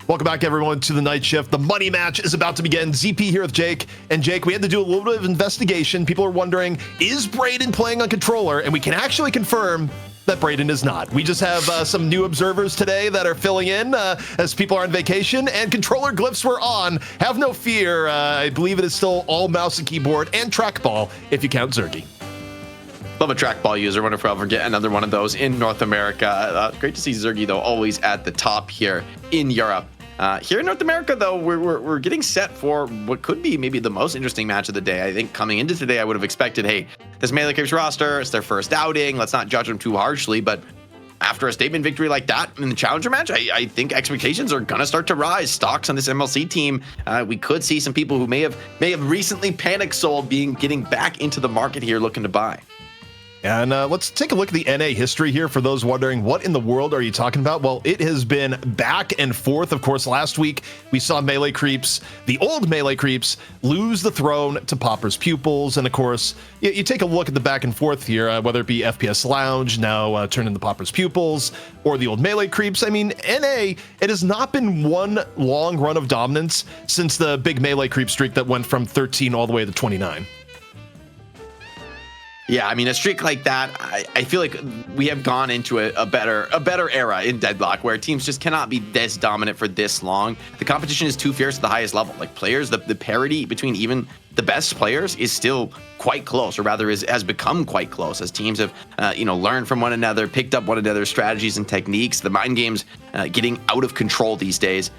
Welcome back, everyone, to the night shift. The money match is about to begin. ZP here with Jake. And Jake, we had to do a little bit of investigation. People are wondering, is Braden playing on controller? And we can actually confirm that Braden is not. We just have some new observers today that are filling in as people are on vacation, and controller glyphs were on. Have no fear. I believe it is still all mouse and keyboard and trackball if you count Zergy. Love a trackball user. Wonder if I'll ever get another one of those in North America. Great to see Zergy, though, always at the top here in Europe. Here in North America, though, we're getting set for what could be maybe the most interesting match of the day. I think coming into today, I would have expected, hey, this Melee Creeps roster, it's their first outing. Let's not judge them too harshly. But after a statement victory like that in the Challenger match, I think expectations are going to start to rise. Stocks on this MLC team, we could see some people who may have recently panic sold getting back into the market here looking to buy. And let's take a look at the NA history here for those wondering, what in the world are you talking about? Well, it has been back and forth. Of course, last week we saw Melee Creeps, the old Melee Creeps, lose the throne to Popper's Pupils. And of course, you take a look at the back and forth here, whether it be FPS Lounge, now turned into Popper's Pupils, or the old Melee Creeps. I mean, NA, it has not been one long run of dominance since the big Melee Creep streak that went from 13 all the way to 29. Yeah, I mean, a streak like that, I feel like we have gone into a better era in Deadlock, where teams just cannot be this dominant for this long. The competition is too fierce at the highest level. Like players, the parity between even the best players is still quite close, or rather has become quite close, as teams have learned from one another, picked up one another's strategies and techniques. The mind game's getting out of control these days.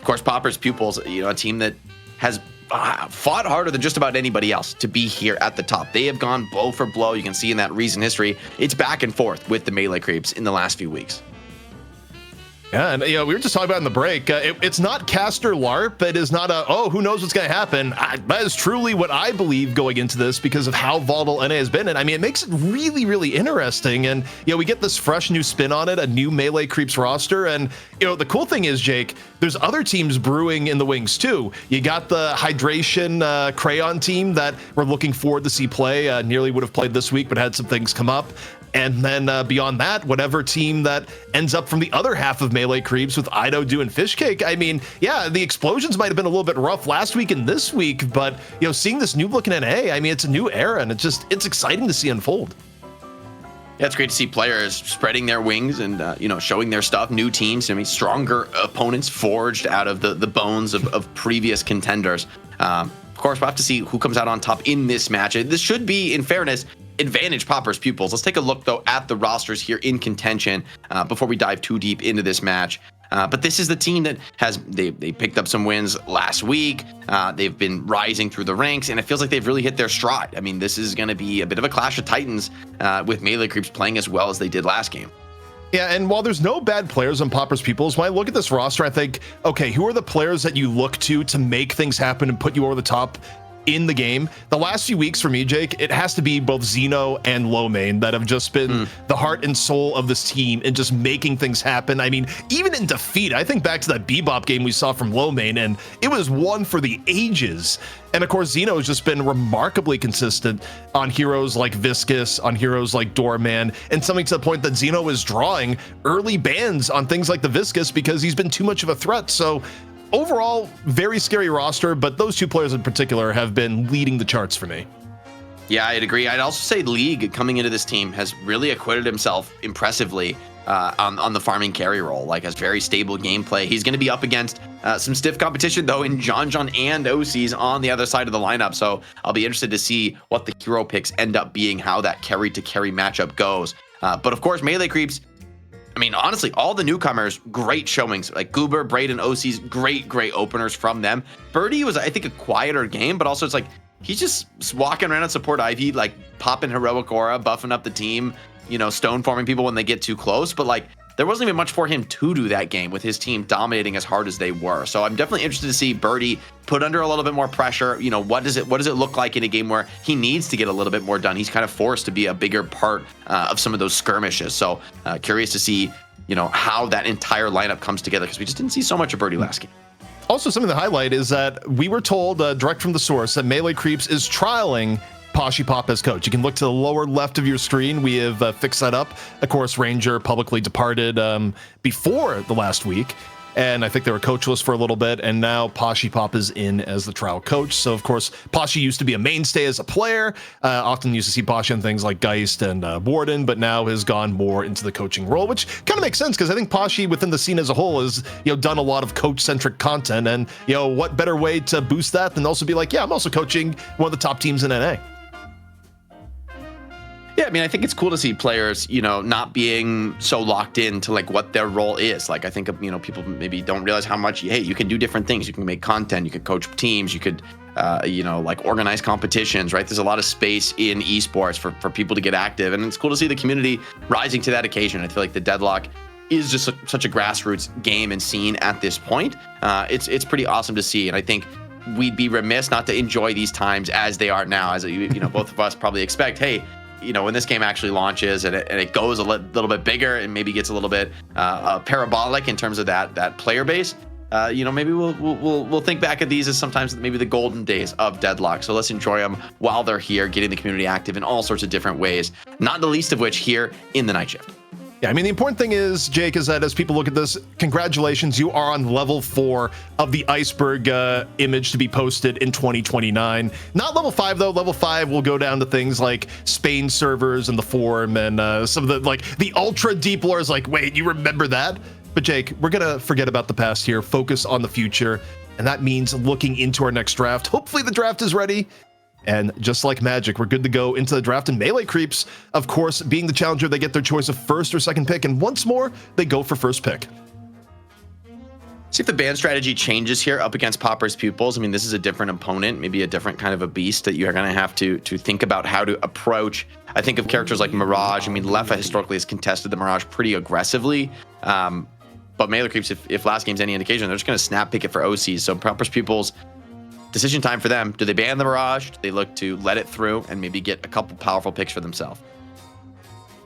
Of course, Popper's Pupils, a team that has fought harder than just about anybody else to be here at the top. They have gone blow for blow. You can see in that recent history, it's back and forth with the Melee Creeps in the last few weeks. Yeah, and we were just talking about in the break, it's not caster LARP. It is not who knows what's going to happen. That is truly what I believe going into this, because of how volatile NA has been. And I mean, it makes it really, really interesting. And, we get this fresh new spin on it, a new Melee Creeps roster. And, the cool thing is, Jake, there's other teams brewing in the wings too. You got the Hydration Crayon team that we're looking forward to see play. Nearly would have played this week, but had some things come up. And then beyond that, whatever team that ends up from the other half of Melee Creeps with Ido doing Fishcake. I mean, yeah, the explosions might have been a little bit rough last week and this week, but, seeing this new look in NA, I mean, it's a new era, and it's exciting to see unfold. Yeah, it's great to see players spreading their wings and, showing their stuff, new teams, stronger opponents forged out of the bones of previous contenders. Of course, we'll have to see who comes out on top in this match. This should be, in fairness, advantage Popper's Pupils. Let's take a look, though, at the rosters here in contention before we dive too deep into this match. But this is the team that they picked up some wins last week. They've been rising through the ranks, and it feels like they've really hit their stride. I mean, this is going to be a bit of a clash of titans with Melee Creeps playing as well as they did last game. Yeah, and while there's no bad players on Popper's Pupils, when I look at this roster, I think, okay, who are the players that you look to make things happen and put you over the top in the game? The last few weeks for me, Jake, it has to be both Xeno and Lomane that have just been the heart and soul of this team and just making things happen. I mean, even in defeat, I think back to that Bebop game we saw from Lomane, and it was one for the ages. And of course, Xeno has just been remarkably consistent on heroes like Viscous, on heroes like Doorman, and something to the point that Xeno is drawing early bans on things like the Viscous because he's been too much of a threat. So overall, very scary roster, but those two players in particular have been leading the charts for me. Yeah, I'd agree. I'd also say League, coming into this team, has really acquitted himself impressively on the farming carry role. Like, has very stable gameplay. He's going to be up against some stiff competition, though, in John and OCs on the other side of the lineup. So I'll be interested to see what the hero picks end up being, how that carry-to-carry matchup goes. But of course, Melee Creeps, I mean, honestly, all the newcomers, great showings. Like Goober, Braden, OC's, great openers from them. Birdie was, I think, a quieter game, but also it's like he's just walking around on support Ivy, like popping heroic aura, buffing up the team, stone forming people when they get too close. But like, there wasn't even much for him to do that game with his team dominating as hard as they were. So I'm definitely interested to see Birdie put under a little bit more pressure. What does it look like in a game where he needs to get a little bit more done? He's kind of forced to be a bigger part of some of those skirmishes. So curious to see, how that entire lineup comes together, because we just didn't see so much of Birdie last game. Also, something to highlight is that we were told direct from the source that Melee Creeps is trialing Poshy Pop as coach. You can look to the lower left of your screen. We have fixed that up. Of course, Ranger publicly departed before the last week. and I think they were coachless for a little bit, and now Pashi Pop is in as the trial coach. So of course, Pashi used to be a mainstay as a player, often used to see Pashi on things like Geist and Warden, but now has gone more into the coaching role, which kind of makes sense because I think Pashi within the scene as a whole has done a lot of coach-centric content, and what better way to boost that than also be like, yeah, I'm also coaching one of the top teams in NA. Yeah, I mean, I think it's cool to see players, not being so locked into like what their role is. Like, I think, people maybe don't realize how much, hey, you can do different things. You can make content, you could coach teams, you could, like organize competitions, right? There's a lot of space in esports for people to get active. And it's cool to see the community rising to that occasion. I feel like the Deadlock is just such a grassroots game and scene at this point. It's pretty awesome to see. And I think we'd be remiss not to enjoy these times as they are now, as both of us probably expect, hey, when this game actually launches and it goes a little bit bigger and maybe gets a little bit parabolic in terms of that player base, maybe we'll think back at these as sometimes maybe the golden days of Deadlock. So let's enjoy them while they're here, getting the community active in all sorts of different ways, not the least of which here in the Night Shift. Yeah, I mean, the important thing is, Jake, is that as people look at this, congratulations, you are on level 4 of the iceberg image to be posted in 2029. Not level 5, though. Level 5 will go down to things like Spain servers and the forum and some of the ultra deep lore is like, wait, you remember that? But Jake, we're going to forget about the past here, focus on the future, and that means looking into our next draft. Hopefully the draft is ready. And just like magic, we're good to go into the draft. And Melee Creeps, of course, being the challenger, they get their choice of first or second pick. And once more, they go for first pick. See if the ban strategy changes here up against Popper's Pupils. I mean, this is a different opponent, maybe a different kind of a beast that you're going to have to think about how to approach. I think of characters like Mirage. I mean, Leffa historically has contested the Mirage pretty aggressively. But Melee Creeps, if last game's any indication, they're just going to snap pick it for OCs. So Popper's Pupils, decision time for them. Do they ban the Mirage? Do they look to let it through and maybe get a couple powerful picks for themselves?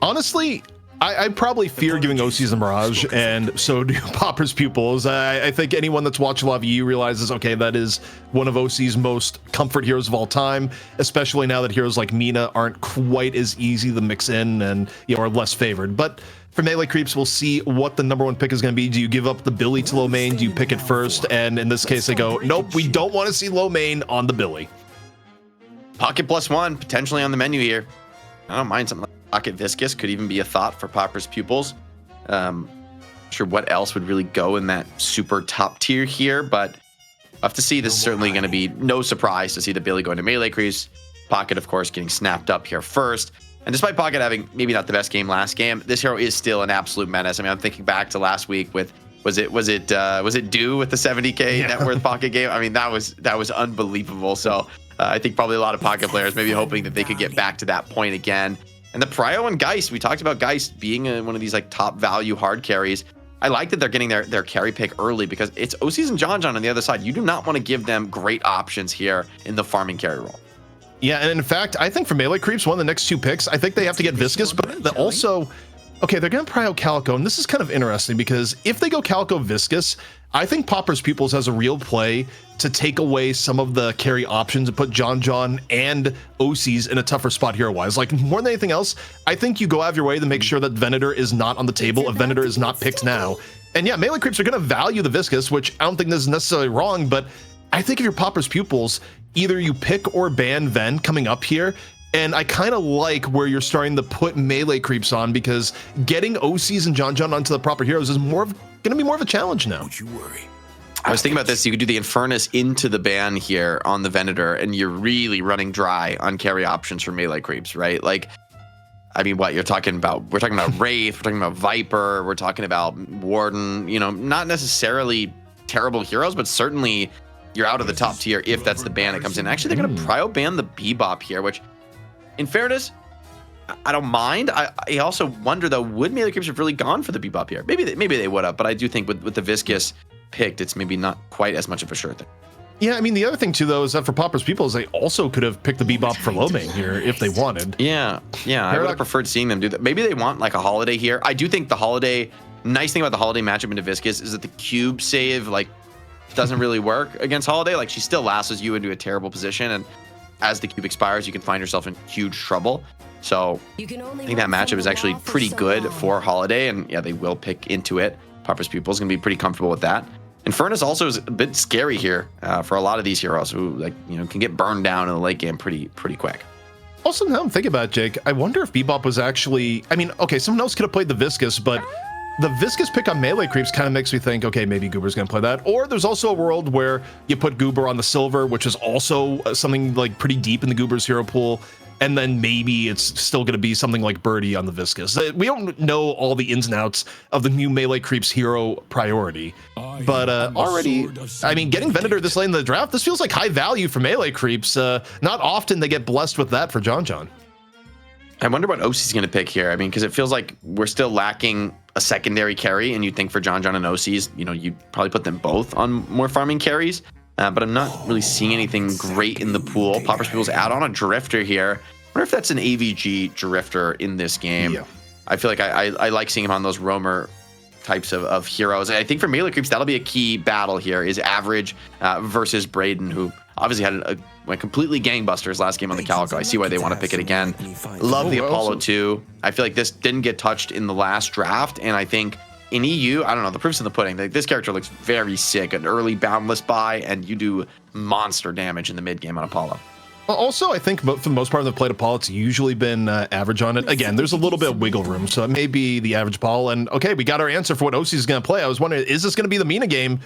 Honestly, I probably fear giving OCs a Mirage, and so do Popper's Pupils. I think anyone that's watched a lot of EU realizes, okay, that is one of OC's most comfort heroes of all time, especially now that heroes like Mina aren't quite as easy to mix in and are less favored. But for Melee Creeps, we'll see what the number 1 pick is going to be. Do you give up the Billy to low main? Do you pick it first? And in this case, they go, nope, we don't want to see low main on the Billy. Pocket +1 potentially on the menu here. I don't mind something like Pocket Viscous could even be a thought for Popper's Pupils. Sure what else would really go in that super top tier here, but we'll have to see. This is certainly going to be no surprise to see the Billy going to Melee Creeps. Pocket, of course, getting snapped up here first. And despite Pocket having maybe not the best game last game, this hero is still an absolute menace. I mean, I'm thinking back to last week with was it Do with the 70k net worth Pocket game? I mean, that was unbelievable. So I think probably a lot of Pocket players maybe hoping that they could get back to that point again. And the Prio and Geist, we talked about Geist being one of these like top value hard carries. I like that they're getting their carry pick early because it's OCs and John on the other side. You do not want to give them great options here in the farming carry role. Yeah, and in fact, I think for Melee Creeps, one of the next 2 picks, I think they have to get Viscous, but also, okay, they're going to prio Calico, and this is kind of interesting because if they go Calico Viscous, I think Popper's Pupils has a real play to take away some of the carry options and put John and OCs in a tougher spot hero-wise. Like, more than anything else, I think you go out of your way to make sure that Venator is not on the table if Venator is not picked now. And yeah, Melee Creeps are going to value the Viscous, which I don't think this is necessarily wrong, but I think if you're Popper's Pupils, either you pick or ban Ven coming up here, and I kind of like where you're starting to put Melee Creeps on because getting OCs and John onto the proper heroes is going to be more of a challenge now. Don't you worry. I was thinking about this. You could do the Infernus into the ban here on the Venator, and you're really running dry on carry options for Melee Creeps, right? Like, I mean, what you're talking about? We're talking about Wraith, we're talking about Viper, we're talking about Warden, not necessarily terrible heroes, but certainly you're out of the top tier if that's the ban that comes in. Actually, they're going to prio ban the Bebop here, which, in fairness, I don't mind. I also wonder, though, would Melee Creeps have really gone for the Bebop here? Maybe they would have, but I do think with the Viscous picked, it's maybe not quite as much of a sure thing. Yeah, I mean, the other thing, too, though, is that for Popper's Pupils, they also could have picked the Bebop for low main here if they wanted. Yeah, I would have preferred seeing them do that. Maybe they want, like, a Holiday here. I do think the Holiday, nice thing about the Holiday matchup into Viscous is that the cube save, like, doesn't really work against Holiday. Like, she still lassos you into a terrible position, and as the cube expires, you can find yourself in huge trouble. So I think that matchup is actually pretty good for Holiday, and yeah, they will pick into it. Papa's Pupils going to be pretty comfortable with that. Infernus also is a bit scary here for a lot of these heroes who can get burned down in the late game pretty quick. Also, now I'm thinking about it, Jake, I wonder if Bebop was actually, I mean, okay, someone else could have played the Viscous, but the Viscous pick on melee creeps kind of makes me think, okay, maybe Goober's going to play that. Or there's also a world where you put Goober on the Silver, which is also something like pretty deep in the Goober's hero pool. And then maybe it's still going to be something like Birdie on the Viscous. We don't know all the ins and outs of the new melee creeps hero priority. But already, I mean, getting Venator this late in the draft, this feels like high value for melee creeps. Not often they get blessed with that for John. I wonder what OC's going to pick here. I mean, because it feels like we're still lacking a secondary carry, and you'd think for John and OC's, you'd probably put them both on more farming carries. But I'm not really seeing anything great in the pool. Papa's Pupils add on a Drifter here. I wonder if that's an AVG Drifter in this game. Yeah. I feel like I like seeing him on those roamer types of heroes. I think for melee creeps, that'll be a key battle here, is Average versus Braden, who obviously had went completely gangbusters last game on the Calico. I see why they want to pick it again. Love the Apollo too. I feel like this didn't get touched in the last draft, and I think in EU, I don't know, the proof's in the pudding. This character looks very sick. An early boundless buy, and you do monster damage in the mid game on Apollo. Also, I think for the most part of the played Apollo, it's usually been average on it. Again, there's a little bit of wiggle room, so it may be the average Apollo. And okay, we got our answer for what OC is going to play. I was wondering, is this going to be the Mina game?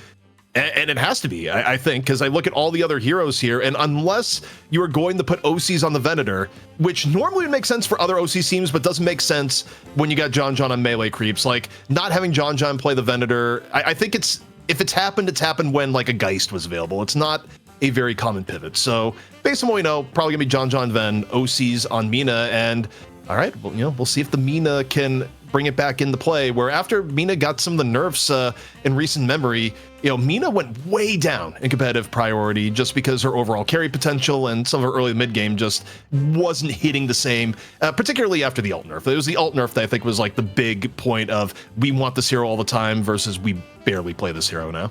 And it has to be, I think, because I look at all the other heroes here, and unless you are going to put OCs on the Venator, which normally would make sense for other OC teams, but doesn't make sense when you got John on melee creeps. Like, not having John play the Venator, I think if it's happened when, like, a Geist was available. It's not a very common pivot. So, based on what we know, probably going to be John Ven, OCs on Mina, and all right, well, we'll see if the Mina can bring it back into play, where after Mina got some of the nerfs in recent memory, Mina went way down in competitive priority just because her overall carry potential and some of her early mid game just wasn't hitting the same, particularly after the alt nerf. It was the alt nerf that I think was like the big point of we want this hero all the time versus we barely play this hero now.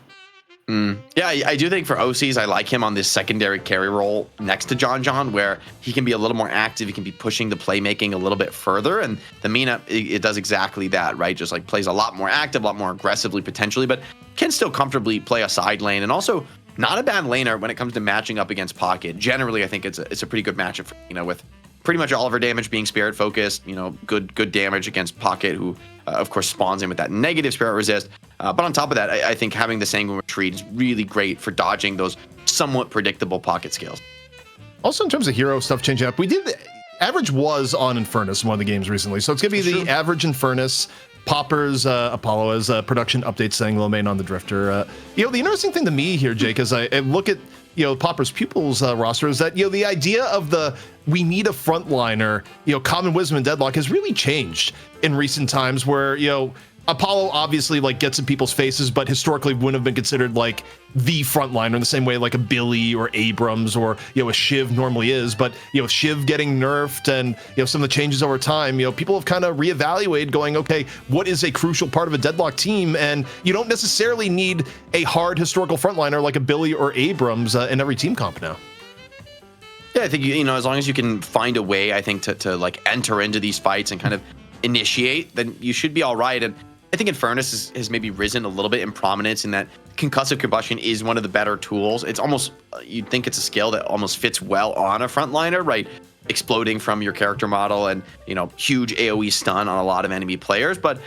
Yeah, I do think for OCs, I like him on this secondary carry role next to John, where he can be a little more active. He can be pushing the playmaking a little bit further. And the Mina, it does exactly that, right? Just like plays a lot more active, a lot more aggressively potentially, but can still comfortably play a side lane. And also not a bad laner when it comes to matching up against Pocket. Generally, I think it's a pretty good matchup for, with pretty much all of her damage being spirit focused, good damage against Pocket, who of course spawns in with that negative spirit resist. But on top of that, I think having the Sanguine Retreat is really great for dodging those somewhat predictable Pocket scales. Also, in terms of hero stuff changing up, average was on Infernus in one of the games recently, so it's gonna be the average Infernus. Popper's Apollo as production update saying low main on the Drifter. The interesting thing to me here, Jake, as I look at Popper's Pupils roster, is that the idea of we need a frontliner, common wisdom and Deadlock has really changed in recent times, where Apollo obviously gets in people's faces, but historically wouldn't have been considered like the frontliner in the same way like a Billy or Abrams or a Shiv normally is. But Shiv getting nerfed and some of the changes over time, people have kind of reevaluated, going, okay, what is a crucial part of a Deadlock team? And you don't necessarily need a hard historical frontliner like a Billy or Abrams in every team comp now. Yeah, I think as long as you can find a way, I think to enter into these fights and kind of initiate, then you should be all right. And I think Infernus has maybe risen a little bit in prominence in that concussive combustion is one of the better tools. It's almost, you'd think it's a skill that almost fits well on a frontliner, right? Exploding from your character model and, huge AoE stun on a lot of enemy players. But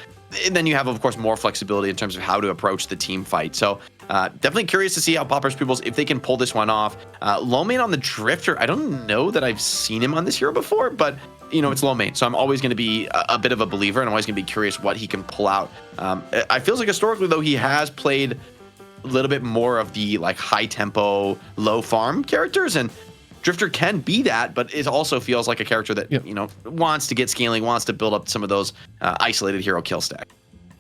then you have, of course, more flexibility in terms of how to approach the team fight. So definitely curious to see how Popper's Pupils, if they can pull this one off. Low main on the Drifter, I don't know that I've seen him on this hero before, but it's low main, so I'm always going to be a bit of a believer, and I'm always going to be curious what he can pull out. I feels like historically, though, he has played a little bit more of the high tempo, low farm characters, and Drifter can be that, but it also feels like a character that wants to get scaling, wants to build up some of those isolated hero kill stack.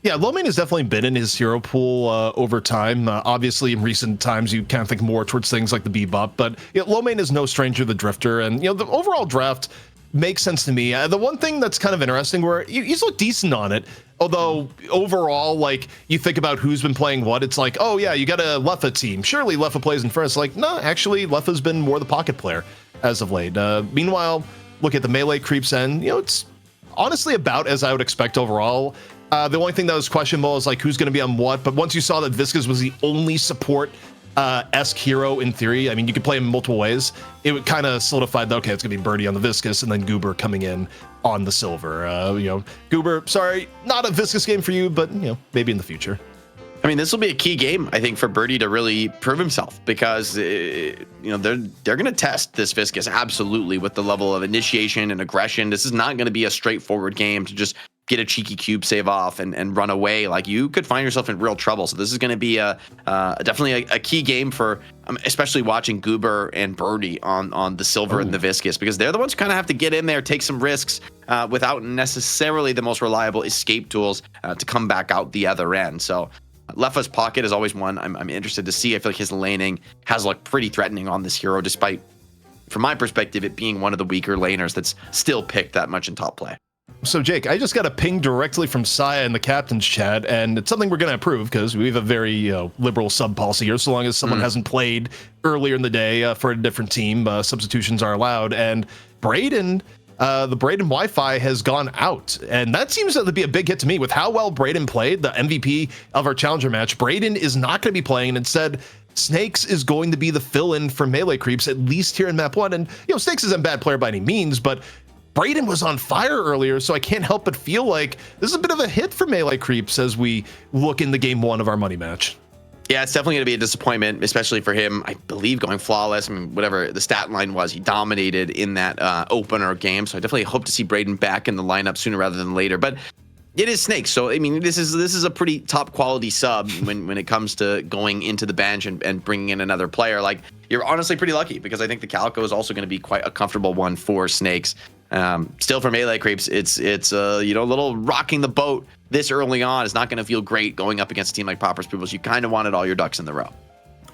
Yeah, low main has definitely been in his hero pool over time. Obviously, in recent times, you kind of think more towards things like the Bebop, but low main is no stranger to the Drifter, and the overall draft makes sense to me. The one thing that's kind of interesting, where he's looked decent on it, although overall, you think about who's been playing what, it's like, oh yeah, you got a Leffa team. Surely Leffa plays in first. No, actually, Leffa's been more the pocket player as of late. Meanwhile, look at the melee creeps end. It's honestly about as I would expect overall. The only thing that was questionable is like who's going to be on what. But once you saw that Viscas was the only support esque hero in theory, I mean, you could play him multiple ways. It would kind of solidified that, okay, it's going to be Birdie on the Viscas and then Goober coming in on the Silver. Goober, sorry, not a Viscas game for you, but, maybe in the future. I mean, this will be a key game, I think, for Birdie to really prove himself because, they're going to test this Viscas absolutely with the level of initiation and aggression. This is not going to be a straightforward game to just get a cheeky cube save off and run away. Like, you could find yourself in real trouble. So this is going to be definitely a key game for especially watching Goober and Birdie on the Silver and the Viscas, because they're the ones who kind of have to get in there, take some risks without necessarily the most reliable escape tools to come back out the other end. So Lefa's Pocket is always one I'm interested to see. I feel like his laning has looked pretty threatening on this hero, despite, from my perspective, it being one of the weaker laners that's still picked that much in top play. So, Jake, I just got a ping directly from Saya in the captain's chat, and it's something we're going to approve because we have a very liberal sub policy here. So long as someone hasn't played earlier in the day for a different team, substitutions are allowed. And Braden, the Braden Wi-Fi has gone out, and that seems to be a big hit to me with how well Braden played, the MVP of our challenger match. Braden is not going to be playing, and instead Snakes is going to be the fill-in for melee creeps, at least here in map 1. And Snakes isn't a bad player by any means, but Braden was on fire earlier, so I can't help but feel like this is a bit of a hit for melee creeps as we look into game 1 of our money match. Yeah, it's definitely going to be a disappointment, especially for him. I believe going flawless. I mean, whatever the stat line was, he dominated in that opener game. So I definitely hope to see Braden back in the lineup sooner rather than later. But it is Snakes, so I mean, this is a pretty top quality sub when it comes to going into the bench and bringing in another player. Like, you're honestly pretty lucky because I think the Calico is also going to be quite a comfortable one for Snakes. Still for melee creeps, it's a little rocking the boat this early on is not going to feel great going up against a team like Pupils. You kind of wanted all your ducks in the row.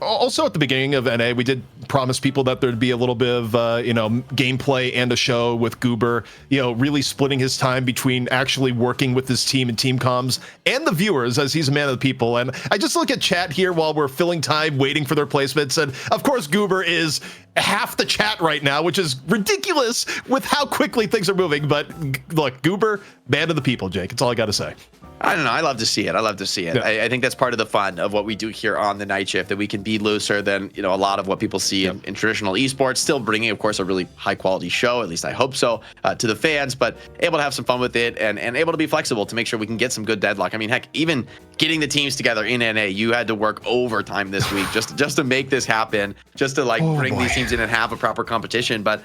Also, at the beginning of NA, we did promise people that there'd be a little bit of, gameplay and a show with Goober, really splitting his time between actually working with his team and team comms and the viewers, as he's a man of the people. And I just look at chat here while we're filling time, waiting for their placements. And of course, Goober is half the chat right now, which is ridiculous with how quickly things are moving. But look, Goober, man of the people, Jake. That's all I got to say. I don't know. I love to see it. Yeah. I think that's part of the fun of what we do here on the night shift, that we can be looser than, a lot of what people see in traditional esports, still bringing, of course, a really high quality show, at least I hope so, to the fans, but able to have some fun with it and able to be flexible to make sure we can get some good Deadlock. I mean, heck, even getting the teams together in NA, you had to work overtime this week just to make this happen, just to bring these teams in and have a proper competition. But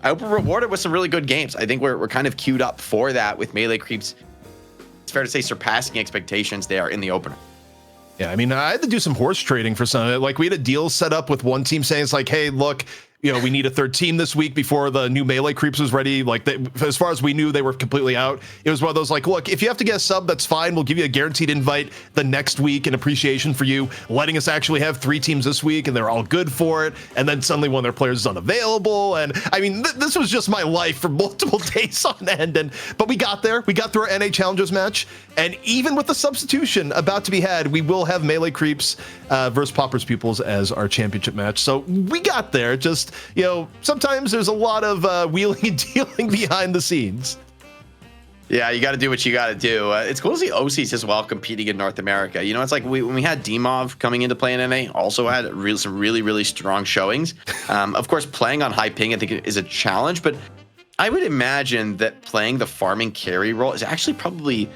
I hope we're rewarded with some really good games. I think we're kind of queued up for that with melee creeps. It's fair to say surpassing expectations there in the opener. Yeah, I mean, I had to do some horse trading for some of it. Like, we had a deal set up with one team saying it's like, hey, look, we need a third team this week before the new melee creeps was ready. Like, as far as we knew, they were completely out. It was one of those like, look, if you have to get a sub, that's fine. We'll give you a guaranteed invite the next week in appreciation for you letting us actually have 3 teams this week, and they're all good for it. And then suddenly one of their players is unavailable. And I mean, this was just my life for multiple days on end. But we got there. We got through our NA Challengers match. And even with the substitution about to be had, we will have melee creeps versus Pupils as our championship match. So we got there. Just, sometimes there's a lot of wheeling and dealing behind the scenes. Yeah, you got to do what you got to do. It's cool to see OCs as well competing in North America. It's like when we had Dimov coming into play in NA, also had some really, really strong showings. Of course, playing on high ping, I think, is a challenge, but I would imagine that playing the farming carry role is actually probably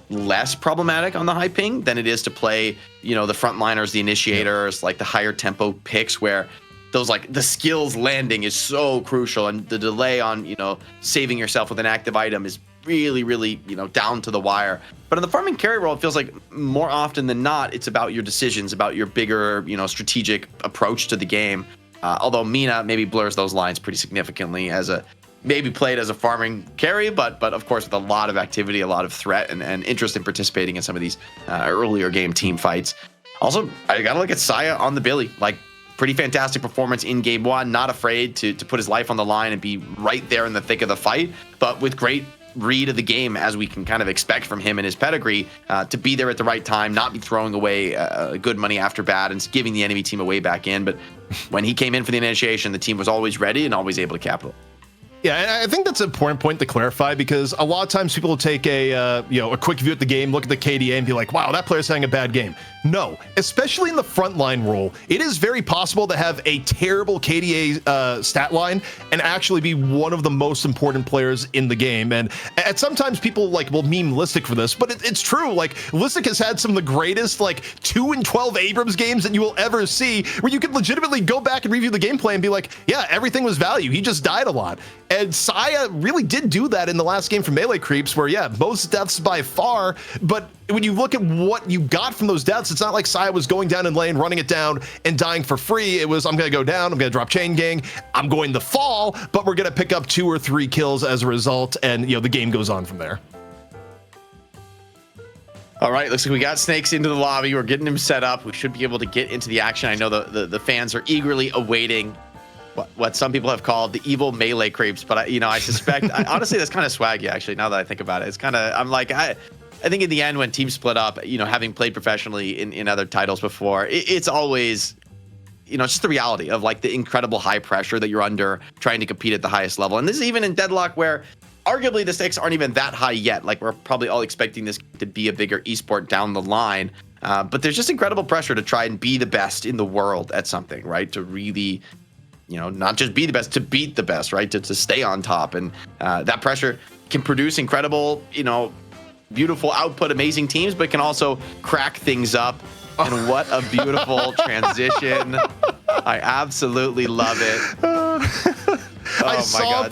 less problematic on the high ping than it is to play, the frontliners, the initiators, like the higher tempo picks where those the skills landing is so crucial, and the delay on saving yourself with an active item is really, really down to the wire. But in the farming carry role, it feels like more often than not it's about your decisions, about your bigger strategic approach to the game. Although Mina maybe blurs those lines pretty significantly as maybe played as a farming carry, but of course with a lot of activity, a lot of threat and interest in participating in some of these earlier game team fights. Also, I gotta look at Saya on the Billy. Pretty fantastic performance in game 1, not afraid to put his life on the line and be right there in the thick of the fight, but with great read of the game, as we can kind of expect from him and his pedigree, to be there at the right time, not be throwing away good money after bad and giving the enemy team a way back in. But when he came in for the initiation, the team was always ready and always able to capitalize. Yeah, and I think that's an important point to clarify, because a lot of times people will take a quick view at the game, look at the KDA, and be like, "Wow, that player's having a bad game." No, especially in the frontline role, it is very possible to have a terrible KDA stat line and actually be one of the most important players in the game. And sometimes people will meme Listic for this, but it's true. Like, Listic has had some of the greatest 2-12 Abrams games that you will ever see, where you can legitimately go back and review the gameplay and be like, "Yeah, everything was value. He just died a lot." And Saya really did do that in the last game from Melee Creeps, where, yeah, most deaths by far, but when you look at what you got from those deaths, it's not like Saya was going down in lane, running it down, and dying for free. It was, I'm going to go down, I'm going to drop chain gang, I'm going to fall, but we're going to pick up 2 or 3 kills as a result, and, the game goes on from there. All right, looks like we got Snakes into the lobby. We're getting him set up. We should be able to get into the action. I know the fans are eagerly awaiting what some people have called the evil Melee Creeps, but I suspect, honestly, that's kind of swaggy, actually, now that I think about it. It's kind of, I think in the end, when teams split up, having played professionally in other titles before, it's always, just the reality of the incredible high pressure that you're under trying to compete at the highest level. And this is even in Deadlock, where arguably the stakes aren't even that high yet. We're probably all expecting this to be a bigger esport down the line. But there's just incredible pressure to try and be the best in the world at something, right? To really, not just be the best, to beat the best, right? To stay on top. And that pressure can produce incredible, beautiful output, amazing teams, but can also crack things up. And what a beautiful transition. I absolutely love it. I saw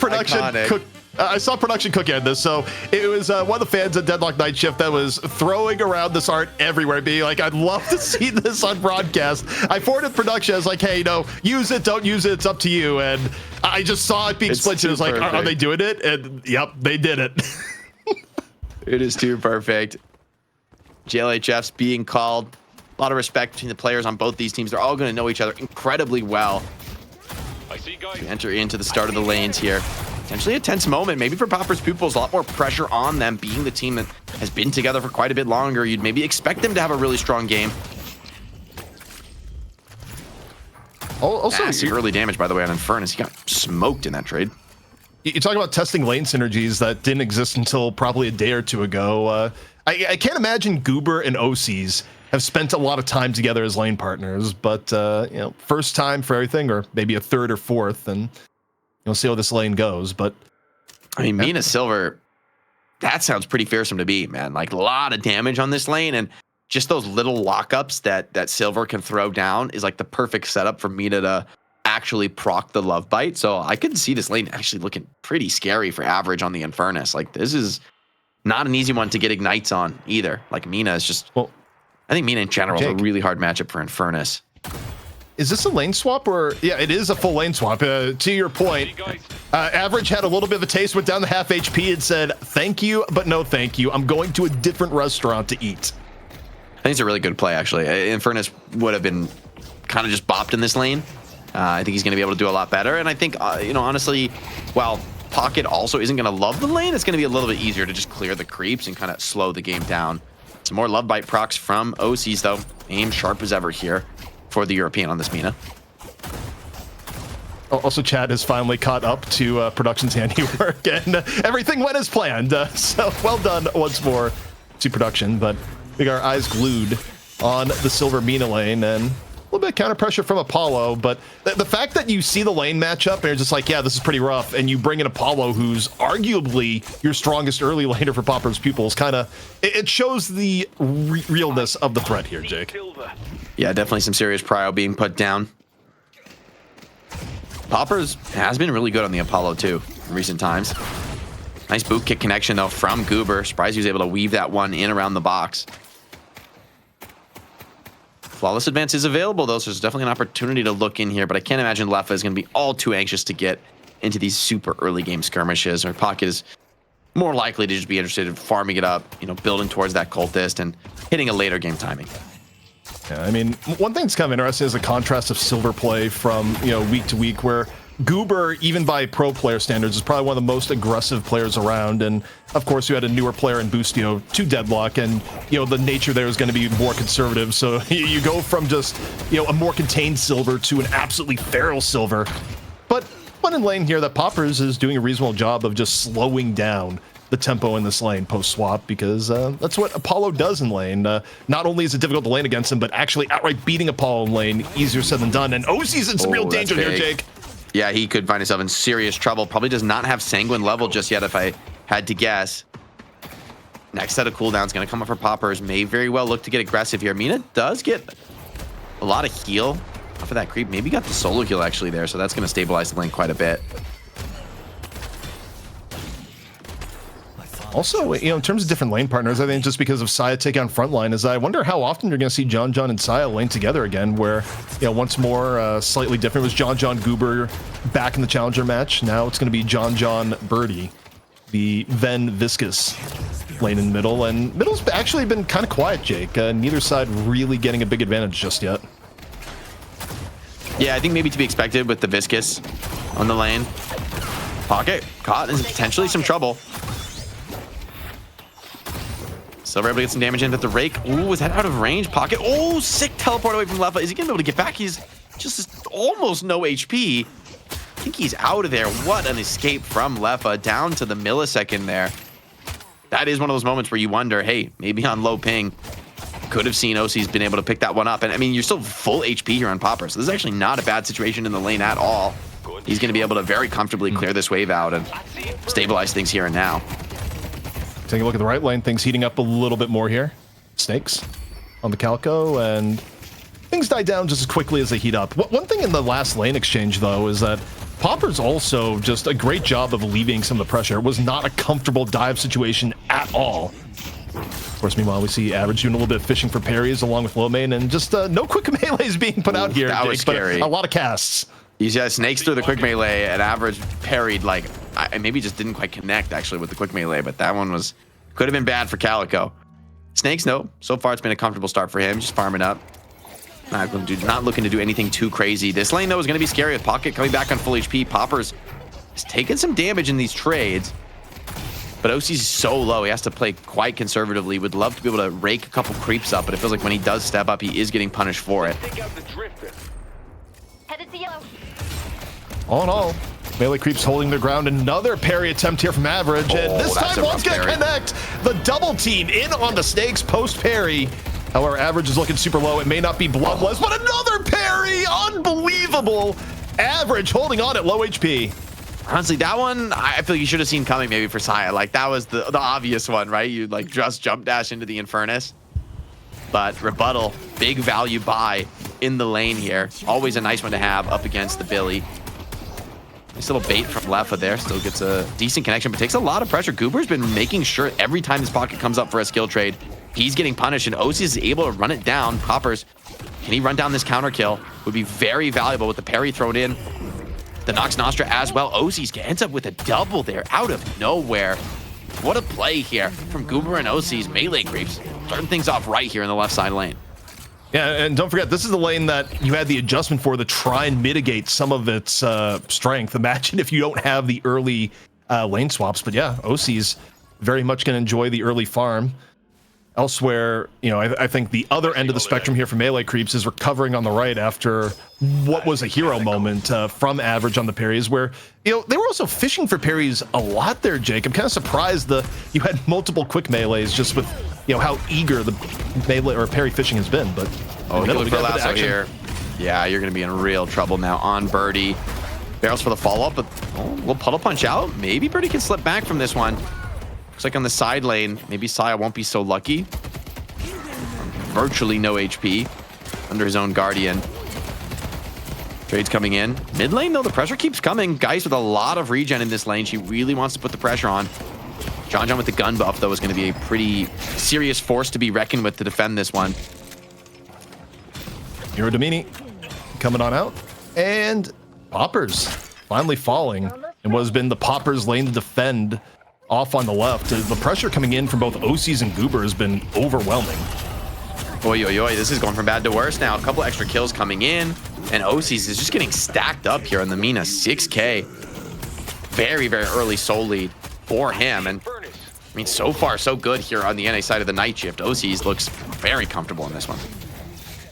production cook at this. So it was one of the fans at Deadlock Night Shift that was throwing around this art everywhere, being like, "I'd love to see this on broadcast." I forwarded production. I was like, "Hey, use it, don't use it, it's up to you." And I just saw it being split. And it was like, are they doing it? And yep, they did it. It is too perfect. JLHF's being called. A lot of respect between the players on both these teams. They're all going to know each other incredibly well. To enter into the start of the lanes here. Potentially a tense moment, maybe for Popper's Pupils. A lot more pressure on them, being the team that has been together for quite a bit longer. You'd maybe expect them to have a really strong game. Also, massive early damage, by the way, on Infernus. He got smoked in that trade. You talk about testing lane synergies that didn't exist until probably a day or two ago. I can't imagine Goober and OCs have spent a lot of time together as lane partners, but first time for everything, or maybe a third or fourth, and you'll see how this lane goes. But I mean, Mina Silver, that sounds pretty fearsome to beat, man. A lot of damage on this lane, and just those little lockups that Silver can throw down is the perfect setup for Mina to actually proc the love bite. So I could see this lane actually looking pretty scary for average on the Infernus. This is not an easy one to get ignites on either. Mina is just, well, I think Mina in general is a really hard matchup for Infernus. Is this a lane swap, or yeah, it is a full lane swap. To your point, Average had a little bit of a taste, went down to half HP and said, "Thank you, but no thank you. I'm going to a different restaurant to eat." I think it's a really good play, actually. Infernus would have been kind of just bopped in this lane. I think he's going to be able to do a lot better. And I think, honestly, while Pocket also isn't going to love the lane, it's going to be a little bit easier to just clear the creeps and kind of slow the game down. Some more love bite procs from OCs, though. Aim sharp as ever here for the European on this Mina. Also, Chad has finally caught up to production's handiwork, and everything went as planned. So well done once more to production. But we got our eyes glued on the silver Mina lane, and a little bit of counter pressure from Apollo, but the fact that you see the lane matchup and you're just like, yeah, this is pretty rough, and you bring in Apollo, who's arguably your strongest early laner for Popper's Pupils, it shows the realness of the threat here, Jake. Yeah, definitely some serious prio being put down. Poppers has been really good on the Apollo too in recent times. Nice boot kick connection though from Goober. Surprised he was able to weave that one in around the box. Flawless advance is available though, so there's definitely an opportunity to look in here, but I can't imagine Leffa is going to be all too anxious to get into these super early game skirmishes. Or Pocket is more likely to just be interested in farming it up, building towards that cultist and hitting a later game timing. Yeah, I mean, one thing that's kind of interesting is the contrast of Silver play from week to week, where Goober, even by pro player standards, is probably one of the most aggressive players around. And of course, you had a newer player in Boostio to Deadlock, and the nature there is going to be more conservative. So you go from just a more contained Silver to an absolutely feral Silver. But when found in lane here that Poppers is doing a reasonable job of just slowing down the tempo in this lane post-swap, because that's what Apollo does in lane. Not only is it difficult to lane against him, but actually outright beating Apollo in lane, easier said than done. And OC's in some real danger here, Jake. Yeah, he could find himself in serious trouble. Probably does not have Sanguine level just yet, if I had to guess. Next set of cooldowns going to come up for Poppers. May very well look to get aggressive here. Mina does get a lot of heal off of that creep. Maybe got the solo heal actually there, so that's going to stabilize the lane quite a bit. Also, you know, in terms of different lane partners, I think just because of Saya taking on frontline, is I wonder how often you're going to see John and Saya lane together again, where, you know, once more, slightly different. It was John Goober back in the Challenger match. Now it's going to be John Birdie, the Ven Viscous lane in middle. And middle's actually been kind of quiet, Jake. Neither side really getting a big advantage just yet. Yeah, I think maybe to be expected with the Viscous on the lane. Pocket caught in potentially some trouble. Silver able to get some damage in, but the Rake, ooh, is that out of range? Pocket, oh, sick teleport away from Leffa. Is he gonna be able to get back? He's just almost no HP. I think he's out of there. What an escape from Leffa, down to the millisecond there. That is one of those moments where you wonder, hey, maybe on low ping, could have seen OC's been able to pick that one up. And I mean, you're still full HP here on Popper, so this is actually not a bad situation in the lane at all. He's gonna be able to very comfortably clear this wave out and stabilize things here and now. Take a look at the right lane. Things heating up a little bit more here. Snakes on the Calco, and things die down just as quickly as they heat up. One thing in the last lane exchange, though, is that Popper's also just a great job of alleviating some of the pressure. It was not a comfortable dive situation at all. Of course, meanwhile, we see Average doing a little bit of fishing for parries along with low main, and just no quick melees being put out here. That was scary. A lot of casts. He's got snakes through the quick melee, and Average parried, like, I maybe just didn't quite connect actually with the quick melee, but that one could have been bad for Calico. Snakes, no. So far, it's been a comfortable start for him, just farming up. Not looking to do anything too crazy. This lane, though, is going to be scary with Pocket coming back on full HP. Poppers is taking some damage in these trades, but OC's so low, he has to play quite conservatively. Would love to be able to rake a couple creeps up, but it feels like when he does step up, he is getting punished for it. Headed to yellow. All in all, melee creeps holding their ground. Another parry attempt here from Average, and this time one's gonna connect. The double team in on the Snakes post parry. However, Average is looking super low. It may not be bloodless, but another parry! Unbelievable! Average holding on at low HP. Honestly, that one, I feel like you should have seen coming maybe for Saya. Like, that was the obvious one, right? You like just jump dash into the Infernus. But rebuttal, big value buy in the lane here. Always a nice one to have up against the Billy. Nice little bait from Leffa there. Still gets a decent connection, but takes a lot of pressure. Goober's been making sure every time this Pocket comes up for a skill trade, he's getting punished, and OC is able to run it down. Poppers, can he run down this counter kill? Would be very valuable with the parry thrown in. The Nox Nostra as well. OC's ends up with a double there out of nowhere. What a play here from Goober and OC's melee creeps. Starting things off right here in the left side lane. Yeah, and don't forget, this is the lane that you had the adjustment for to try and mitigate some of its strength. Imagine if you don't have the early lane swaps. But yeah, OC's very much going to enjoy the early farm. Elsewhere, you know, I think the other end of the spectrum here for melee creeps is recovering on the right after what was a hero moment from Average on the parries, where, you know, they were also fishing for parries a lot there, Jake. I'm kind of surprised you had multiple quick melees just with, you know, how eager the melee or parry fishing has been. But look for Lasso here. Yeah, you're going to be in real trouble now on Birdie. Barrels for the follow-up, but we'll puddle punch out. Maybe Birdie can slip back from this one. Looks like on the side lane, maybe Saya won't be so lucky. Virtually no HP under his own Guardian. Trades coming in. Mid lane, though, the pressure keeps coming. Guys with a lot of regen in this lane. She really wants to put the pressure on. John with the gun buff, though, is going to be a pretty serious force to be reckoned with to defend this one. Hero Domini coming on out. And Poppers finally falling in what has been the Poppers lane to defend off on the left. The pressure coming in from both OCs and Goober has been overwhelming. Oi, oi, oi, this is going from bad to worse now. A couple extra kills coming in, and OCs is just getting stacked up here on the Mina. 6K. Very, very early soul lead for him. And I mean, so far, so good here on the NA side of the night shift. OCs looks very comfortable in this one.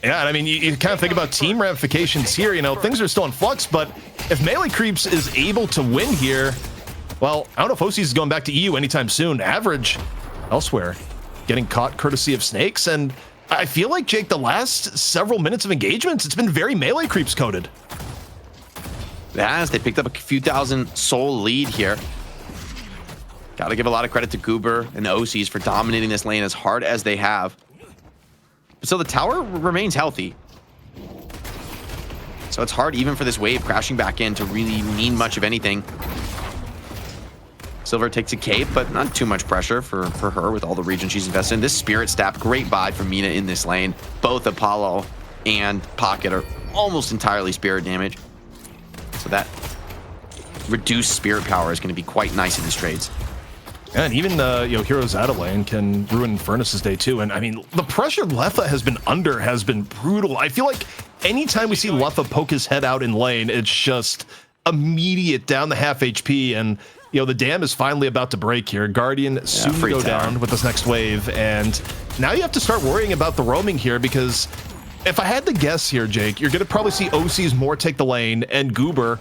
Yeah, and I mean, you kind of think about team ramifications here. You know, things are still in flux, but if Melee Creeps is able to win here, well, I don't know if OCs is going back to EU anytime soon. Average elsewhere, getting caught courtesy of Snakes. And I feel like, Jake, the last several minutes of engagements, it's been very Melee Creeps coded. As they picked up a few thousand soul lead here. Got to give a lot of credit to Goober and the OCs for dominating this lane as hard as they have. So the tower remains healthy. So it's hard even for this wave crashing back in to really mean much of anything. Silver takes a cape, but not too much pressure for her with all the region she's invested in. This Spirit Stab, great buy from Mina in this lane. Both Apollo and Pocket are almost entirely spirit damage. So that reduced spirit power is going to be quite nice in these trades. And even Heroes out of lane can ruin Furnace's day too. And I mean, the pressure Leffa has been under has been brutal. I feel like anytime we see Leffa poke his head out in lane, it's just immediate down the half HP. And the dam is finally about to break here. Guardian soon go down with this next wave. And now you have to start worrying about the roaming here, because if I had to guess here, Jake, you're going to probably see OCs more take the lane and Goober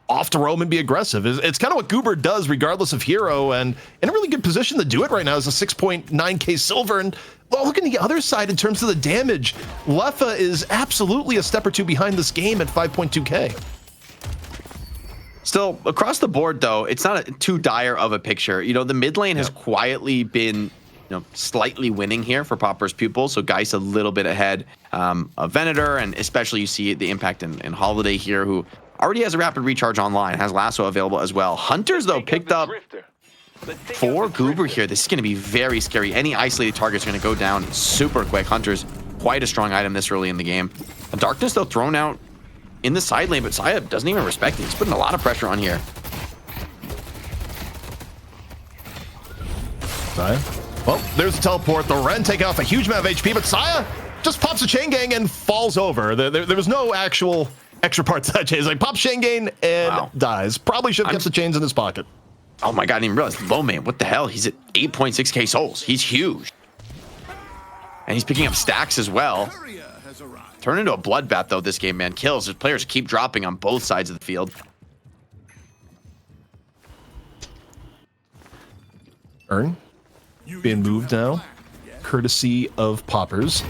off to roam and be aggressive. It's kind of what Goober does regardless of hero, and in a really good position to do it right now is a 6.9k silver. And well, look at the other side in terms of the damage. Leffa is absolutely a step or two behind this game at 5.2k. Still, across the board, though, it's not too dire of a picture. The mid lane has quietly been slightly winning here for Popper's Pupils. So Geist a little bit ahead of Venator, and especially you see the impact in Holiday here, who already has a rapid recharge online, has Lasso available as well. Hunters, though, picked up 4 Goober here. This is going to be very scary. Any isolated targets are going to go down super quick. Hunters, quite a strong item this early in the game. A Darkness, though, thrown out in the side lane, but Saya doesn't even respect it. He's putting a lot of pressure on here. Saya? Well, there's the teleport. The Ren taking off a huge amount of HP, but Saya just pops a chain gang and falls over. There was no actual extra parts to that chain. It's like pops chain gang and dies. Probably should have kept the chains in his pocket. Oh my god, I didn't even realize. Lowman, what the hell? He's at 8.6k souls. He's huge. And he's picking up stacks as well. Turn into a bloodbath, though, this game, man. Kills. There's players keep dropping on both sides of the field. Urn being moved now, courtesy of Poppers.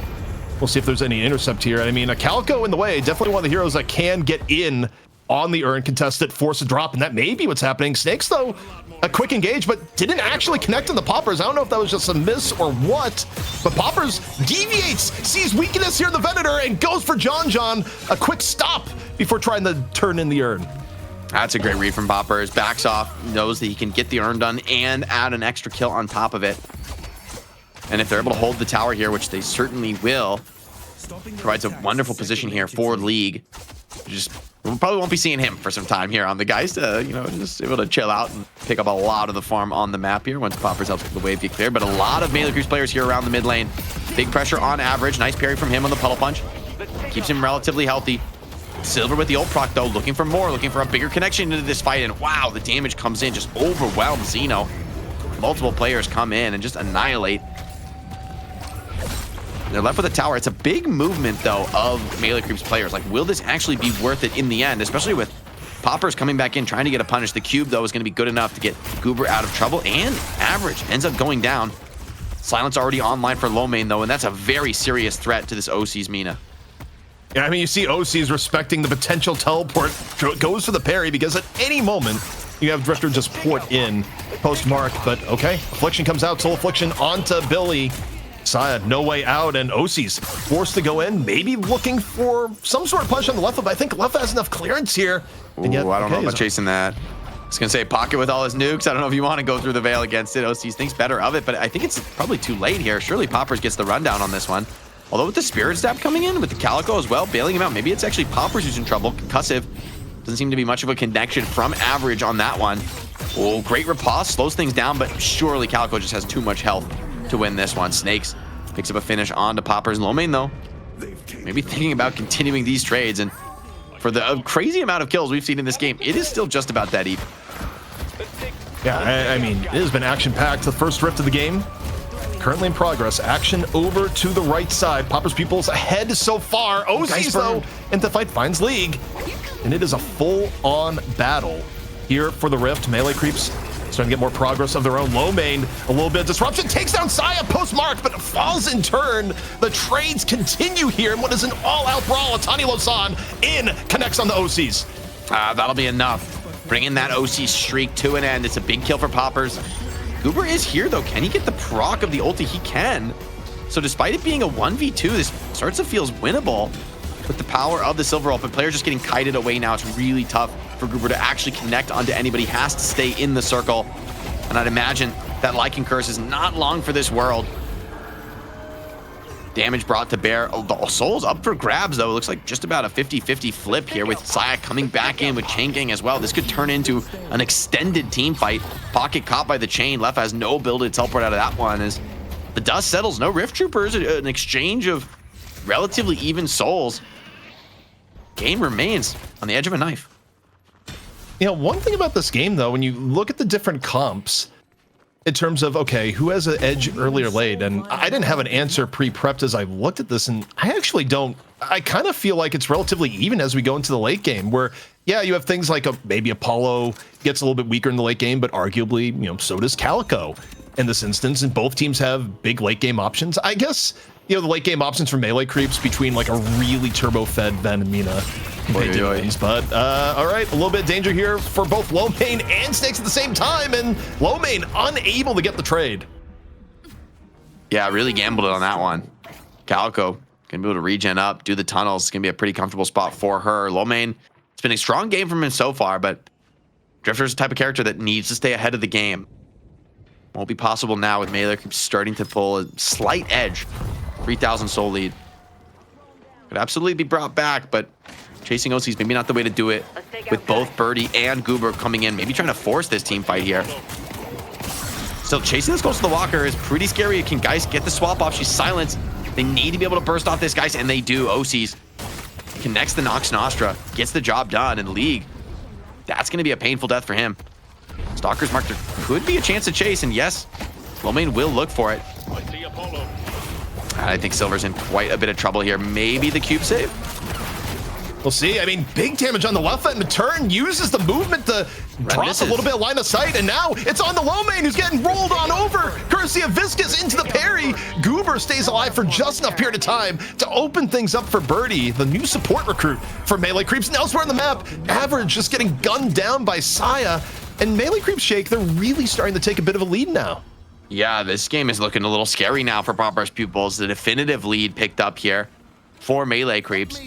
We'll see if there's any intercept here. I mean, a Calico in the way, definitely one of the heroes that can get in on the Urn, contest it, force a drop, and that may be what's happening. Snakes, though, a quick engage, but didn't actually connect on the Poppers. I don't know if that was just a miss or what, but Poppers deviates, sees weakness here in the Venator, and goes for John. A quick stop before trying to turn in the Urn. That's a great read from Poppers. Backs off, knows that he can get the Urn done and add an extra kill on top of it. And if they're able to hold the tower here, which they certainly will, provides a wonderful position here for League. We probably won't be seeing him for some time here on the Geist. Just able to chill out and pick up a lot of the farm on the map here once Poppers helps the wave get cleared. But a lot of Melee Creeps players here around the mid lane. Big pressure on Average. Nice parry from him on the Puddle Punch. Keeps him relatively healthy. Silver with the ult proc, though, looking for more, looking for a bigger connection into this fight. And wow, the damage comes in, just overwhelms Xeno. Multiple players come in and just annihilate. They're left with a tower. It's a big movement, though, of Melee Creeps players. Like, will this actually be worth it in the end, especially with Poppers coming back in, trying to get a punish? The cube, though, is going to be good enough to get Goober out of trouble, and Average ends up going down. Silence already online for Lowmain, though, and that's a very serious threat to this OC's Mina. Yeah, I mean, you see OCs respecting the potential teleport, goes for the parry, because at any moment, you have Drifter just port in post-mark, but okay, Affliction comes out, Soul Affliction onto Billy. Saya, no way out, and OC's forced to go in, maybe looking for some sort of punch on the Leffa, but I think Leffa has enough clearance here. Ooh, yet, I don't know about chasing that. I was going to say Pocket with all his nukes. I don't know if you want to go through the veil against it. OC's thinks better of it, but I think it's probably too late here. Surely Poppers gets the rundown on this one. Although with the Spirit Stab coming in, with the Calico as well, bailing him out, maybe it's actually Poppers who's in trouble. Concussive. Doesn't seem to be much of a connection from Average on that one. Oh, great riposte. Slows things down, but surely Calico just has too much health to win this one. Snakes picks up a finish on to Poppers. Lowmain, though, maybe thinking about continuing these trades. And for the crazy amount of kills we've seen in this game, it is still just about that even. Yeah, I mean, it has been action-packed. The first rift of the game, currently in progress. Action over to the right side. Popper's Pupils ahead so far. OC's, though, into fight finds League. and it is a full-on battle here for the Rift. Melee Creeps starting to get more progress of their own. Low main, a little bit of disruption, takes down Saya post-mark, but it falls in turn. The trades continue here, and what is an all-out brawl? Atani Losan in, connects on the OCs. That'll be enough. Bringing that OC streak to an end. It's a big kill for Poppers. Goober is here, though. Can he get the proc of the ulti? He can. So despite it being a 1v2, this starts to feel winnable with the power of the Silver Ult, but players just getting kited away now. It's really tough for Goober to actually connect onto anybody. He has to stay in the circle. And I'd imagine that Lycan Curse is not long for this world. Damage brought to bear. Oh, the soul's up for grabs, though. It looks like just about a 50-50 flip here with Saya coming back in with Chain Gang as well. This could turn into an extended team fight. Pocket caught by the chain. Left has no ability to teleport out of that one as the dust settles. No Rift Troopers. An exchange of relatively even souls. Game remains on the edge of a knife. You know, one thing about this game, though, when you look at the different comps, in terms of, okay, who has an edge early or late? And I didn't have an answer pre-prepped as I looked at this, and I actually don't. I kind of feel like it's relatively even as we go into the late game, where, yeah, you have things like maybe Apollo gets a little bit weaker in the late game, but arguably, you know, so does Calico in this instance, and both teams have big late game options. I guess, you know, the late game options for Melee Creeps between like a really turbo-fed Ven and Mina. But all right, a little bit of danger here for both Low Main and Snakes at the same time, and Low Main unable to get the trade. Yeah, really gambled it on that one. Calico gonna be able to regen up, do the tunnels. It's gonna be a pretty comfortable spot for her. Low Main, it's been a strong game from him so far, but Drifter's the type of character that needs to stay ahead of the game. Won't be possible now with Melee Creeps starting to pull a slight edge. 3,000 soul lead. Could absolutely be brought back, but chasing OCs, maybe not the way to do it with both Birdie and Goober coming in. Maybe trying to force this team fight here. Still, chasing this close to the Walker is pretty scary. Can Geist get the swap off? She's silenced. They need to be able to burst off this Geist, and they do. OCs connects the Nox Nostra, gets the job done, and League, that's going to be a painful death for him. Stalker's Mark, there could be a chance to chase, and yes, Low Main will look for it. I think Silver's in quite a bit of trouble here. Maybe the cube save? We'll see. I mean, big damage on the left end. Turn uses the movement to drop a little bit of line of sight, and now it's on the Low Main who's getting rolled on over. Courtesy of Viscous into the parry. Goober stays alive for just enough period of time to open things up for Birdie, the new support recruit for Melee Creeps. And elsewhere on the map, Average just getting gunned down by Saya, and Melee Creeps Shake, they're really starting to take a bit of a lead now. Yeah, this game is looking a little scary now for Poppers Pupils. The definitive lead picked up here for Melee Creeps.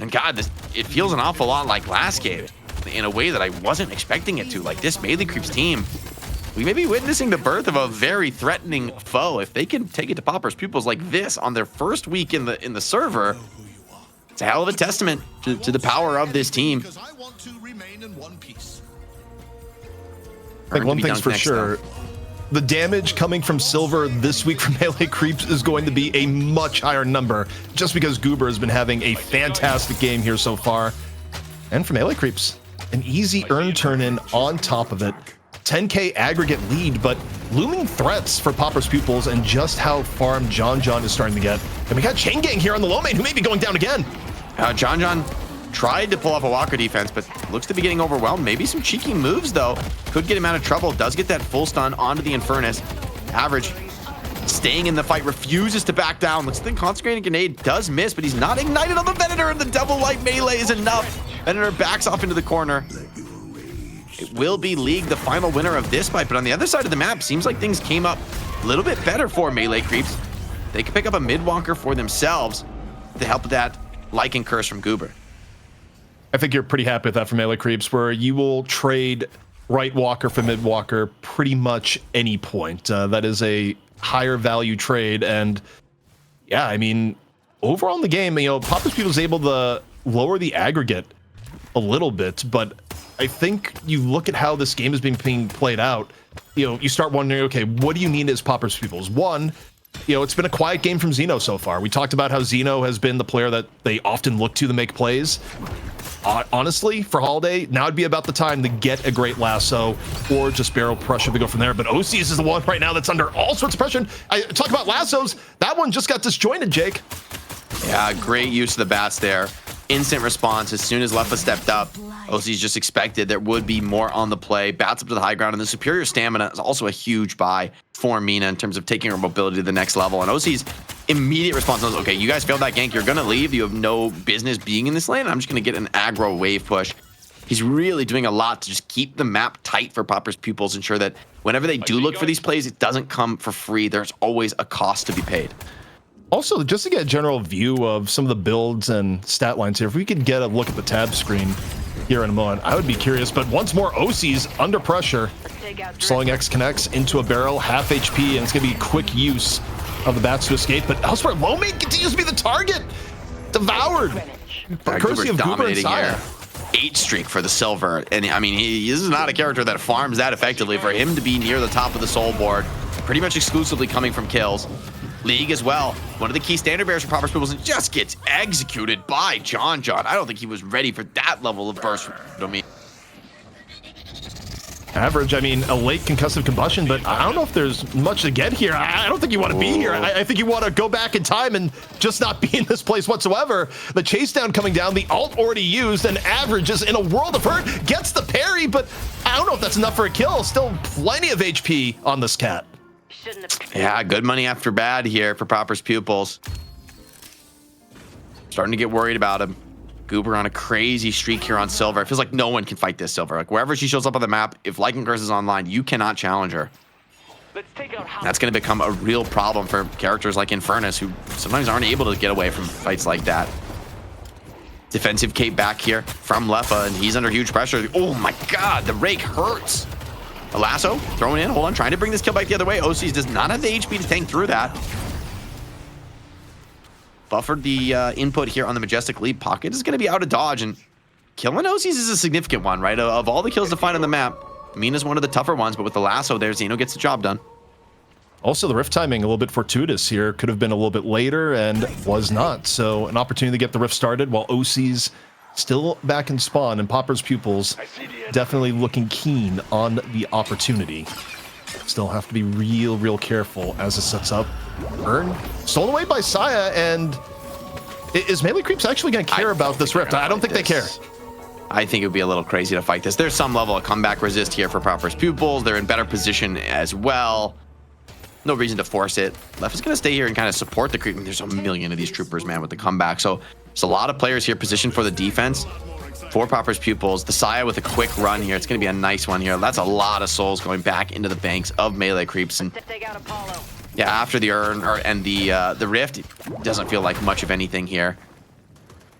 And God, it feels an awful lot like last game in a way that I wasn't expecting it to. Like this Melee Creeps team, we may be witnessing the birth of a very threatening foe. If they can take it to Poppers Pupils like this on their first week in the server, it's a hell of a testament to the power of this team. I think one thing's for sure. The damage coming from Silver this week from Melee Creeps is going to be a much higher number, just because Goober has been having a fantastic game here so far. And for Melee Creeps, an easy earn turn in on top of it. 10k aggregate lead, but looming threats for Poppers Pupils and just how farm John is starting to get. And we got Chain Gang here on the Low Main, who may be going down again. John tried to pull off a Walker defense, but looks to be getting overwhelmed. Maybe some cheeky moves, though, could get him out of trouble. Does get that full stun onto the Infernus. Average staying in the fight, refuses to back down. Looks like the Consecrating Grenade does miss, but he's not ignited on the Venator, and the Double Light melee is enough. Venator backs off into the corner. It will be League the final winner of this fight, but on the other side of the map, seems like things came up a little bit better for Melee Creeps. They can pick up a mid-walker for themselves to help with that Lycan Curse from Goober. I think you're pretty happy with that for Melee Creeps, where you will trade right walker for mid walker pretty much any point. That is a higher value trade, and yeah, I mean, overall in the game, you know, Poppers People is able to lower the aggregate a little bit, but I think you look at how this game is being played out, you know, you start wondering, okay, what do you need as Poppers Peoples? One, you know, it's been a quiet game from Xeno so far. We talked about how Xeno has been the player that they often look to make plays. Honestly, for Holiday, now would be about the time to get a great lasso or just barrel pressure to go from there. But OCs is the one right now that's under all sorts of pressure. I talk about lassos. That one just got disjointed, Jake. Yeah, great use of the bats there instant response. As soon as Leffa stepped up, OC's just expected there would be more on the play. Bats up to the high ground, and the superior stamina is also a huge buy for Mina in terms of taking her mobility to the next level. And OC's immediate response was, okay, you guys failed that gank. You're going to leave. You have no business being in this lane. I'm just going to get an aggro wave push. He's really doing a lot to just keep the map tight for Popper's Pupils, ensure that whenever they do look for these plays, it doesn't come for free. There's always a cost to be paid. Also, just to get a general view of some of the builds and stat lines here, if we could get a look at the tab screen here in a moment, I would be curious. But once more, OC's under pressure, slowing X connects into a barrel, half HP, and it's going to be quick use of the bats to escape. But elsewhere, Lomane continues to be the target. Devoured. Courtesy of Goober and Saya. 8 streak for the silver, and I mean, this is not a character that farms that effectively. For him to be near the top of the soul board, pretty much exclusively coming from kills. League as well, one of the key standard bearers for Popper's Pupils, and just gets executed by John. I don't think he was ready for that level of burst. I mean, average, I mean, a late concussive combustion, but I don't know if there's much to get here. I don't think you want to be here. I think you want to go back in time and just not be in this place whatsoever. The chase down coming down, the ult already used, and average is in a world of hurt, gets the parry, but I don't know if that's enough for a kill. Still plenty of HP on this cat. Yeah, good money after bad here for Popper's Pupils. Starting to get worried about him. Goober on a crazy streak here on Silver. It feels like no one can fight this Silver. Like wherever she shows up on the map, if Lycan Curse is online, you cannot challenge her. That's going to become a real problem for characters like Infernus, who sometimes aren't able to get away from fights like that. Defensive cape back here from Leffa, and he's under huge pressure. Oh my god, the rake hurts. A lasso thrown in. Hold on, trying to bring this kill back the other way. OCs does not have the HP to tank through that. Buffered the input here on the Majestic Leap. Pocket is going to be out of dodge, and killing OCs is a significant one, right? Of all the kills to find on the map, Mina's one of the tougher ones, but with the lasso there, Xeno gets the job done. Also, the rift timing a little bit fortuitous here. Could have been a little bit later and was not. So an opportunity to get the rift started while OCs still back in spawn, and Popper's Pupils definitely looking keen on the opportunity. Still have to be real careful as it sets up. Burn stolen away by Saya, and is Melee Creeps actually going to care about this rift? I don't think they care. I think it would be a little crazy to fight this. There's some level of comeback resist here for Popper's Pupils. They're in better position as well. No reason to force it. Left is going to stay here and kind of support the creep. There's a million of these troopers, man, with the comeback. So there's a lot of players here positioned for the defense. For Popper's Pupils, the Saya with a quick run here. It's going to be a nice one here. That's a lot of souls going back into the banks of Melee Creeps. And yeah, after the urn and the rift, it doesn't feel like much of anything here.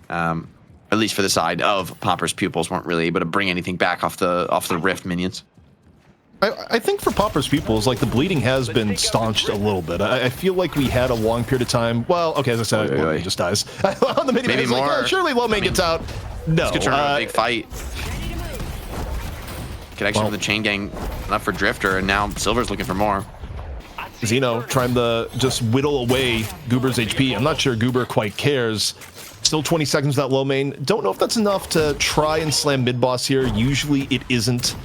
At least for the side of Popper's Pupils, weren't really able to bring anything back off the rift minions. I think for Popper's Pupils, like the bleeding has been staunched a little bit. I feel like we had a long period of time. Well, okay, as I said, Lomane just dies. On the mini maybe more. Like, surely Lomane gets out. No, this could turn into a big fight. Connection with the chain gang enough for Drifter, and now Silver's looking for more. Xeno trying to just whittle away Goober's HP. I'm not sure Goober quite cares. Still 20 seconds without Lomane. Don't know if that's enough to try and slam mid-boss here. Usually it isn't.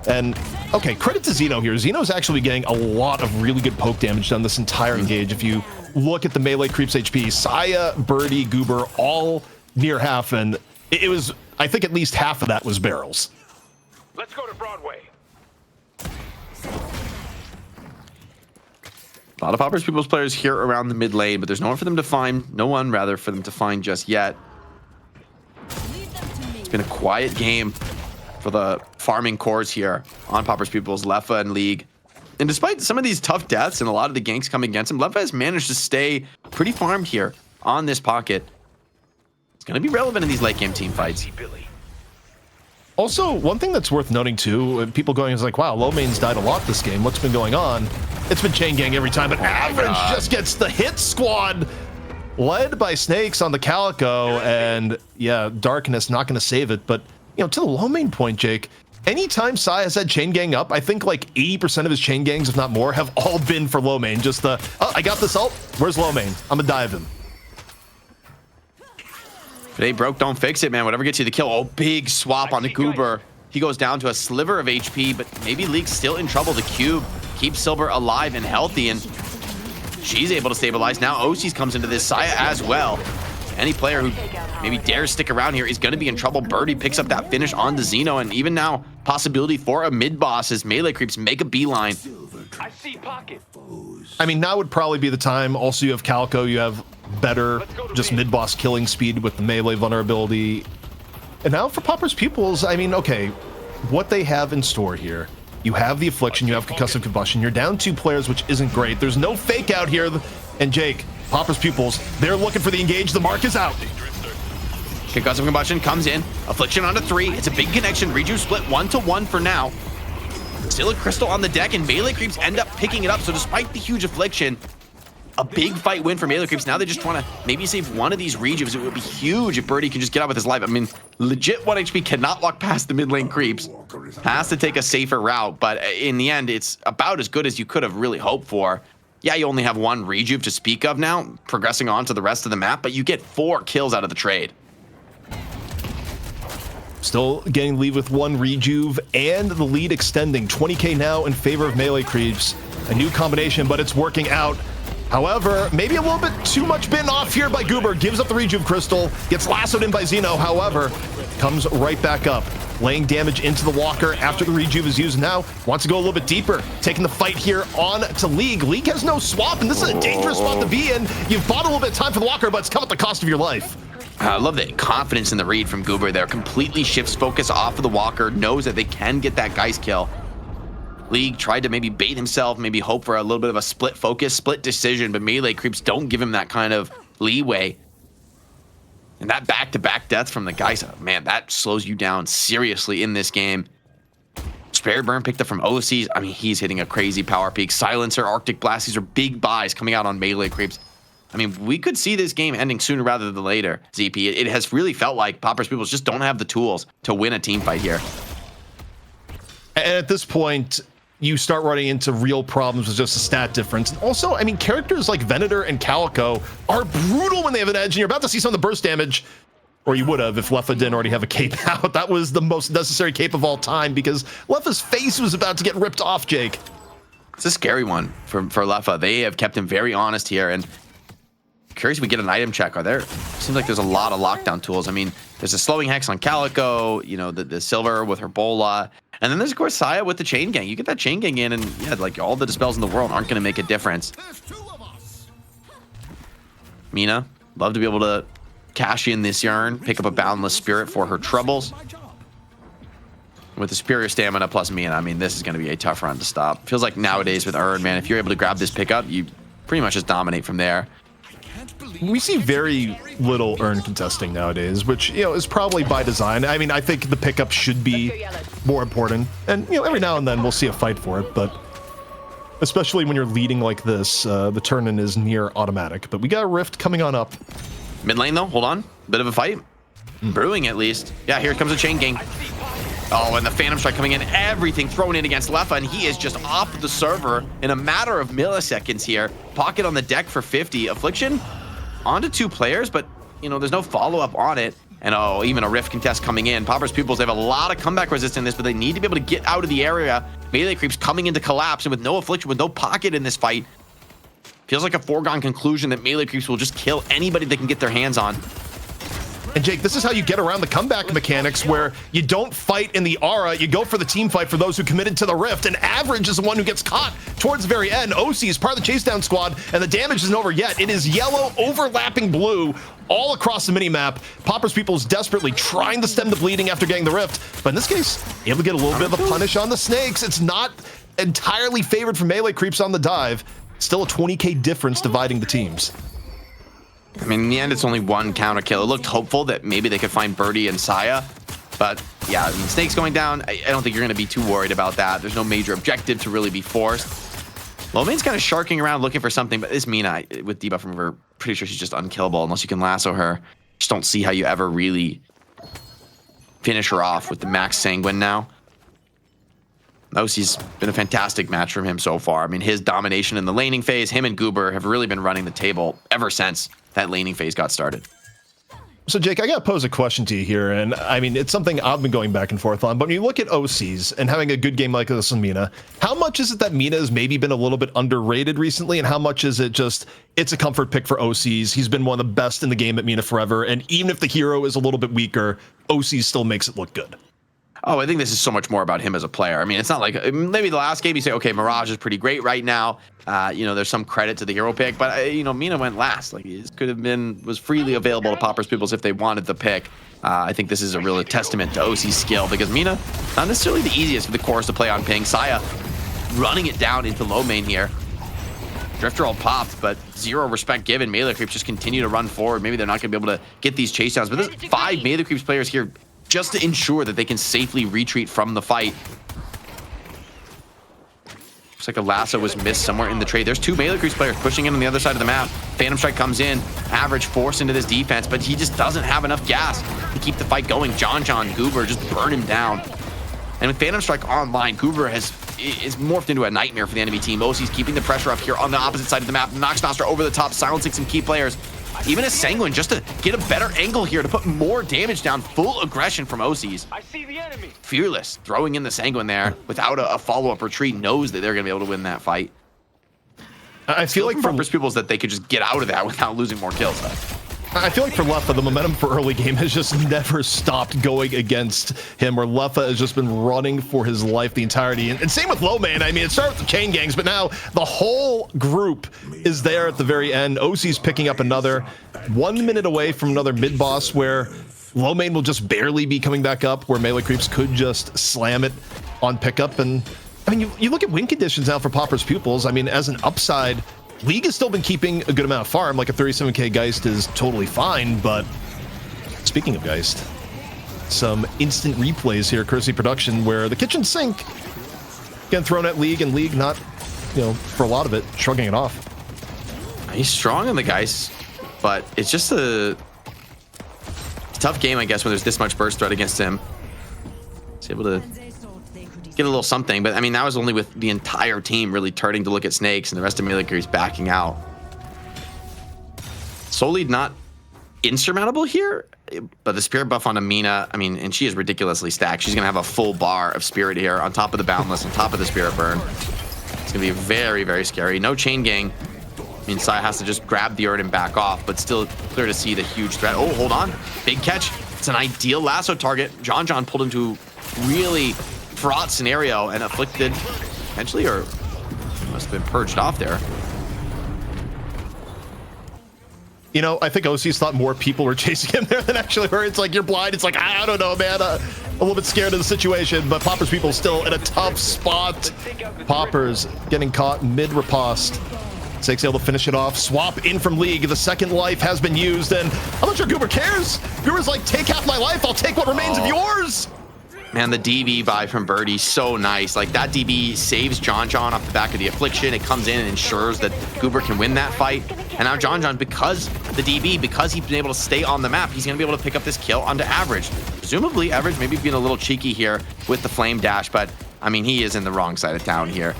And, okay, credit to Xeno here. Xeno's actually getting a lot of really good poke damage done this entire engage. If you look at the Melee Creeps HP, Saya, Birdie, Goober, all near half, and it was, I think at least half of that was barrels. Let's go to Broadway. A lot of Popper's Pupils players here around the mid lane, but there's no one for them to find. No one, rather, for them to find just yet. It's been a quiet game for the farming cores here on Popper's Pupils, Leffa and League. And despite some of these tough deaths and a lot of the ganks coming against him, Leffa has managed to stay pretty farmed here on this pocket. It's going to be relevant in these late game team fights. Also, one thing that's worth noting too, people going is like, wow, Lomane's died a lot this game. What's been going on? It's been chain gang every time, but Average just gets the hit squad led by Snakes on the Calico, and yeah, Darkness not going to save it. But you know, to the Lomane point, Jake, anytime Sai has had chain gang up, I think like 80% of his chain gangs, if not more, have all been for Lomane. Just the, oh, I got this ult. Where's Lomane? I'm gonna dive him. If it ain't broke, don't fix it, man. Whatever gets you the kill. Oh, big swap on the Goober. He goes down to a sliver of HP, but maybe League's still in trouble. The Cube keeps Silver alive and healthy, and she's able to stabilize. Now OCs comes into this, Saya as well. Any player who maybe dares stick around here is going to be in trouble. Birdie picks up that finish on the Xeno, and even now, possibility for a mid boss as melee creeps make a beeline. I see pocket. I mean, now would probably be the time. Also, you have Calico, you have better just mid-boss killing speed with the melee vulnerability. And now for Pauper's Pupils, I mean, okay, what they have in store here. You have the Affliction, you have Concussive Combustion, you're down 2 players, which isn't great. There's no fake out here. And Jake, Pauper's Pupils, they're looking for the engage. The mark is out. Concussive Combustion comes in. Affliction onto 3. It's a big connection. Reju split 1-1 for now. Still a Crystal on the deck, and melee creeps end up picking it up. So despite the huge Affliction, a big fight win for melee creeps. Now they just want to maybe save one of these rejuves. It would be huge if Birdie can just get out with his life. I mean, legit 1 HP cannot walk past the mid lane creeps. Has to take a safer route, but in the end, it's about as good as you could have really hoped for. Yeah, you only have 1 rejuve to speak of now, progressing on to the rest of the map, but you get 4 kills out of the trade. Still getting lead with 1 rejuve and the lead extending. 20k now in favor of melee creeps. A new combination, but it's working out. However, maybe a little bit too much bitten off here by Goober. Gives up the rejuve crystal, gets lassoed in by Xeno. However, comes right back up, laying damage into the walker after the rejuve is used. Now wants to go a little bit deeper, taking the fight here on to League. League has no swap, and this is a dangerous spot to be in. You've bought a little bit of time for the walker, but it's come at the cost of your life. I love the confidence in the read from Goober there. Completely shifts focus off of the walker, knows that they can get that Geist kill. League tried to maybe bait himself, maybe hope for a little bit of a split focus, split decision, but melee creeps don't give him that kind of leeway. And that back-to-back death from the Geist, man, that slows you down seriously in this game. Spare Burn picked up from OCs. I mean, he's hitting a crazy power peak. Silencer, Arctic Blast, these are big buys coming out on melee creeps. I mean, we could see this game ending sooner rather than later, ZP. It has really felt like Pauper's Pupils just don't have the tools to win a team fight here. And at this point, you start running into real problems with just a stat difference. And also, I mean, characters like Venator and Calico are brutal when they have an edge, and you're about to see some of the burst damage, or you would have if Leffa didn't already have a cape out. That was the most necessary cape of all time because Leffa's face was about to get ripped off, Jake. It's a scary one for Leffa. They have kept him very honest here, and curious if we get an item check. Seems like there's a lot of lockdown tools. I mean, there's a slowing hex on Calico, you know, the silver with her bola, and then there's of course Saya with the chain gang. You get that chain gang in, and yeah, like all the dispels in the world aren't going to make a difference. Mina, love to be able to cash in this yarn, pick up a boundless spirit for her troubles. With the superior stamina plus Mina, I mean, this is going to be a tough run to stop. Feels like nowadays with Urn, man, if you're able to grab this pickup, you pretty much just dominate from there. We see very little Urn contesting nowadays, which, you know, is probably by design. I mean, I think the pickup should be more important. And, you know, every now and then we'll see a fight for it, but especially when you're leading like this, the turn-in is near automatic. But we got a Rift coming on up. Mid lane, though, hold on. Bit of a fight. Brewing, at least. Yeah, here comes a chain gang. Oh, and the Phantom Strike coming in. Everything thrown in against Leffa, and he is just off the server in a matter of milliseconds here. Pocket on the deck for 50. Affliction onto 2 players, but, you know, there's no follow-up on it. And, oh, even a Rift contest coming in. Pauper's Pupils, they have a lot of comeback resistance in this, but they need to be able to get out of the area. Melee creeps coming into collapse, and with no Affliction, with no pocket in this fight, feels like a foregone conclusion that melee creeps will just kill anybody they can get their hands on. And Jake, this is how you get around the comeback mechanics where you don't fight in the aura, you go for the team fight for those who committed to the Rift, and Average is the one who gets caught towards the very end. OC is part of the chase down squad, and the damage isn't over yet. It is yellow overlapping blue all across the minimap. Pauper's Pupils desperately trying to stem the bleeding after getting the Rift, but in this case, able to get a little bit of a punish on the snakes. It's not entirely favored for melee creeps on the dive. Still a 20k difference dividing the teams. I mean, in the end, it's only 1 counter kill. It looked hopeful that maybe they could find Birdie and Saya, but yeah, I mean, Snake's going down. I don't think you're going to be too worried about that. There's no major objective to really be forced. Lomain's kind of sharking around looking for something, but this Mina, with debuff remover, pretty sure she's just unkillable unless you can lasso her. Just don't see how you ever really finish her off with the max sanguine now. OC's been a fantastic match from him so far. I mean, his domination in the laning phase, him and Goober have really been running the table ever since that laning phase got started. So, Jake, I got to pose a question to you here. And I mean, it's something I've been going back and forth on. But when you look at OCs and having a good game like this on Mina, how much is it that Mina has maybe been a little bit underrated recently? And how much is it just, it's a comfort pick for OCs? He's been one of the best in the game at Mina forever. And even if the hero is a little bit weaker, OCs still makes it look good. Oh, I think this is so much more about him as a player. I mean, it's not like maybe the last game you say, okay, Mirage is pretty great right now. There's some credit to the hero pick, but Mina went last. Like, it could have been, was freely available to Poppers Pupils if they wanted the pick. I think this is a real testament to OC's skill, because Mina, not necessarily the easiest for the chorus to play on ping. Saya running it down into low main here. Drifter all popped, but zero respect given. Melee creeps just continue to run forward. Maybe they're not going to be able to get these chase downs, but there's 5 melee creeps players here just to ensure that they can safely retreat from the fight. Looks like a lasso was missed somewhere in the trade. There's 2 melee creeps players pushing in on the other side of the map. Phantom Strike comes in, Average forced into this defense, but he just doesn't have enough gas to keep the fight going. John Goober just burn him down. And with Phantom Strike online, Goober is morphed into a nightmare for the enemy team. OC's keeping the pressure up here on the opposite side of the map. Nox Nostra over the top, silencing some key players. Even a Sanguine just to get a better angle here to put more damage down. Full aggression from OCs. I see the enemy. Fearless throwing in the Sanguine there without a follow-up retreat, knows that they're going to be able to win that fight. I feel like for Pupils that they could just get out of that without losing more kills. I feel like for Leffa, the momentum for early game has just never stopped going against him, where Leffa has just been running for his life the entirety. And same with low main. I mean, it started with the chain gangs, but now the whole group is there at the very end. OC's picking up another 1 minute away from another mid boss where low main will just barely be coming back up, where melee creeps could just slam it on pickup. And I mean, you look at win conditions now for Poppers Pupils. I mean, as an upside, League has still been keeping a good amount of farm. Like a 37k Geist is totally fine, but speaking of Geist, some instant replays here, courtesy production, where the kitchen sink getting thrown at League, and League not, for a lot of it, shrugging it off. He's strong on the Geist, but it's just a tough game, I guess, when there's this much burst threat against him. He's able to get a little something, but I mean, that was only with the entire team really turning to look at Snakes and the rest of melee creeps backing out. Soul Lead not insurmountable here, but the spirit buff on Amina, I mean, and she is ridiculously stacked. She's gonna have a full bar of spirit here on top of the Boundless, on top of the spirit burn. It's gonna be very, very scary. No chain gang. I mean, Sai has to just grab the Erd and back off, but still clear to see the huge threat. Oh, hold on, big catch. It's an ideal lasso target. John pulled him to really fraught scenario and afflicted potentially, or must have been purged off there. I think OC's thought more people were chasing him there than actually were. It's like, you're blind. It's like, I don't know, man. A little bit scared of the situation, but Poppers People still in a tough spot. Poppers getting caught mid-riposte. Snakes able to finish it off. Swap in from League. The second life has been used, and I'm not sure Goober cares. Goober's like, take half my life. I'll take what remains of yours. Man, the DB buy from Birdie, so nice. Like, that DB saves John off the back of the Affliction. It comes in and ensures that Goober can win that fight. And now John, because the DB, because he's been able to stay on the map, he's going to be able to pick up this kill onto Average. Presumably, Average maybe being a little cheeky here with the Flame Dash, but, I mean, he is in the wrong side of town here.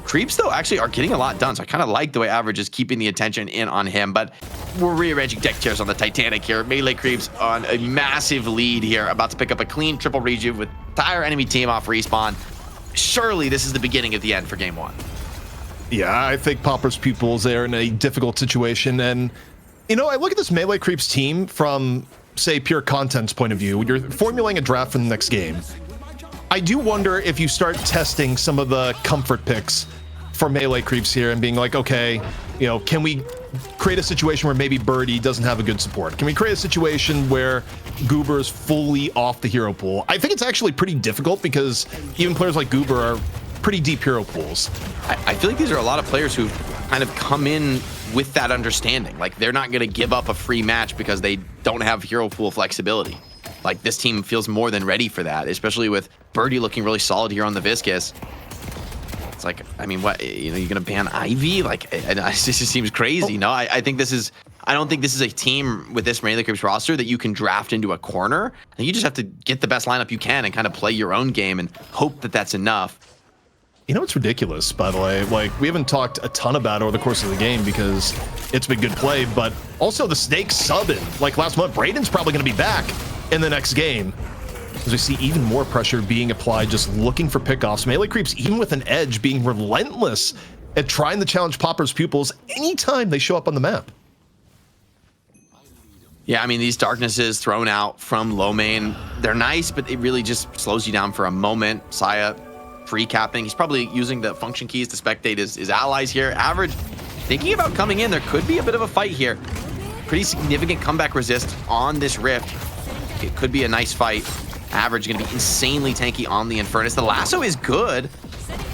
Creeps, though, actually are getting a lot done, so I kind of like the way Average is keeping the attention in on him, but we're rearranging deck chairs on the Titanic here. Melee Creeps on a massive lead here, about to pick up a clean triple rejuve with entire enemy team off respawn. Surely this is the beginning of the end for game 1. Yeah, I think Poppers Pupils, they're in a difficult situation, and, I look at this Melee Creeps team from, say, pure content's point of view. When you're formulating a draft for the next game, I do wonder if you start testing some of the comfort picks for Melee Creeps here and being like, okay, can we create a situation where maybe Birdie doesn't have a good support? Can we create a situation where Goober is fully off the hero pool? I think it's actually pretty difficult because even players like Goober are pretty deep hero pools. I feel like these are a lot of players who've kind of come in with that understanding. Like, they're not going to give up a free match because they don't have hero pool flexibility. Like, this team feels more than ready for that, especially with Birdie looking really solid here on the Viscous. It's like, I mean, what, you're gonna ban Ivy? Like, it just seems crazy. No, I think this is, I don't think this is a team with this Melee Creeps roster that you can draft into a corner. And you just have to get the best lineup you can and kind of play your own game and hope that that's enough. You know, it's ridiculous, by the way. Like, we haven't talked a ton about it over the course of the game because it's been good play, but also the Snake subbing. Like last month, Brayden's probably going to be back in the next game. As we see even more pressure being applied, just looking for pickoffs. Melee Creeps, even with an edge, being relentless at trying to challenge Popper's Pupils anytime they show up on the map. Yeah, I mean, these darknesses thrown out from low main, they're nice, but it really just slows you down for a moment. Saya free capping. He's probably using the function keys to spectate his allies here. Average thinking about coming in. There could be a bit of a fight here. Pretty significant comeback resist on this rift. It could be a nice fight. Average going to be insanely tanky on the Infernus. The lasso is good,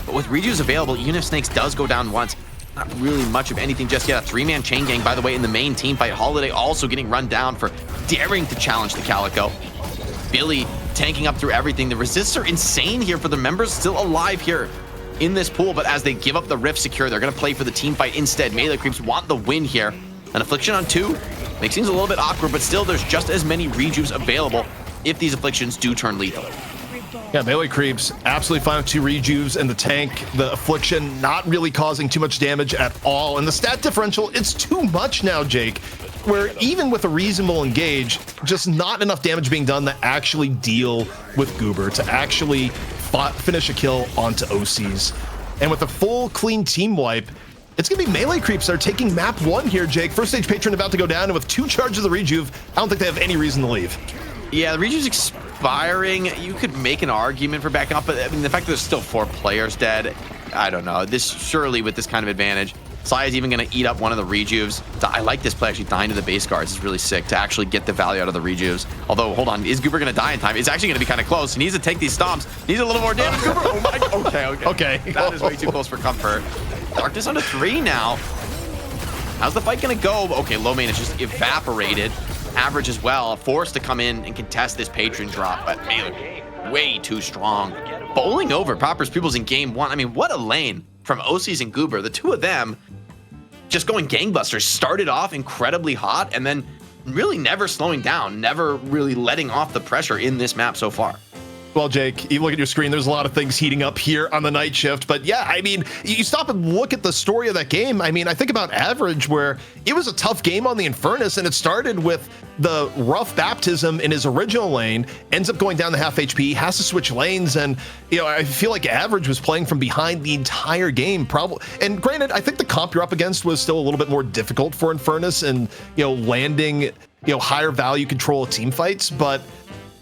but with Reju's available, even if Snakes does go down once, not really much of anything just yet. A three-man chain gang, by the way, in the main team fight. Holiday also getting run down for daring to challenge the Calico. Billy tanking up through everything. The resists are insane here for the members still alive here in this pool, but as they give up the rift secure, they're going to play for the team fight instead. Melee Creeps want the win here. An Affliction on 2 makes things a little bit awkward, but still there's just as many Rejus available if these Afflictions do turn lethal. Yeah, Melee Creeps absolutely fine with 2 Rejuves and the tank. The Affliction not really causing too much damage at all. And the stat differential, it's too much now, Jake, where even with a reasonable engage, just not enough damage being done to actually deal with Goober, to actually finish a kill onto OCs. And with a full clean team wipe, it's going to be Melee Creeps that are taking map 1 here, Jake. First stage Patron about to go down, and with 2 charges of the Rejuve, I don't think they have any reason to leave. Yeah, the Rejuve's expiring. You could make an argument for backing up, but I mean, the fact that there's still 4 players dead, I don't know. This surely with this kind of advantage, Saya's even going to eat up one of the Rejuves. I like this play, actually dying to the base guards is really sick to actually get the value out of the Rejuves. Although, hold on, is Goober going to die in time? It's actually going to be kind of close. He needs to take these stomps. Needs a little more damage. Goober, oh my, okay. That is way too close for comfort. Darkness onto 3 now. How's the fight going to go? Okay, low main is just evaporated. Average as well, forced to come in and contest this patron drop, but Melee way too strong. Bowling over Popper's Pupils in game 1. I mean, what a lane from OCs and Goober. The 2 of them just going gangbusters. Started off incredibly hot and then really never slowing down, never really letting off the pressure in this map so far. Well, Jake, you look at your screen, there's a lot of things heating up here on the night shift. But yeah, I mean, you stop and look at the story of that game. I mean, I think about Average, where it was a tough game on the Infernus, and it started with the rough baptism in his original lane, ends up going down to half HP, has to switch lanes. And, you know, I feel like Average was playing from behind the entire game, probably. And granted, I think the comp you're up against was still a little bit more difficult for Infernus and, you know, landing, you know, higher value control of team fights. But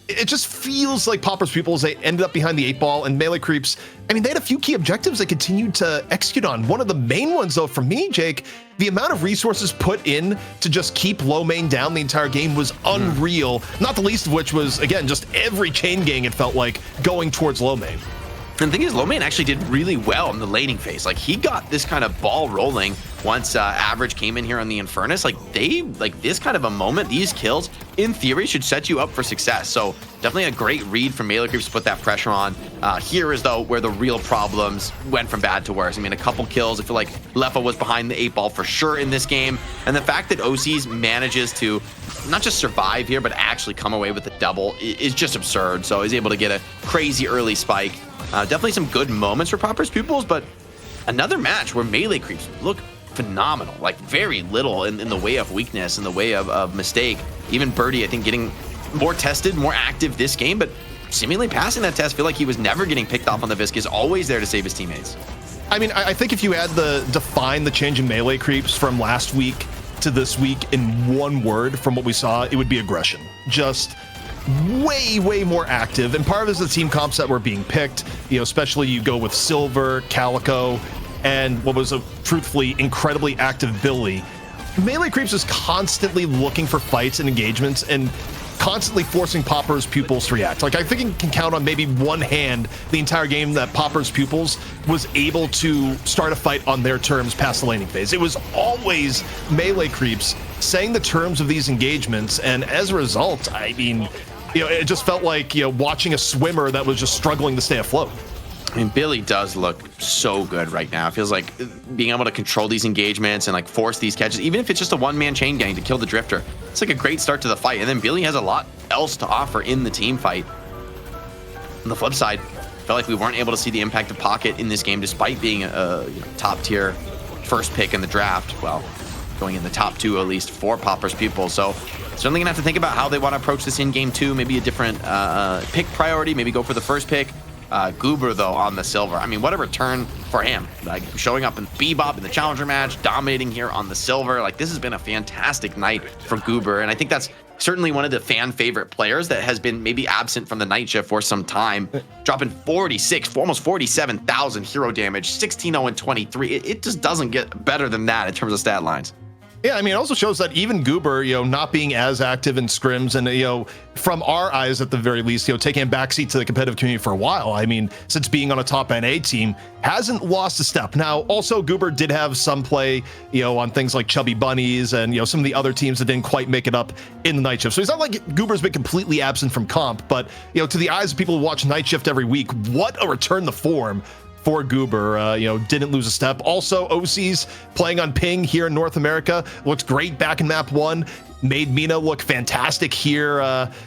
it just feels like Popper's Pupils, they ended up behind the 8 ball, and Melee Creeps, I mean, they had a few key objectives they continued to execute on. One of the main ones, though, for me, Jake, the amount of resources put in to just keep low main down the entire game was unreal, not the least of which was, again, just every chain gang, it felt like, going towards low main. And the thing is, low main actually did really well in the laning phase. Like, he got this kind of ball rolling once Average came in here on the Infernus. Like, this kind of a moment, these kills, in theory, should set you up for success. So definitely a great read from Melee Creeps to put that pressure on. Here is, though, where the real problems went from bad to worse. I mean, a couple kills. I feel like Leffa was behind the 8 ball for sure in this game. And the fact that OCs manages to not just survive here, but actually come away with a double is just absurd. So he's able to get a crazy early spike. Definitely some good moments for Popper's Pupils, but another match where Melee Creeps look phenomenal. Like, very little in the way of weakness, in the way of mistake. Even Birdie, I think, getting more tested, more active this game, but seemingly passing that test. I feel like he was never getting picked off on the Viscous, always there to save his teammates. I mean, I think if you had to define the change in Melee Creeps from last week to this week in one word from what we saw, it would be aggression. Just way more active, and part of it is the team comps that were being picked, you know, especially you go with Silver, Calico, and what was a truthfully incredibly active Billy. Melee Creeps is constantly looking for fights and engagements and constantly forcing Popper's Pupils to react. Like, I think you can count on maybe one hand the entire game that Popper's Pupils was able to start a fight on their terms past the laning phase. It was always Melee Creeps saying the terms of these engagements, and as a result, I mean, you know, it just felt like, you know, watching a swimmer that was just struggling to stay afloat. I mean, Billy does look so good right now. It feels like being able to control these engagements and like force these catches, even if it's just a one-man chain gang to kill the Drifter. It's like a great start to the fight. And then Billy has a lot else to offer in the team fight. On the flip side, Felt like we weren't able to see the impact of Pocket in this game, despite being a top tier first pick in the draft. Well, going in the top 2 at least for Popper's Pupils. So certainly gonna have to think about how they want to approach this in game 2. Maybe a different pick priority. Maybe go for the first pick. Goober though on the silver. I mean, what a return for him. Like showing up in Bebop in the challenger match, dominating here on the silver. Like this has been a fantastic night for Goober, and I think that's certainly one of the fan favorite players that has been maybe absent from the night shift for some time. Dropping 46, almost 47,000 hero damage, 16-0-23. It just doesn't get better than that in terms of stat lines. Yeah, I mean, it also shows that even Goober, not being as active in scrims and, from our eyes at the very least, taking a backseat to the competitive community for a while. I mean, since being on a top NA team, hasn't lost a step. Now, also Goober did have some play, on things like Chubby Bunnies and, some of the other teams that didn't quite make it up in the night shift. So it's not like Goober's been completely absent from comp, but, to the eyes of people who watch night shift every week, what a return to form for Goober. Didn't lose a step. Also, OC's playing on ping here in North America. Looks great back in map 1. Made Mina look fantastic here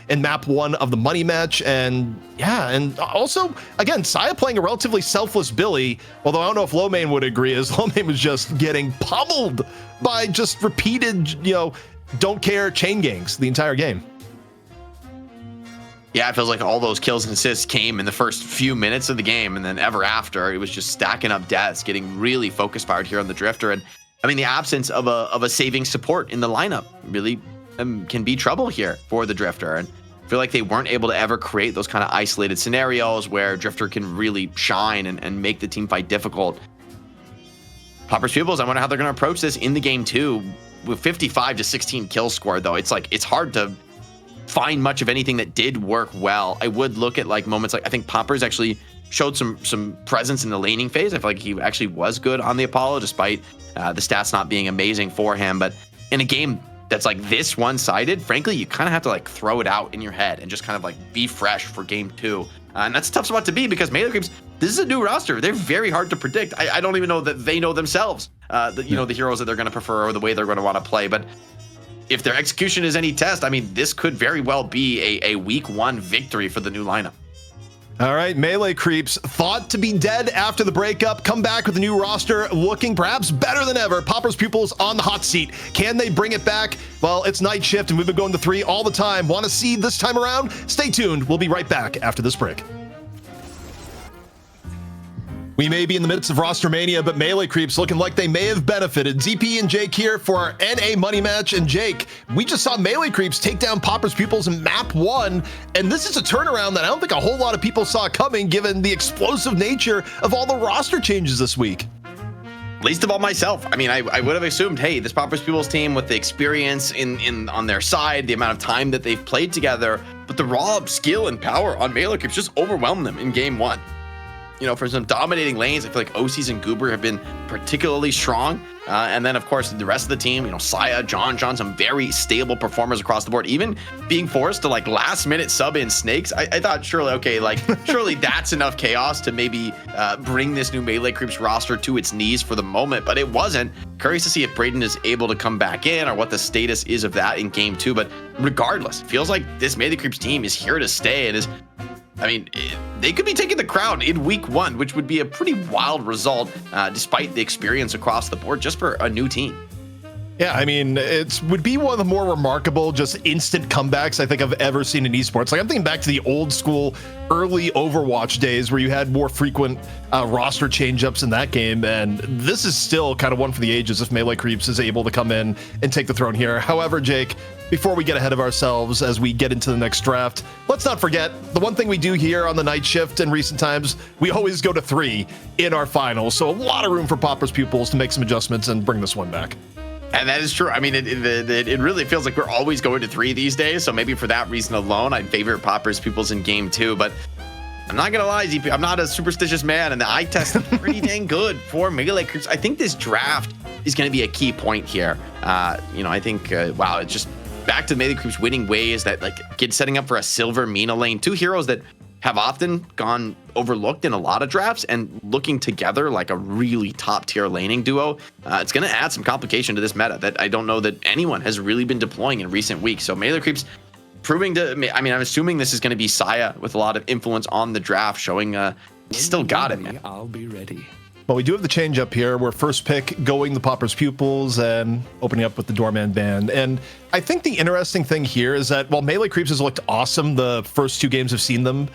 in map 1 of the money match. And yeah, and also, again, Saya playing a relatively selfless Billy, although I don't know if Lomane would agree, as Lomane was just getting pummeled by just repeated, don't care chain gangs the entire game. Yeah, it feels like all those kills and assists came in the first few minutes of the game, and then ever after, it was just stacking up deaths, getting really focus fired here on the Drifter. And I mean, the absence of a saving support in the lineup really can be trouble here for the Drifter. And I feel like they weren't able to ever create those kind of isolated scenarios where Drifter can really shine and make the team fight difficult. Popper's Pupils, I wonder how they're going to approach this in the game too. With 55-16 kills scored, though, it's hard to find much of anything that did work well. I would look at moments I think Poppers actually showed some presence in the laning phase. I feel like he actually was good on the Apollo, despite the stats not being amazing for him. But in a game that's this one-sided, frankly, you kind of have to throw it out in your head and just kind of be fresh for game 2. And that's a tough spot to be, because Melee Creeps, this is a new roster. They're very hard to predict. I don't even know that they know themselves, the heroes that they're going to prefer or the way they're going to want to play. But if their execution is any test, I mean, this could very well be a week 1 victory for the new lineup. All right, Melee Creeps, thought to be dead after the breakup, come back with a new roster, looking perhaps better than ever. Popper's Pupils on the hot seat. Can they bring it back? Well, it's night shift, and we've been going to 3 all the time. Want to see this time around? Stay tuned. We'll be right back after this break. We may be in the midst of roster mania, but Melee Creeps looking like they may have benefited. ZP and Jake here for our NA money match. And Jake, we just saw Melee Creeps take down Popper's Pupils in map 1, and this is a turnaround that I don't think a whole lot of people saw coming, given the explosive nature of all the roster changes this week. Least of all myself. I mean, I would have assumed, hey, this Popper's Pupils team with the experience in on their side, the amount of time that they've played together, but the raw skill and power on Melee Creeps just overwhelmed them in game 1. For some dominating lanes, I feel like OCs and Goober have been particularly strong. And then, of course, the rest of the team, Saya, John, some very stable performers across the board. Even being forced to, last minute sub in Snakes, I thought, surely, okay, surely that's enough chaos to maybe bring this new Melee Creeps roster to its knees for the moment. But it wasn't. Curious to see if Braden is able to come back in or what the status is of that in game 2. But regardless, it feels like this Melee Creeps team is here to stay and is... I mean, they could be taking the crown in week 1, which would be a pretty wild result, despite the experience across the board, just for a new team. Yeah, I mean, it would be one of the more remarkable, just instant comebacks I think I've ever seen in esports. I'm thinking back to the old school, early Overwatch days where you had more frequent roster change-ups in that game, and this is still kind of one for the ages if Melee Creeps is able to come in and take the throne here. However, Jake, before we get ahead of ourselves as we get into the next draft, let's not forget the one thing we do here on the night shift in recent times, we always go to 3 in our finals, so a lot of room for Popper's Pupils to make some adjustments and bring this one back. And that is true. I mean, it really feels like we're always going to 3 these days. So maybe for that reason alone, I'd favorite Popper's Pupils in game 2. But I'm not going to lie, ZP, I'm not a superstitious man. And the eye test is pretty dang good for Melee Creeps. I think this draft is going to be a key point here. I think, wow, it's just back to Melee Creeps winning ways that setting up for a silver Mina lane. 2 heroes that have often gone overlooked in a lot of drafts, and looking together like a really top tier laning duo, it's going to add some complication to this meta that I don't know that anyone has really been deploying in recent weeks. So Melee Creeps proving to me. I mean, I'm assuming this is going to be Saya with a lot of influence on the draft, showing he's still got it, man. I'll be ready. Well, we do have the change up here. We're first pick going the Pauper's Pupils and opening up with the Doorman band. And I think the interesting thing here is that while Melee Creeps has looked awesome the first 2 games I've seen them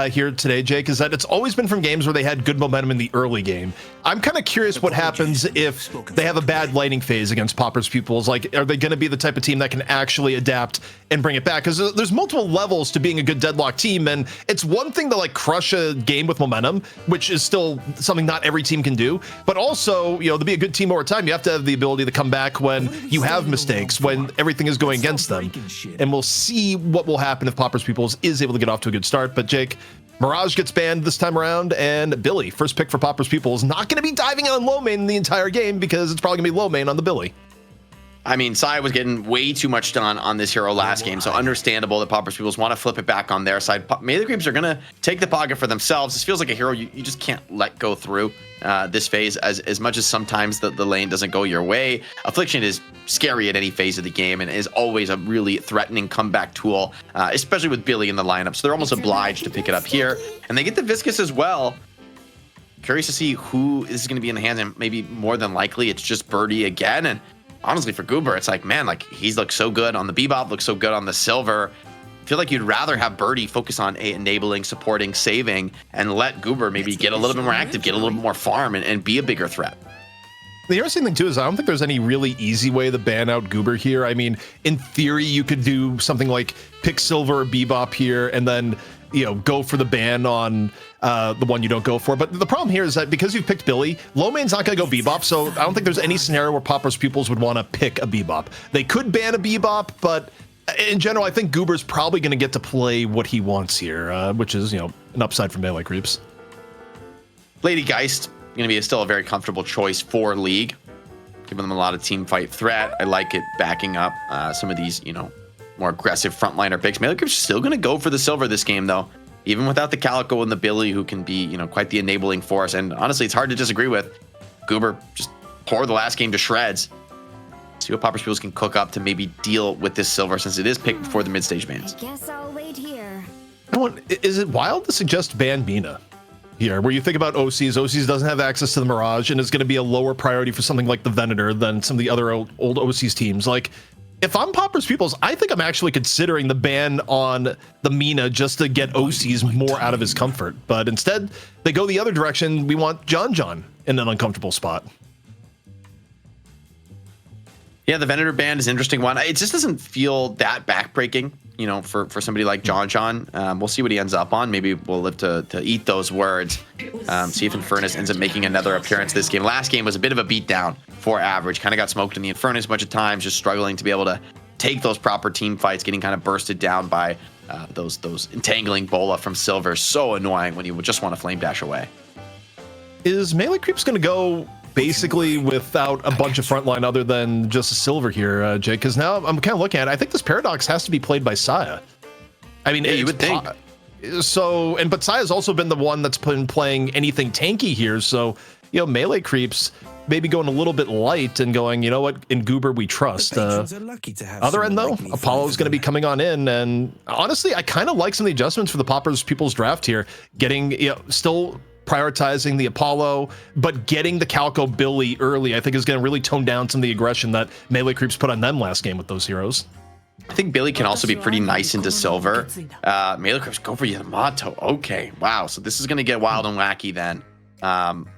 here today, Jake, is that it's always been from games where they had good momentum in the early game. I'm kind of curious what happens if they have a bad lightning phase against Pauper's Pupils. Like, are they going to be the type of team that can actually adapt and bring it back? Because there's multiple levels to being a good Deadlock team, and it's one thing to like crush a game with momentum, which is still something not every team can do. But also, you know, to be a good team over time, you have to have the ability to come back when you have mistakes, when everything is going against them. And we'll see what will happen if Pauper's Pupils is able to get off to a good start. But Jake, Mirage gets banned this time around, and Billy, first pick for Pauper's Pupils, not going to be diving on low main the entire game because it's probably going to be low main on the Billy. I mean, Sai was getting way too much done on this hero last game, so understandable that Pauper's Pupils want to flip it back on their side. Melee Creeps are going to take the pocket for themselves. This feels like a hero you just can't let go through this phase as much as sometimes the lane doesn't go your way. Affliction is scary at any phase of the game and is always a really threatening comeback tool, especially with Billy in the lineup, so they're almost obliged to pick it up here. And they get the Viscous as well. Curious to see who is going to be in the hands, and maybe more than likely it's just Birdie again. And honestly, for Goober, it's like, man, like he's looked so good on the Bebop, looks so good on the Silver. I feel like you'd rather have Birdie focus on enabling, supporting, saving, and let Goober maybe get a little bit more active, get a little bit more farm, and be a bigger threat. The interesting thing, too, is I don't think there's any really easy way to ban out Goober here. I mean, in theory, you could do something like pick Silver or Bebop here and then, you know, go for the ban on the one you don't go for. But the problem here is that because you've picked Billy, low main's not going to go Bebop, so I don't think there's any scenario where Pauper's Pupils would want to pick a Bebop. They could ban a Bebop, but in general, I think Goober's probably going to get to play what he wants here, which is, you know, an upside for Melee Creeps. Lady Geist going to be still a very comfortable choice for League, giving them a lot of team fight threat. I like it backing up some of these, you know, more aggressive frontliner picks. Melee Creeps still going to go for the Silver this game, though, even without the Calico and the Billy, who can be, you know, quite the enabling force. And honestly, it's hard to disagree with. Goober just tore the last game to shreds. See what Pauper's Pupils can cook up to maybe deal with this Silver, since it is picked before the mid-stage bans. I guess I'll wait here. Is it wild to suggest ban Mina here, where you think about OCs doesn't have access to the Mirage and is going to be a lower priority for something like the Venator than some of the other old OCs teams? Like, if I'm Pauper's Pupils, I think I'm actually considering the ban on the Mina just to get OCs more out of his comfort. But instead, they go the other direction. We want John in an uncomfortable spot. Yeah, the Venator ban is an interesting one. It just doesn't feel that backbreaking, you know, for somebody like John. We'll see what he ends up on. Maybe we'll live to eat those words. See if Infernus ends up making another appearance this game. Last game was a bit of a beatdown for Average. Kind of got smoked in the Infernus a bunch of times, just struggling to be able to take those proper team fights, getting kind of bursted down by those entangling Bola from Silver. So annoying when you would just want to flame dash away. Is Melee Creeps going to go basically without a bunch of frontline other than just a Silver here, Jake? Because now I'm kind of looking at it. I think this Paradox has to be played by Saya. I mean, yeah, you would think. So, but Saya's also been the one that's been playing anything tanky here. So, you know, Melee Creeps maybe going a little bit light and going, you know what, in Goober we trust. Other end though, Apollo's going to be coming on in, and honestly, I kind of like some of the adjustments for the Pauper's Pupils draft here. Getting, you know, still prioritizing the Apollo, but getting the Calico Billy early, I think is going to really tone down some of the aggression that Melee Creeps put on them last game with those heroes. I think Billy can also be pretty nice into Silver. Melee Creeps go for Yamato. Okay, wow. So this is going to get wild and wacky then.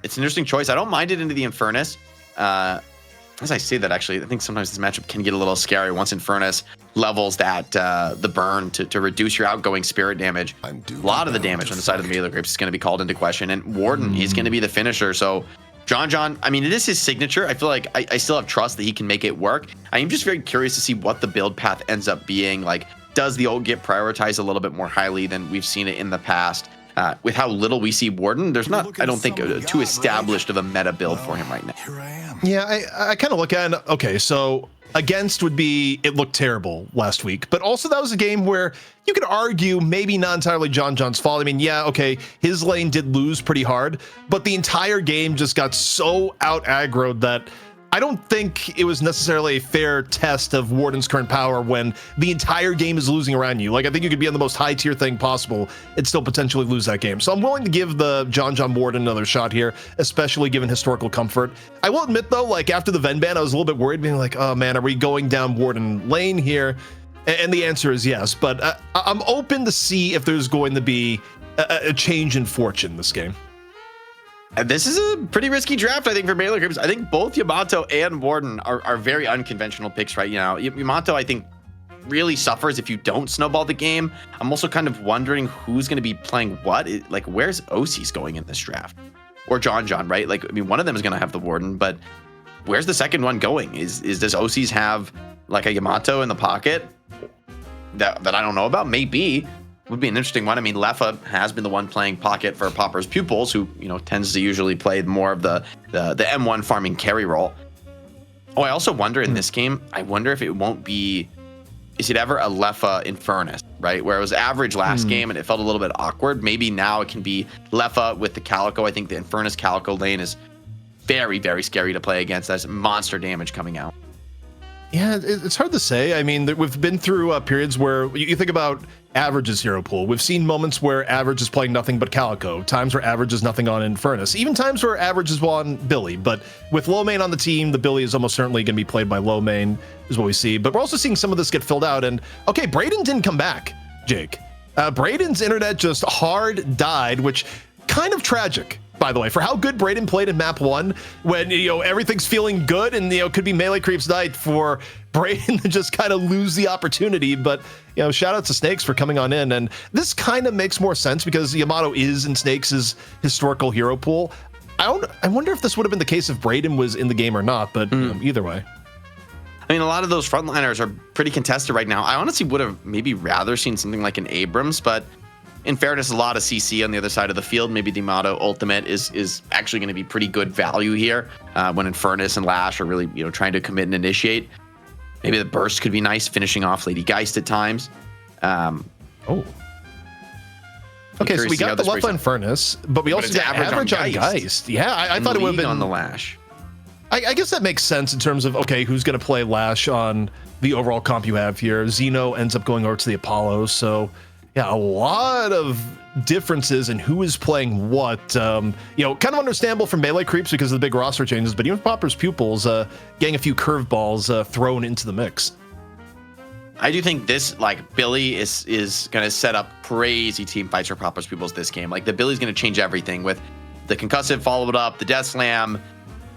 It's an interesting choice. I don't mind it into the Infernus. As I say that, actually, I think sometimes this matchup can get a little scary once Infernus levels that the burn to reduce your outgoing spirit damage. A lot of the damage on the side of the Melee Creeps is going to be called into question, and Warden is going to be the finisher. So John, I mean, it is his signature. I feel like I still have trust that he can make it work. I am just very curious to see what the build path ends up being. Like, does the ult get prioritized a little bit more highly than we've seen it in the past? With how little we see Warden, there's not, I don't think, too established of a meta build for him right now. Yeah, I kind of look at it, okay, so against would be, it looked terrible last week, but also that was a game where you could argue maybe not entirely John's fault. I mean, yeah, okay, his lane did lose pretty hard, but the entire game just got so out aggroed that I don't think it was necessarily a fair test of Warden's current power when the entire game is losing around you. Like, I think you could be on the most high tier thing possible and still potentially lose that game. So I'm willing to give the John Warden another shot here, especially given historical comfort. I will admit though, like after the Ven ban, I was a little bit worried, being like, oh man, are we going down Warden lane here? And the answer is yes, but I'm open to see if there's going to be a change in fortune this game. This is a pretty risky draft, I think, for Melee Creeps. I think both Yamato and Warden are very unconventional picks right now. Yamato, I think, really suffers if you don't snowball the game. I'm also kind of wondering who's going to be playing what. Like, where's OC's going in this draft? Or John, right? Like, I mean, one of them is going to have the Warden, but where's the second one going? Does OC's have, like, a Yamato in the pocket that I don't know about? Maybe. Would be an interesting one. I mean, Leffa has been the one playing pocket for Popper's Pupils, who, you know, tends to usually play more of the M1 farming carry role. Oh, I also wonder in this game, I wonder if it won't be, is it ever a Leffa Infernus, right? Where it was average last game and it felt a little bit awkward. Maybe now it can be Leffa with the Calico. I think the Infernus Calico lane is very, very scary to play against. That's monster damage coming out. Yeah, it's hard to say. I mean, we've been through periods where you think about Average's hero pool. We've seen moments where Average is playing nothing but Calico, times where Average is nothing on Infernus, even times where Average is on Billy. But with low main on the team, the Billy is almost certainly going to be played by low main, is what we see. But we're also seeing some of this get filled out. And okay, Braden didn't come back, Jake. Braden's internet just hard died, which kind of tragic, by the way, for how good Braden played in map 1, when, you know, everything's feeling good and, you know, could be Melee Creeps night for Braden to just kind of lose the opportunity. But, you know, shout out to Snakes for coming on in. And this kind of makes more sense because Yamato is in Snakes' historical hero pool. I wonder if this would have been the case if Braden was in the game or not, but either way. I mean, a lot of those frontliners are pretty contested right now. I honestly would have maybe rather seen something like an Abrams, but in fairness, a lot of CC on the other side of the field. Maybe the Yamato ultimate is actually going to be pretty good value here when Infernus and Lash are really, you know, trying to commit and initiate. Maybe the burst could be nice, finishing off Lady Geist at times. Okay, so we got the left line Infernus, but we also got average on Geist. Yeah, I thought it would have been on the Lash. I guess that makes sense in terms of, okay, who's going to play Lash on the overall comp you have here. Xeno ends up going over to the Apollo, so yeah, a lot of differences in who is playing what. You know, kind of understandable for Melee Creeps because of the big roster changes, but even Popper's Pupils getting a few curveballs thrown into the mix. I do think this, like, Billy is going to set up crazy team fights for Popper's Pupils this game. Like, the Billy's going to change everything with the concussive followed up, the Death Slam.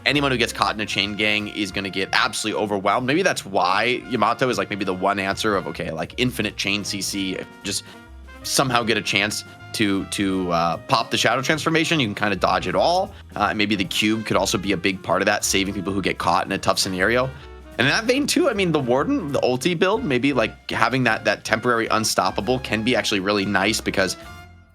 Anyone who gets caught in a chain gang is going to get absolutely overwhelmed. Maybe that's why Yamato is, like, maybe the one answer of, okay, like, infinite chain CC, just somehow get a chance to pop the shadow transformation. You can kind of dodge it all. Maybe the cube could also be a big part of that, saving people who get caught in a tough scenario. And in that vein too, I mean, the Warden, the ulti build, maybe like having that temporary unstoppable can be actually really nice because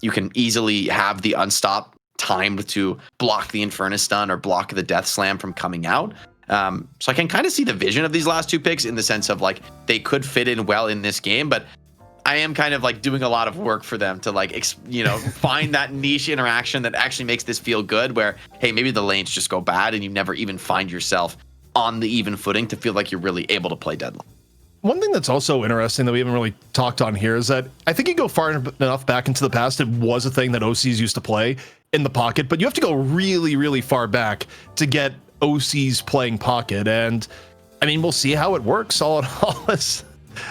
you can easily have the unstop timed to block the Infernus stun or block the Death Slam from coming out. So I can kind of see the vision of these last two picks in the sense of, like, they could fit in well in this game, but I am kind of like doing a lot of work for them to, like, you know, find that niche interaction that actually makes this feel good where, hey, maybe the lanes just go bad and you never even find yourself on the even footing to feel like you're really able to play Deadlock. One thing that's also interesting that we haven't really talked on here is that I think you go far enough back into the past, it was a thing that OCs used to play in the pocket, but you have to go really, really far back to get OCs playing pocket. And I mean, we'll see how it works. All in all,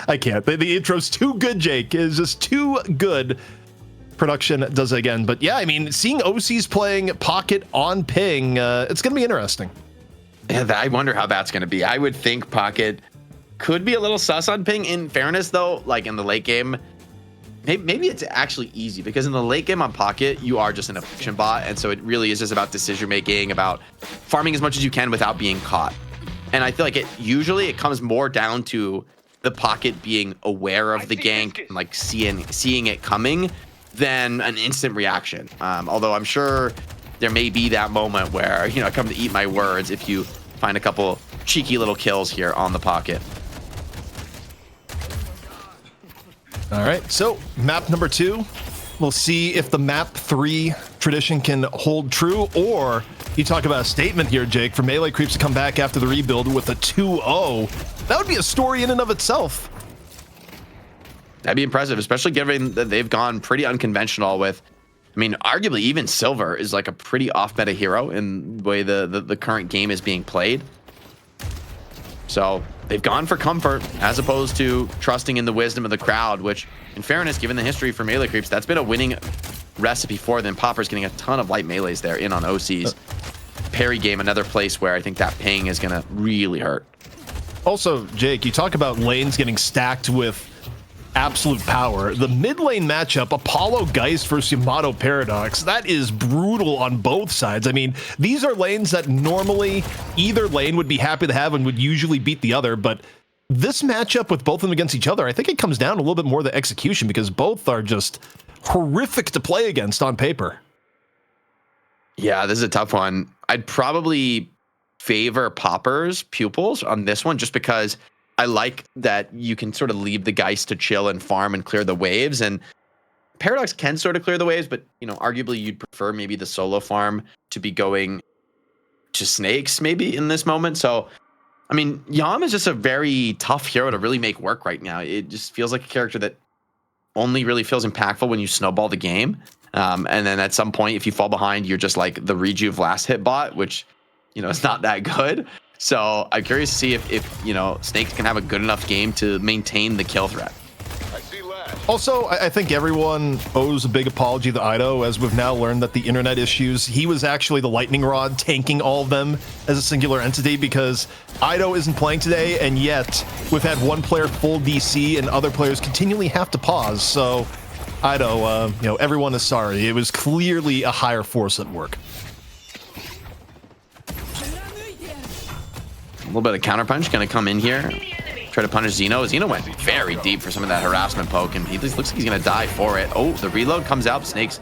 I can't. The intro's too good, Jake. It's just too good. Production does it again. But yeah, I mean, seeing OCs playing pocket on ping, it's going to be interesting. Yeah, I wonder how that's going to be. I would think pocket could be a little sus on ping. In fairness, though, like in the late game, maybe it's actually easy because in the late game on pocket, you are just an affliction bot. And so it really is just about decision making, about farming as much as you can without being caught. And I feel like it comes more down to the pocket being aware of the gank and, like, seeing it coming than an instant reaction. Although I'm sure there may be that moment where, you know, I come to eat my words if you find a couple cheeky little kills here on the pocket. All right, so map number 2. We'll see if the map 3 tradition can hold true, or You talk about a statement here, Jake, for Melee Creeps to come back after the rebuild with a 2-0. That would be a story in and of itself. That'd be impressive, especially given that they've gone pretty unconventional with, I mean, arguably even Silver is like a pretty off-meta hero in the way the current game is being played. So they've gone for comfort as opposed to trusting in the wisdom of the crowd, which, in fairness, given the history for Melee Creeps, that's been a winning recipe for them. Popper's getting a ton of light melees there in on OCs. Parry game, another place where I think that ping is going to really hurt. Also, Jake, you talk about lanes getting stacked with absolute power. The mid lane matchup, Apollo Geist versus Yamato Paradox, that is brutal on both sides. I mean, these are lanes that normally either lane would be happy to have and would usually beat the other, but this matchup with both of them against each other, I think it comes down a little bit more to the execution because both are just horrific to play against on paper. Yeah, this is a tough one. I'd probably favor Popper's Pupils on this one just because I like that you can sort of leave the Geist to chill and farm and clear the waves. And Paradox can sort of clear the waves, but, you know, arguably you'd prefer maybe the solo farm to be going to Snakes maybe in this moment. So, I mean, Yam is just a very tough hero to really make work right now. It just feels like a character that only really feels impactful when you snowball the game. And then at some point, if you fall behind, you're just like the Rejuve last hit bot, which, you know, it's not that good. So I'm curious to see if you know, Snakes can have a good enough game to maintain the kill threat. Also, I think everyone owes a big apology to Ido, as we've now learned that the internet issues, he was actually the lightning rod tanking all of them as a singular entity because Ido isn't playing today, and yet we've had one player full DC and other players continually have to pause. So Ido, you know, everyone is sorry. It was clearly a higher force at work. A little bit of counterpunch going to come in here. Try to punish Xeno. Xeno went very deep for some of that harassment poke, and he looks like he's going to die for it. Oh, the reload comes out. Snakes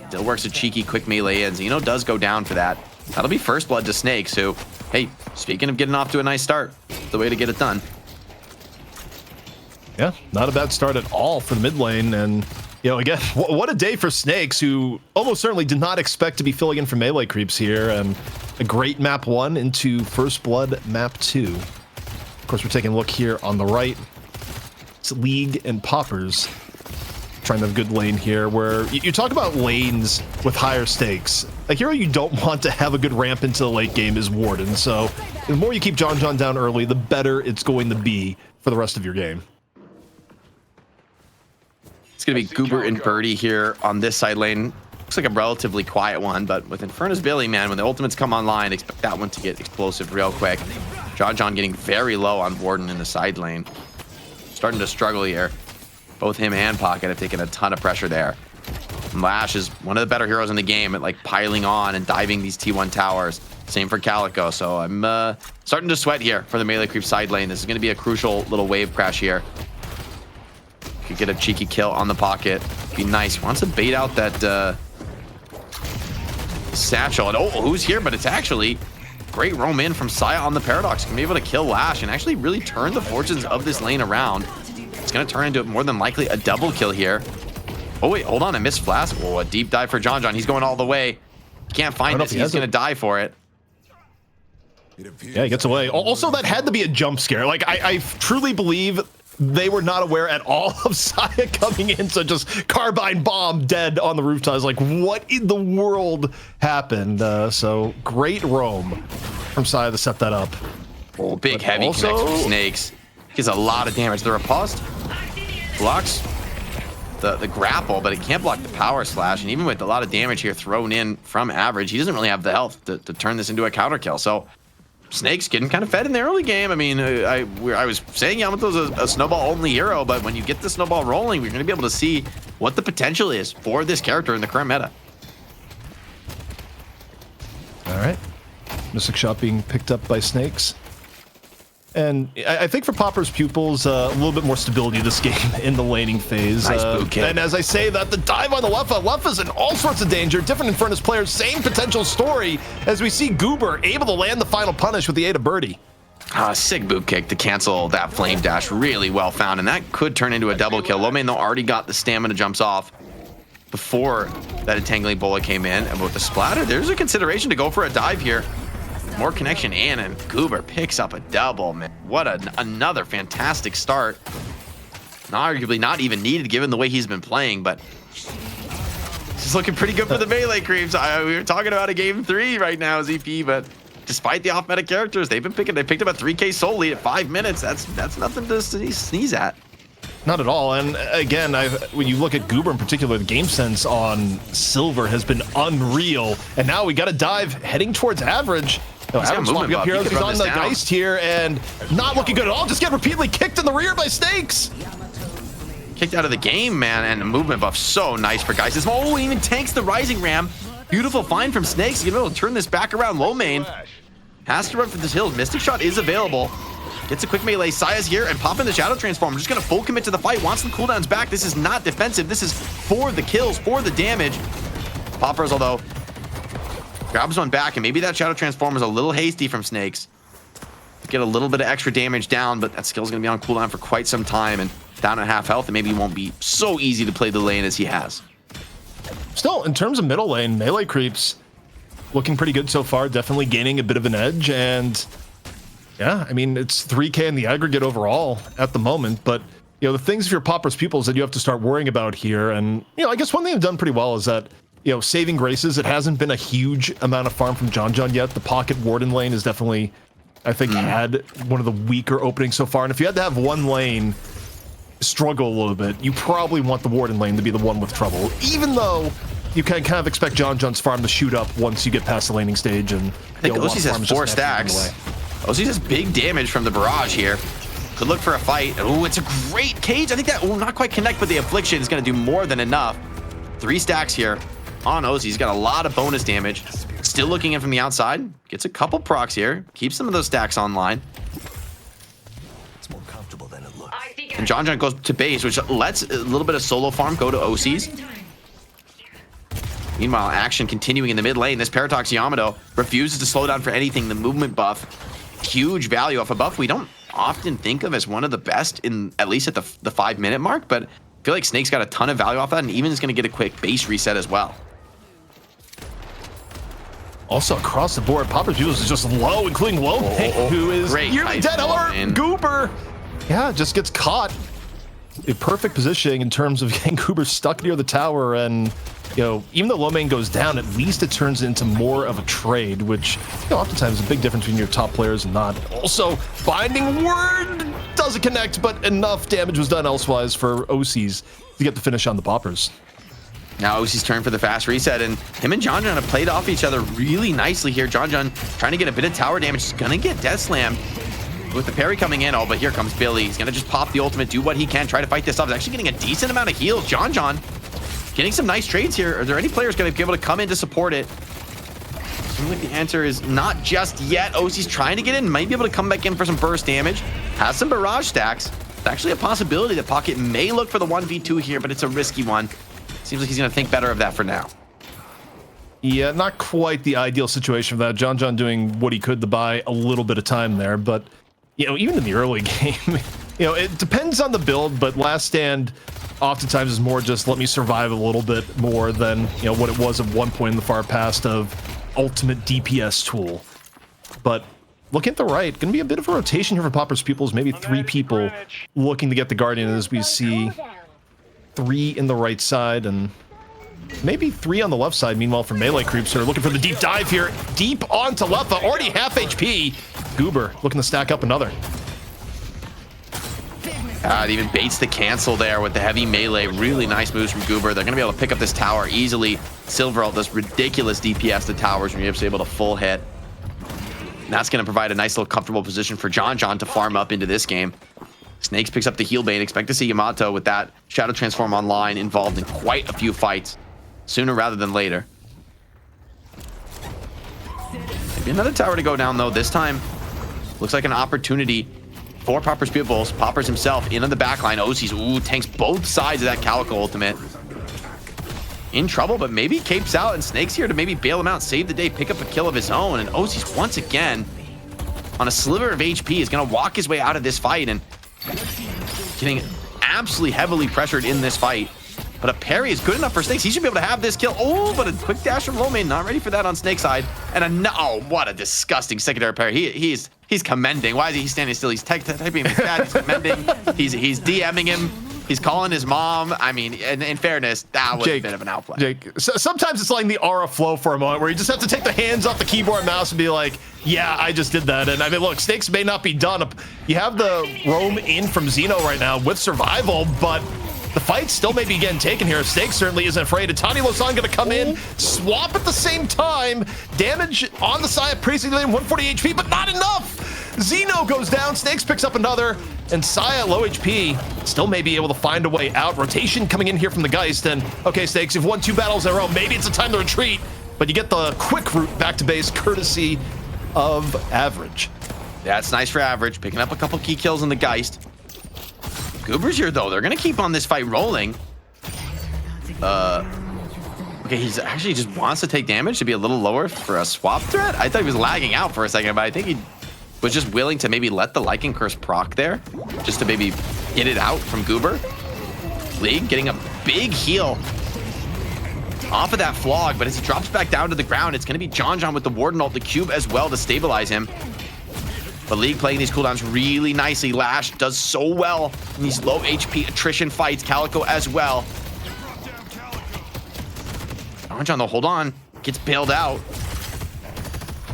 still works a cheeky quick melee, and Xeno does go down for that. That'll be first blood to Snakes, who, hey, speaking of getting off to a nice start, the way to get it done. Yeah, not a bad start at all for the mid lane, and you know, again, what a day for Snakes, who almost certainly did not expect to be filling in for Melee Creeps here, and a great map 1 into First Blood map 2. Of course, we're taking a look here on the right. It's League and Poppers trying to have a good lane here, where you talk about lanes with higher stakes. A hero you don't want to have a good ramp into the late game is Warden, so the more you keep John down early, the better it's going to be for the rest of your game. It's going to be Goober and Birdie here on this side lane. Looks like a relatively quiet one, but with Infernus Billy, man, when the ultimates come online, expect that one to get explosive real quick. John getting very low on Warden in the side lane. Starting to struggle here. Both him and Pocket have taken a ton of pressure there. And Lash is one of the better heroes in the game at like piling on and diving these T1 towers. Same for Calico, so I'm starting to sweat here for the Melee Creep side lane. This is going to be a crucial little wave crash here. Could get a cheeky kill on the Pocket. Be nice. Wants to bait out that satchel. And oh, who's here? But it's actually great roam in from Saya on the Paradox. Can be able to kill Lash and actually really turn the fortunes of this lane around. It's going to turn into more than likely a double kill here. Oh, wait, hold on. I missed Flask. Oh, a deep dive for John. He's going all the way. Can't find this. He's going to die for it. Yeah, he gets away. Also, that had to be a jump scare. Like, I truly believe they were not aware at all of Saya coming in, so just carbine bomb dead on the rooftop. I was like, what in the world happened? So great roam from Saya to set that up. Oh, big heavy also connects from Snakes. Gets a lot of damage. The riposte blocks the grapple, but it can't block the power slash. And even with a lot of damage here thrown in from Average, he doesn't really have the health to turn this into a counter kill. So Snakes getting kind of fed in the early game. I mean, I was saying Yamato's a snowball-only hero, but when you get the snowball rolling, we're going to be able to see what the potential is for this character in the current meta. All right. Mystic Shot being picked up by Snakes. And I think for Popper's Pupils, a little bit more stability this game in the laning phase. Nice boot kick. And as I say that, the dive on the Leffa's in all sorts of danger. Different Infernus players, same potential story, as we see Goober able to land the final punish with the aid of Birdie. Sick boot kick to cancel that flame dash. Really well found, and that could turn into a double kill. Lomeno already got the stamina jumps off. before that entangling bullet came in. And with the splatter, there's a consideration to go for a dive here. More connection in, and Goober picks up a double, man. What another fantastic start. Arguably not even needed given the way he's been playing, but he's looking pretty good for the melee creeps. We were talking about a game 3 right now, ZP, but despite the off-meta characters, they picked up a 3K soul lead at 5 minutes. That's nothing to sneeze at. Not at all. And again, when you look at Goober in particular, the game sense on Silver has been unreal. And now we got to dive heading towards average. No, average swapping up heroes. He's on the Geist here and not looking good at all. Just get repeatedly kicked in the rear by Snakes. Kicked out of the game, man, and the movement buff so nice for Geist. Oh, he even tanks the Rising Ram. Beautiful find from Snakes. He's able to turn this back around low main. Has to run for this hill. Mystic Shot is available. Gets a quick melee. Saya's here and popping the Shadow Transform. Just gonna full commit to the fight. Wants some cooldowns back. This is not defensive. This is for the kills, for the damage. Poppers, although, grabs one back, and maybe that Shadow Transform was a little hasty from Snakes. Get a little bit of extra damage down, but that skill's gonna be on cooldown for quite some time, and down at half health, and maybe it won't be so easy to play the lane as he has. Still, in terms of middle lane, melee creeps looking pretty good so far. Definitely gaining a bit of an edge, and yeah, I mean, it's 3K in the aggregate overall at the moment, but you know, the things if you're Pauper's Pupils that you have to start worrying about here, and you know, I guess one thing they've done pretty well is that, you know, saving graces, it hasn't been a huge amount of farm from John yet. The Pocket Warden lane is definitely, I think, had one of the weaker openings so far, and if you had to have one lane struggle a little bit, you probably want the Warden lane to be the one with trouble, even though you can kind of expect John's farm to shoot up once you get past the laning stage. And I think Osi's has 4 stacks. Osi's has big damage from the barrage here. Could look for a fight. Oh, it's a great cage. I think that will not quite connect, but the Affliction is going to do more than enough. 3 stacks here on Osi. He's got a lot of bonus damage. Still looking in from the outside. Gets a couple procs here. Keeps some of those stacks online. It's more comfortable than it looks. And John goes to base, which lets a little bit of solo farm go to Osi's. Meanwhile, action continuing in the mid lane. This Paradox Yamato refuses to slow down for anything. The movement buff, huge value off a buff we don't often think of as one of the best, in at least at the 5-minute mark, but I feel like Snake's got a ton of value off that, and even is going to get a quick base reset as well. Also across the board, Pauper's Pupils is just low, including Low, who is nearly dead. Alert, Goober. Yeah, just gets caught. A perfect positioning in terms of getting Goober stuck near the tower, and you know, even though low main goes down, at least it turns into more of a trade, which, you know, oftentimes is a big difference between your top players and not. Also, Binding Word doesn't connect, but enough damage was done elsewise for OCs to get the finish on the Poppers. Now OC's turn for the fast reset, and him and John have played off each other really nicely here. John trying to get a bit of tower damage. He's gonna get Death Slam with the parry coming in. Oh, but here comes Billy. He's gonna just pop the ultimate, do what he can, try to fight this off. He's actually getting a decent amount of heals. John getting some nice trades here. Are there any players going to be able to come in to support it? Seems like the answer is not just yet. OC's trying to get in, might be able to come back in for some burst damage. Has some barrage stacks. It's actually a possibility that Pocket may look for the 1v2 here, but it's a risky one. Seems like he's going to think better of that for now. Yeah, not quite the ideal situation for that. John doing what he could to buy a little bit of time there, but you know, even in the early game, you know, it depends on the build, but Last Stand oftentimes is more just let me survive a little bit more than, you know, what it was at one point in the far past of ultimate DPS tool. But looking at the right, gonna be a bit of a rotation here for Pauper's Pupils. Maybe 3 people looking to get the Guardian, as we see 3 in the right side and maybe 3 on the left side. Meanwhile, for melee creeps who are looking for the deep dive here, deep onto Leffa, already half HP. Goober looking to stack up another. It even baits the cancel there with the heavy melee. Really nice moves from Goober. They're going to be able to pick up this tower easily. Silver all this ridiculous DPS to towers when you're able to full hit. And that's going to provide a nice little comfortable position for John to farm up into this game. Snakes picks up the heal bait. Expect to see Yamato with that Shadow Transform online involved in quite a few fights sooner rather than later. Maybe another tower to go down though. This time looks like an opportunity for Pauper's Pupils. Poppers himself in on the backline. Osi's tanks both sides of that Calico ultimate. In trouble, but maybe capes out, and Snake's here to maybe bail him out, save the day, pick up a kill of his own. And Osi's once again on a sliver of HP is going to walk his way out of this fight and getting absolutely heavily pressured in this fight. But a parry is good enough for Snakes. He should be able to have this kill. Oh, but a quick dash from Lomane. Not ready for that on Snake's side. And oh, what a disgusting secondary parry. He's commending. Why is he standing still? He's typing his dad. He's commending. He's DMing him. He's calling his mom. I mean, in fairness, that was a bit of an outplay. Jake, sometimes it's letting the aura flow for a moment where you just have to take the hands off the keyboard and mouse and be like, yeah, I just did that. And I mean, look, Snakes may not be done. You have the roam in from Xeno right now with survival, but the fight still may be getting taken here. Snakes certainly isn't afraid. Tani Losan going to come in, swap at the same time. Damage on the side of Priestley, 140 HP, but not enough. Xeno goes down, Snakes picks up another, and Saya, low HP, still may be able to find a way out. Rotation coming in here from the Geist, and okay, Snakes, you've won 2 battles in a row. Maybe it's a time to retreat, but you get the quick route back to base, courtesy of Average. That's nice for Average, picking up a couple key kills in the Geist. Goober's here, though. They're going to keep on this fight rolling. Okay, he's actually just wants to take damage to be a little lower for a swap threat. I thought he was lagging out for a second, but I think he was just willing to maybe let the Lycan Curse proc there, just to maybe get it out from Goober. League getting a big heal off of that Flog, but as he drops back down to the ground, it's going to be John with the Warden ult, the Cube as well to stabilize him. But League playing these cooldowns really nicely. Lash does so well in these low HP attrition fights. Calico as well. John, though, hold on. Gets bailed out.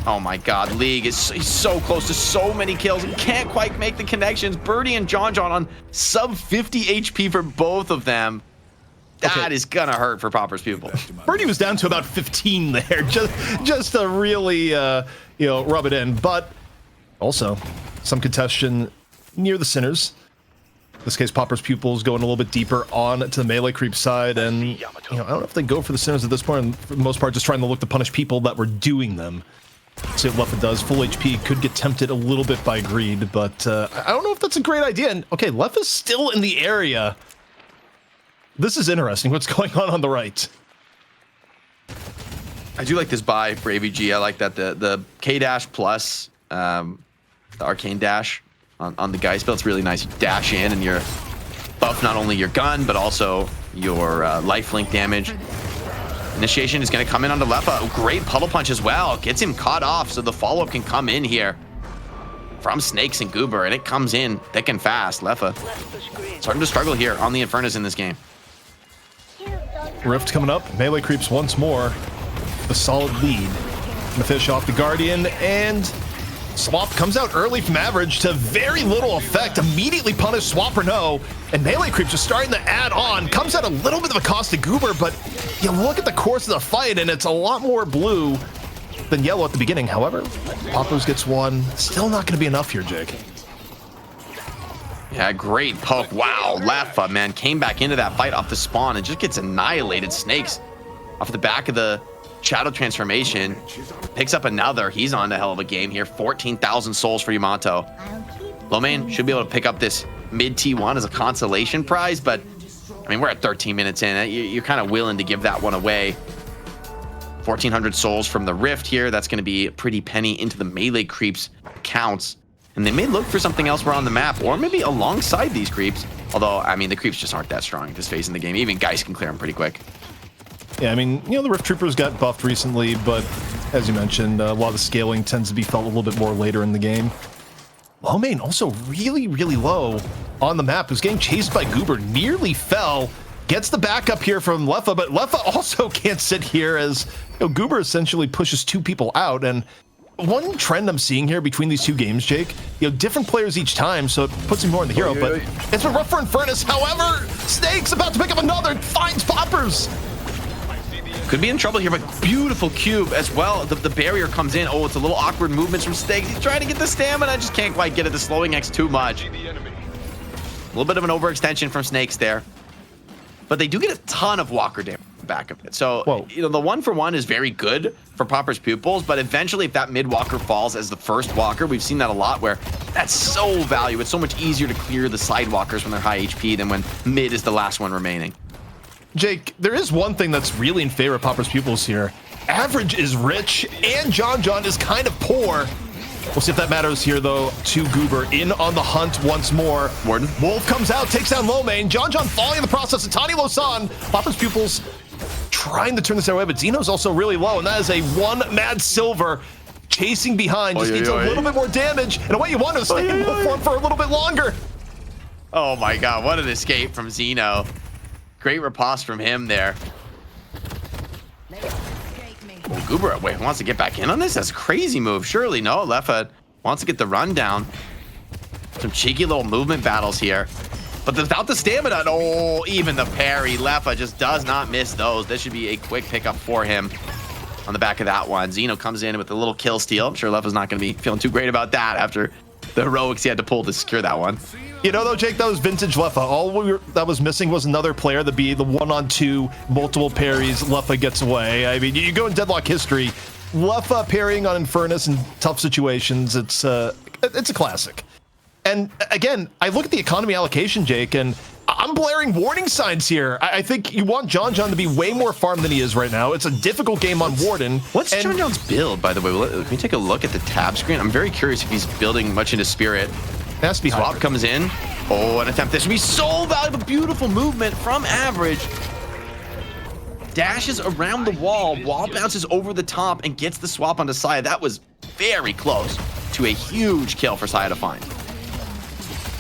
Oh my god, League he's so close to so many kills and can't quite make the connections. Birdie and John on sub 50 HP for both of them. That is gonna hurt for Popper's Pupils. Birdie was down to about 15 there, just to really rub it in. But also some contention near the Sinners. In this case, Popper's Pupils going a little bit deeper on to the melee creep side, and I don't know if they go for the Sinners at this point. And for the most part, just trying to look to punish people that were doing them. See what Leffa does. Full HP could get tempted a little bit by greed, but I don't know if that's a great idea. And okay, Leffa's still in the area. This is interesting. What's going on the right? I do like this buy for AVG. I like that the K dash plus the arcane dash on the Geist build. It's really nice. You dash in and you're buff not only your gun but also your lifelink damage. Initiation is going to come in onto Leffa. Oh, great puddle punch as well. Gets him caught off so the follow-up can come in here from Snakes and Goober, and it comes in thick and fast. Leffa starting to struggle here on the Infernus in this game. Rift coming up. Melee creeps once more. The solid lead. Gonna fish off the Guardian, and Swap comes out early from Average to very little effect. Immediately punished Swap or no, and Melee creeps are starting to add on. Comes at a little bit of a cost to Goober, but you look at the course of the fight, and it's a lot more blue than yellow at the beginning. However, Poppers gets one. Still not gonna be enough here, Jake. Yeah, great poke. Wow, Leffa, man, came back into that fight off the spawn and just gets annihilated. Snakes off the back of the Shadow transformation. Picks up another. He's on a hell of a game here. 14,000 souls for Yamato. Lomane should be able to pick up this mid T1 as a consolation prize, but I mean, we're at 13 minutes in. You're kind of willing to give that one away. 1,400 souls from the Rift here. That's going to be a pretty penny into the melee creeps counts. And they may look for something elsewhere on the map, or maybe alongside these creeps. Although, I mean, the creeps just aren't that strong at this phase in the game. Even Geist can clear them pretty quick. Yeah, I mean, the Rift Troopers got buffed recently, but as you mentioned, a lot of the scaling tends to be felt a little bit more later in the game. Lomane also really, really low on the map. Was getting chased by Goober, nearly fell. Gets the backup here from Leffa, but Leffa also can't sit here as Goober essentially pushes 2 people out. And one trend I'm seeing here between these 2 games, Jake, different players each time, so it puts him more in the hero, but it's been rough for Infernus. However, Snake's about to pick up another, finds Poppers. Could be in trouble here, but beautiful cube as well. The barrier comes in. Oh, it's a little awkward movements from Snakes. He's trying to get the stamina, just can't quite get it. The slowing X too much. A little bit of an overextension from Snakes there. But they do get a ton of Walker damage back of it. So, the 1-for-1 is very good for Popper's Pupils, but eventually if that mid Walker falls as the first Walker, we've seen that a lot where that's so valuable. It's so much easier to clear the side Walkers when they're high HP than when mid is the last one remaining. Jake, there is one thing that's really in favor of Popper's Pupils here. Average is rich, and John is kind of poor. We'll see if that matters here, though, to Goober. In on the hunt once more. Warden. Wolf comes out, takes down Low Main. John falling in the process. And Tani Losan, Papa's Pupils trying to turn this away, but Xeno's also really low, and that is a one Mad Silver chasing behind. Just needs a little bit more damage, and what you want is stay in wolf form for a little bit longer. Oh my god, what an escape from Xeno. Great riposte from him there. Oh, Goober, wait, wants to get back in on this? That's a crazy move. Surely no, Lefa wants to get the rundown. Some cheeky little movement battles here. But without the stamina, oh, even the parry. Lefa just does not miss those. This should be a quick pickup for him on the back of that one. Xeno comes in with a little kill steal. I'm sure Lefa's not going to be feeling too great about that after the heroics he had to pull to secure that one. You know, though, Jake, that was vintage Lefa. All that was missing was another player to be the 1-on-2, multiple parries. Lefa gets away. I mean, you go in Deadlock history, Lefa parrying on Infernus in tough situations. It's a classic. And again, I look at the economy allocation, Jake, and I'm blaring warning signs here. I think you want John to be way more farmed than he is right now. It's a difficult game on Warden. What's John's build, by the way? Let me take a look at the tab screen. I'm very curious if he's building much into Spirit. Has to be Swap hybrid. comes in. Oh, an attempt. This should be so valuable. Beautiful movement from Average. Dashes around the wall bounces over the top and gets the swap onto Saya. That was very close to a huge kill for Saya to find.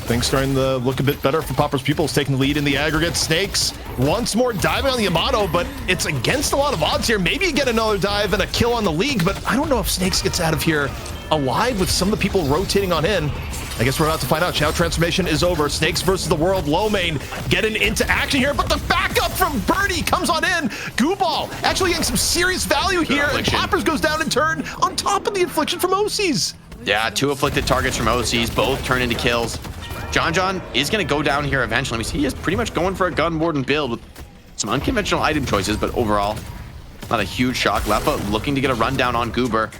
Things starting to look a bit better for Papa's Pupils, taking the lead in the aggregate. Snakes once more diving on the Yamato, but it's against a lot of odds here. Maybe you get another dive and a kill on the League, but I don't know if Snakes gets out of here alive with some of the people rotating on in. I guess we're about to find out. Shout transformation is over. Snakes versus the world. Low Main getting into action here, but the backup from Birdie comes on in. Gooball actually getting some serious value here, and Poppers goes down in turn on top of the infliction from OCs. Yeah, 2 afflicted targets from OCs, both turn into kills. John is going to go down here eventually. He is pretty much going for a gun warden build with some unconventional item choices, but overall, not a huge shock. Lefa looking to get a rundown on Goober.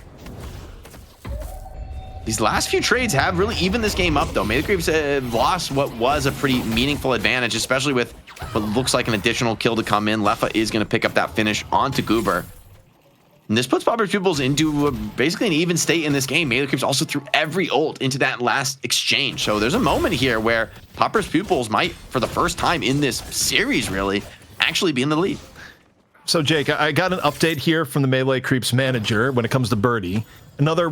These last few trades have really evened this game up, though. Creeps lost what was a pretty meaningful advantage, especially with what looks like an additional kill to come in. Lefa is going to pick up that finish onto Goober. And this puts Papa's Pupils into basically an even state in this game. Creeps also threw every ult into that last exchange. So there's a moment here where Papa's Pupils might, for the first time in this series, really, actually be in the lead. So, Jake, I got an update here from the Melee Creeps manager when it comes to Birdie. Another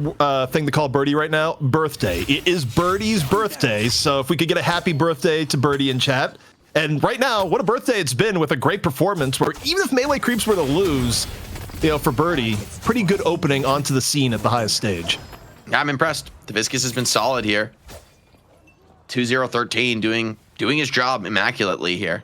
thing to call Birdie right now, birthday. It is Birdie's birthday, so if we could get a happy birthday to Birdie in chat. And right now, what a birthday it's been with a great performance where even if Melee Creeps were to lose, you know, for Birdie, pretty good opening onto the scene at the highest stage. I'm impressed. The Viscous has been solid here. 2-0-13 doing his job immaculately here.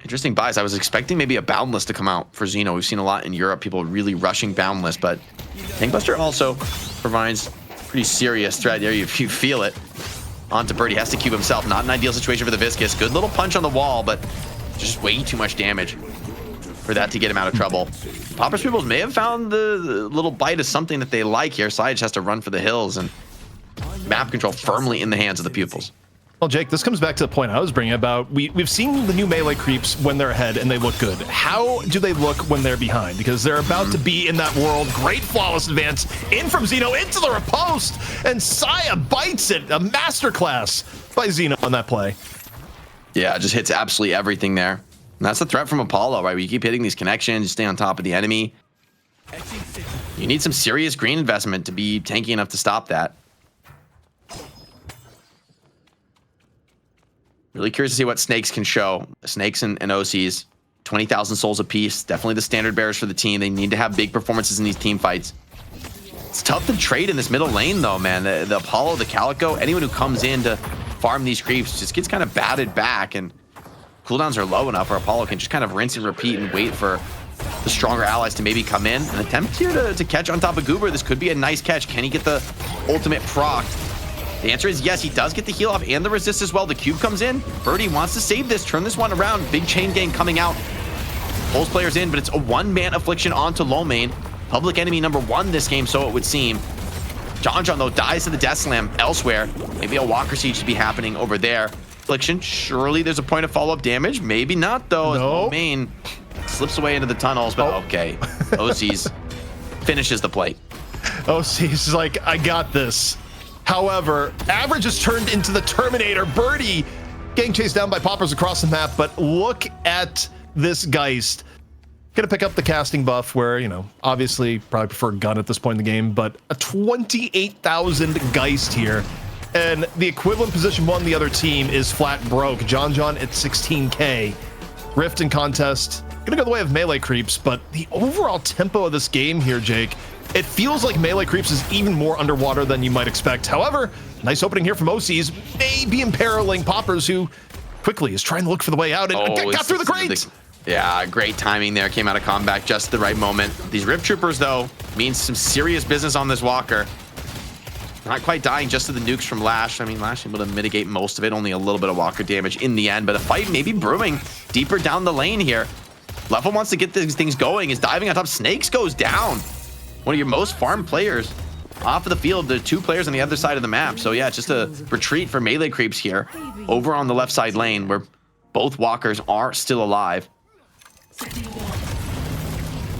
Interesting buys. I was expecting maybe a Boundless to come out for Xeno. We've seen a lot in Europe, people really rushing Boundless, but Tankbuster also provides pretty serious threat there if you feel it. Onto Birdie, has to cube himself. Not an ideal situation for the Viscous. Good little punch on the wall, but just way too much damage for that to get him out of trouble. Papa's Pupils may have found the little bite of something that they like here. Side just has to run for the hills, and map control firmly in the hands of the Pupils. Well, Jake, this comes back to the point I was bringing about. We've seen the new Melee Creeps when they're ahead and they look good. How do they look when they're behind? Because they're about to be in that world. Great flawless advance in from Xeno into the riposte, and Saya bites it. A masterclass by Xeno on that play. Yeah, it just hits absolutely everything there. And that's the threat from Apollo, right? You keep hitting these connections, you stay on top of the enemy. You need some serious green investment to be tanky enough to stop that. Really curious to see what Snakes can show. Snakes and OCs, 20,000 souls apiece. Definitely the standard bearers for the team. They need to have big performances in these team fights. It's tough to trade in this middle lane, though, man. The Apollo, the Calico, anyone who comes in to farm these creeps just gets kind of batted back, and cooldowns are low enough where Apollo can just kind of rinse and repeat and wait for the stronger allies to maybe come in. An attempt here to catch on top of Goober. This could be a nice catch. Can he get the ultimate proc? The answer is yes, he does get the heal off and the resist as well. The cube comes in. Birdie wants to save this, turn this one around. Big chain gang coming out. Pulls players in, but it's a one-man affliction onto Low Main. Public enemy number 1 this game, so it would seem. John, though, dies to the Death Slam elsewhere. Maybe a Walker Siege to be happening over there. Affliction, surely there's a point of follow-up damage. Maybe not, though. As Low Main slips away into the tunnels, but okay. OC's finishes the plate. OC's like, I got this. However, Average is turned into the Terminator. Birdie getting chased down by Poppers across the map, but look at this Geist. Gonna pick up the casting buff where, you know, obviously probably prefer gun at this point in the game, but a 28,000 Geist here. And the equivalent position one the other team is flat broke. John at 16K. Rift in contest. Gonna go the way of melee creeps, but the overall tempo of this game here, Jake, it feels like melee creeps is even more underwater than you might expect. However, nice opening here from OCs, may be imperiling Poppers, who quickly is trying to look for the way out and got through the crates. Yeah, great timing there. Came out of combat just the right moment. These Rift Troopers, though, means some serious business on this Walker. Not quite dying just to the nukes from Lash. I mean, Lash able to mitigate most of it. Only a little bit of Walker damage in the end, but a fight maybe brewing deeper down the lane here. Level wants to get these things going. Is diving on top. Snakes goes down. One of your most farmed players off of the field. The two players on the other side of the map. So yeah, just a retreat for melee creeps here over on the left side lane where both Walkers are still alive.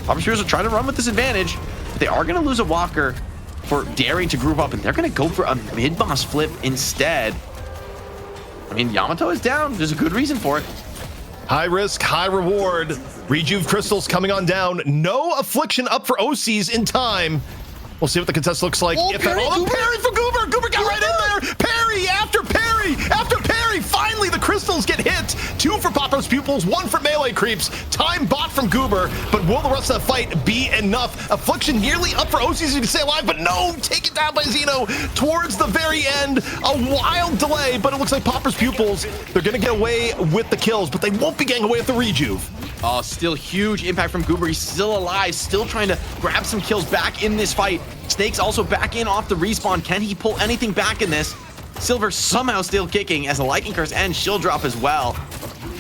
Poppers are trying to run with this advantage. They are going to lose a Walker for daring to group up, and they're going to go for a mid-boss flip instead. I mean, Yamato is down. There's a good reason for it. High risk, high reward. Rejuve crystals coming on down. No affliction up for OCs in time. We'll see what the contest looks like. Parry for Goober. Goober got right in there. Parry after parry after parry. Finally, the crystals get hit. 2 for Poppers Pupils, 1 for melee creeps. Time bought from Goober, but will the rest of the fight be enough? Affliction nearly up for OCs to stay alive, but no, take it down by Xeno towards the very end. A wild delay, but it looks like Poppers Pupils, they're gonna get away with the kills, but they won't be getting away with the rejuve. Oh, still huge impact from Goober. He's still alive, still trying to grab some kills back in this fight. Snake's also back in off the respawn. Can he pull anything back in this? Silver somehow still kicking as a Lightning Curse and Shield Drop as well.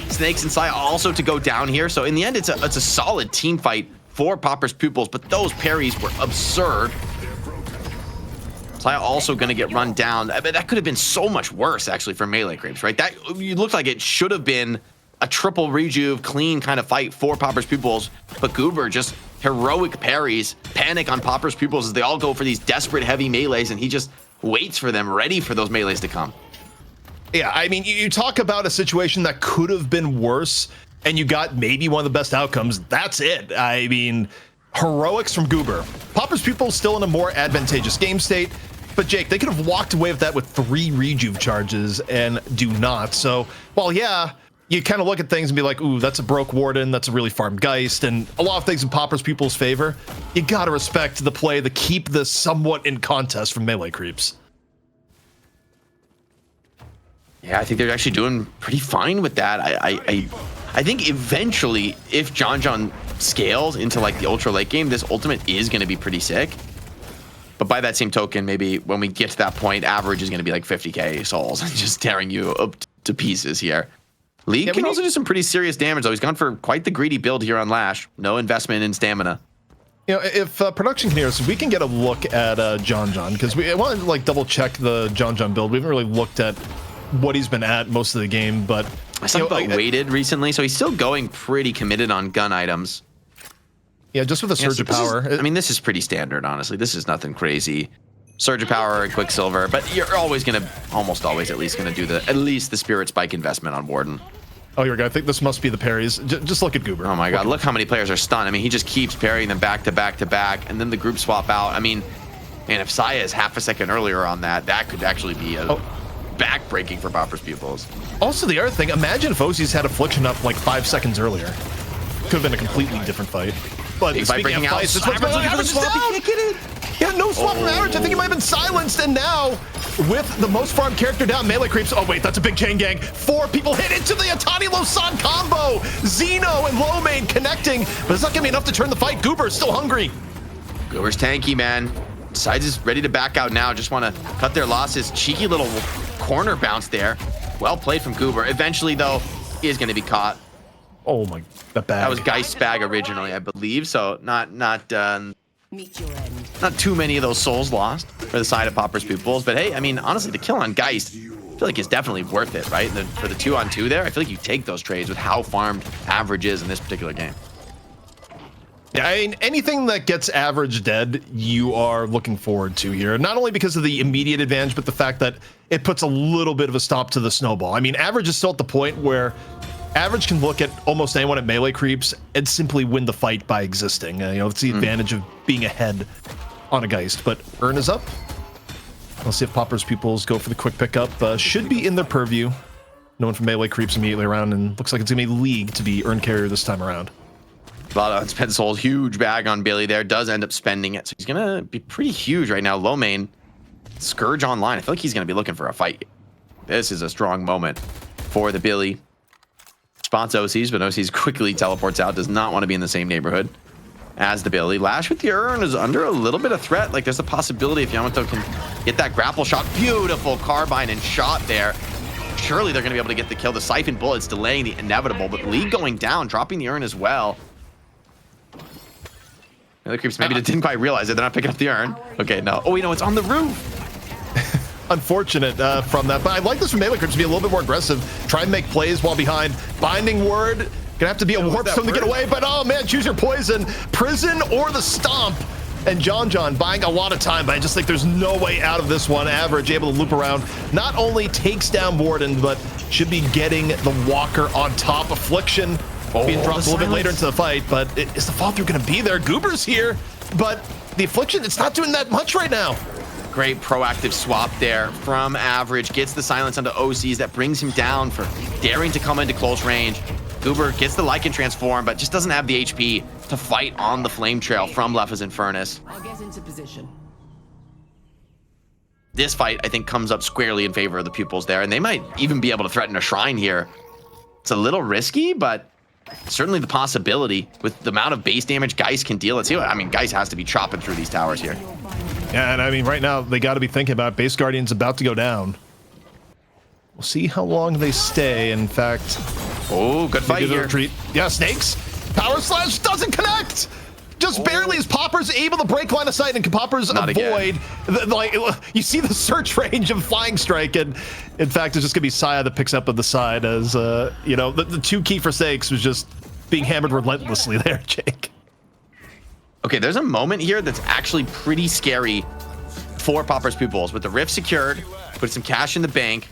Snakes and Saya also to go down here. So in the end, it's a solid team fight for Poppers Pupils, but those parries were absurd. Saya also going to get run down. I mean, that could have been so much worse, actually, for melee creeps, right? That it looked like it should have been a triple rejuve, clean kind of fight for Poppers Pupils, but Goober just heroic parries, panic on Poppers Pupils as they all go for these desperate heavy melees, and he just waits for them, ready for those melees to come. Yeah, I mean, you talk about a situation that could have been worse, and you got maybe one of the best outcomes. That's it. I mean, heroics from Goober. Poppers Pupils still in a more advantageous game state, but Jake, they could have walked away with that with 3 rejuve charges and do not. So, while yeah, you kind of look at things and be like, ooh, that's a broke Warden, that's a really farmed Geist, and a lot of things in Poppers Pupils' favor. You gotta respect the play to keep this somewhat in contest from melee creeps. Yeah, I think they're actually doing pretty fine with that. I think eventually, if John scales into like the ultra late game, this ultimate is going to be pretty sick. But by that same token, maybe when we get to that point, average is going to be like 50k souls and just tearing you up to pieces here. League can also do some pretty serious damage, though. He's gone for quite the greedy build here on Lash. No investment in stamina. You know, if production can hear us, we can get a look at John, because I want to like double check the John build. We haven't really looked at what he's been at most of the game, but I saw him weighted recently, so he's still going pretty committed on gun items. Yeah, just with a surge of power. I mean, this is pretty standard, honestly. This is nothing crazy. Surge of power and Quicksilver, but you're always gonna, almost always at least gonna do at least the Spirit Spike investment on Warden. Oh, here we go. I think this must be the parries. Just look at Goober. Oh my God, look how many players are stunned. I mean, he just keeps parrying them back to back to back, and then the group swap out. I mean, man, if Saya is half a second earlier on that, that could actually be a back-breaking for Poppers Pupils. Also, the other thing, imagine if Ozzy's had Affliction up like 5 seconds earlier. Could have been a completely different fight. But speaking of fights, this one's going Average is down! Yeah, no swap from Average. I think he might have been silenced, and now, with the most farmed character down, melee creeps. Oh wait, that's a big chain gang. 4 people hit into the Atani Losan combo. Xeno and Lomane connecting, but it's not gonna be enough to turn the fight. Goober's still hungry. Goober's tanky, man. Sides is ready to back out now. Just want to cut their losses. Cheeky little corner bounce there. Well played from Goober. Eventually, though, he is going to be caught. Oh my, that bag. That was Geist's bag originally, I believe. So not too many of those souls lost for the side of Poppers Pupils. But hey, I mean, honestly, the kill on Geist, I feel like it's definitely worth it, right? For the 2-on-2 there, I feel like you take those trades with how farmed Average is in this particular game. Yeah, I mean, anything that gets average dead, you are looking forward to here. Not only because of the immediate advantage, but the fact that it puts a little bit of a stop to the snowball. I mean, average is still at the point where average can look at almost anyone at melee creeps and simply win the fight by existing. It's the advantage of being ahead on a Geist. But Urn is up. Let's see if Popper's Pupils go for the quick pickup. Should be in their purview. No one from melee creeps immediately around, and looks like it's going to be League to be Urn carrier this time around. A lot of unspent souls, huge bag on Billy there, does end up spending it. So he's going to be pretty huge right now. Low main, Scourge online. I feel like he's going to be looking for a fight. This is a strong moment for the Billy. Spots OCs, but OCs quickly teleports out. Does not want to be in the same neighborhood as the Billy. Lash with the Urn is under a little bit of threat. Like, there's a possibility if Yamato can get that grapple shot. Beautiful carbine and shot there. Surely they're going to be able to get the kill. The Siphon Bullets delaying the inevitable, but League going down, dropping the Urn as well. The other creeps maybe didn't quite realize it. They're not picking up the Urn. Okay, no. Oh, it's on the roof. Unfortunate from that, but I like this from melee creeps to be a little bit more aggressive. Try and make plays while behind. Binding Word, gonna have to be a warp stone to get away, but oh man, choose your poison. Prison or the Stomp. And John buying a lot of time, but I just think there's no way out of this one. Average able to loop around, not only takes down Borden, but should be getting the Walker on top. Affliction being dropped a little bit later into the fight, but is the fall through going to be there? Goober's here, but the Affliction, it's not doing that much right now. Great proactive swap there from Average. Gets the silence onto OCs. That brings him down for daring to come into close range. Goober gets the Lycan transform, but just doesn't have the HP to fight on the flame trail from Leffa's Infernus. I'll get into position. This fight, I think, comes up squarely in favor of the Pupils there, and they might even be able to threaten a shrine here. It's a little risky, but certainly the possibility with the amount of base damage Geist can deal. Let's see what, I mean, Geist has to be chopping through these towers here. Yeah, and I mean, right now, they got to be thinking about Base Guardian's about to go down. We'll see how long they stay. In fact, oh, good fight here. Retreat. Yeah, Snakes. Power Slash doesn't connect. Just barely as Popper's able to break line of sight, and can Popper's avoid. Like, you see the search range of Flying Strike, and in fact, it's just gonna be Saya that picks up at the side as the 2 key for Snakes was just being hammered relentlessly there, Jake. Okay, there's a moment here that's actually pretty scary for Popper's Pupils. With the Rift secured, put some cash in the bank,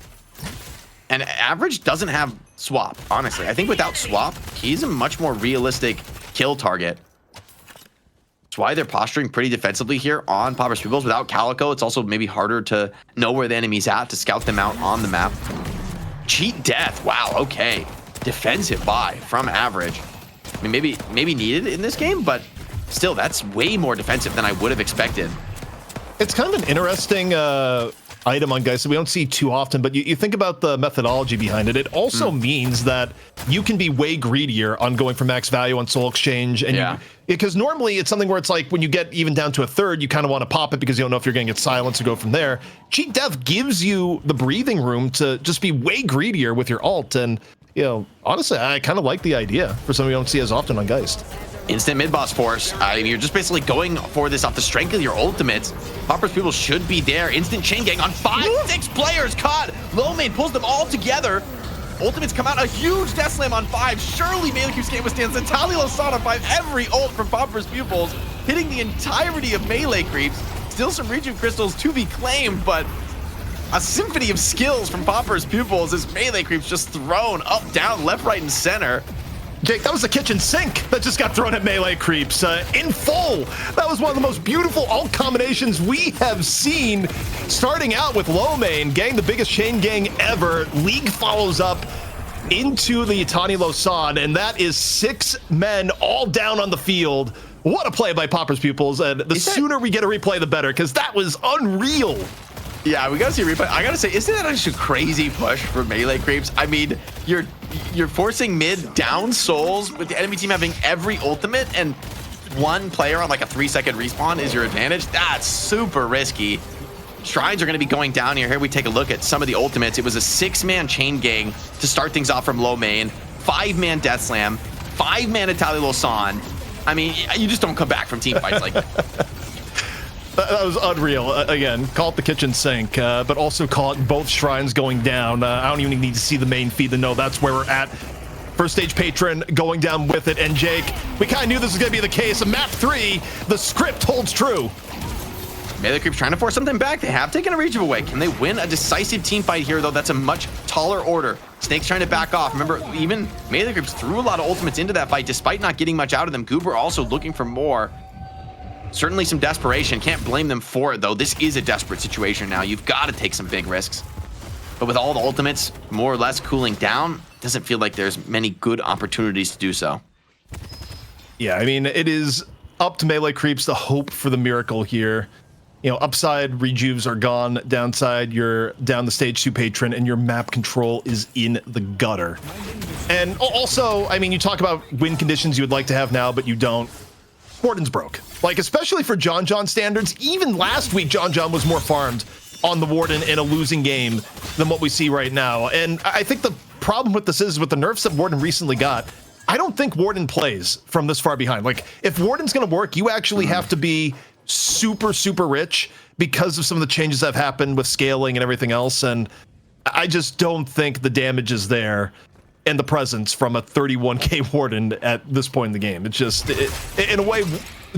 and Average doesn't have Swap, honestly. I think without Swap, he's a much more realistic kill target. That's why they're posturing pretty defensively here on Popper's Pupils. Without Calico, it's also maybe harder to know where the enemy's at, to scout them out on the map. Cheat Death, wow, okay. Defensive buy from Average. I mean, maybe needed in this game, but still, that's way more defensive than I would have expected. It's kind of an interesting item on Geist that we don't see too often, but you think about the methodology behind it. It also means that you can be way greedier on going for max value on Soul Exchange, and because normally it's something where it's like when you get even down to a third, you kind of want to pop it because you don't know if you're going to get silenced or go from there. Cheat Death gives you the breathing room to just be way greedier with your ult, and honestly, I kind of like the idea for something you don't see as often on Geist. Instant mid-boss force. I mean, you're just basically going for this off the strength of your ultimates. Popper's People should be there. Instant chain gang on 6 players caught. Low main pulls them all together. Ultimates come out. A huge death slam on 5. Surely melee creeps can't withstand. Zentalli Losada on 5. Every ult from Popper's Pupils, hitting the entirety of melee creeps. Still some region crystals to be claimed, but a symphony of skills from Popper's Pupils as melee creeps just thrown up, down, left, right, and center. Jake, that was the kitchen sink that just got thrown at melee creeps in full. That was one of the most beautiful ult combinations we have seen. Starting out with low main, gang the biggest chain gang ever. League follows up into the Yatani Losad, and that is 6 men all down on the field. What a play by Popper's Pupils, and the sooner we get a replay, the better, because that was unreal. Yeah, we gotta see a replay. I gotta say, isn't that actually a crazy push for melee creeps? I mean, you're forcing mid down souls with the enemy team having every ultimate, and one player on like a 3-second respawn is your advantage. That's super risky. Shrines are gonna be going down here. Here we take a look at some of the ultimates. It was a 6-man chain gang to start things off from low main, 5-man death slam, 5-man Itali Losan. I mean, you just don't come back from team fights like that. That was unreal. Again, call it the kitchen sink, but also call it both shrines going down. I don't even need to see the main feed to know that's where we're at First stage patron going down with it. And Jake, we kind of knew this was going to be the case. In map 3, the script holds true. Melee Creeps trying to force something back. They have taken a reach away. Can they win a decisive team fight here, though? That's a much taller order. Snake's trying to back off. Remember, even Melee Creeps threw a lot of ultimates into that fight despite not getting much out of them. Goober also looking for more. Certainly some desperation. Can't blame them for it, though. This is a desperate situation now. You've got to take some big risks. But with all the ultimates more or less cooling down, doesn't feel like there's many good opportunities to do so. Yeah, I mean, it is up to Melee Creeps to hope for the miracle here. You know, upside rejuves are gone. Downside, you're down the stage 2 patron, and your map control is in the gutter. And also, I mean, you talk about win conditions you would like to have now, but you don't. Warden's broke. Like, especially for John standards, even last week, John was more farmed on the Warden in a losing game than what we see right now. And I think the problem with this is with the nerfs that Warden recently got, I don't think Warden plays from this far behind. Like, if Warden's going to work, you actually have to be super rich because of some of the changes that have happened with scaling and everything else. And I just don't think the damage is there and the presence from a 31k Warden at this point in the game. It's just, in a way,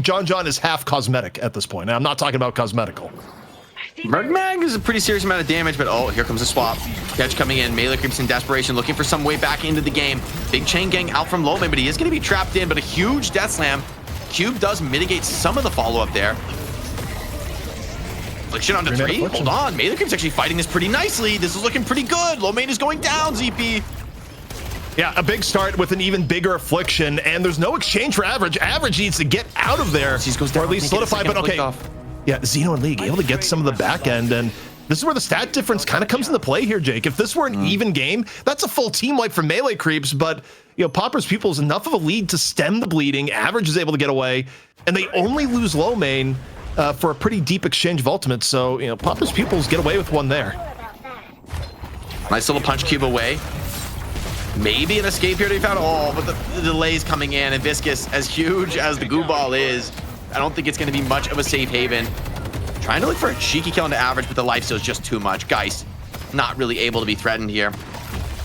John is half cosmetic at this point. And I'm not talking about cosmetical. Murgmag is a pretty serious amount of damage, but oh, here comes a swap. Catch coming in. Melee Creeps in desperation, looking for some way back into the game. Big chain gang out from low man, but he is going to be trapped in, but a huge death slam. Cube does mitigate some of the follow-up there. Affliction onto 3. Hold on. Melee Creeps actually fighting this pretty nicely. This is looking pretty good. Low main is going down, ZP. Yeah, a big start with an even bigger affliction, and there's no exchange for Average. Average needs to get out of there, or at least solidify, but okay. Yeah, Xeno and League able to get some of the back end, and this is where the stat difference kind of comes into play here, Jake. If this were an even game, that's a full team wipe for Melee Creeps, but you know, Popper's Pupils enough of a lead to stem the bleeding. Average is able to get away, and they only lose low main for a pretty deep exchange of ultimates. So, you know, Popper's Pupils get away with one there. Nice little punch cube away. Maybe an escape here to be found. Oh, but the delays coming in, and Viscous, as huge as the goo ball is, I don't think it's going to be much of a safe haven. Trying to look for a cheeky kill into Average, but the lifesteal is just too much. Geist not really able to be threatened here.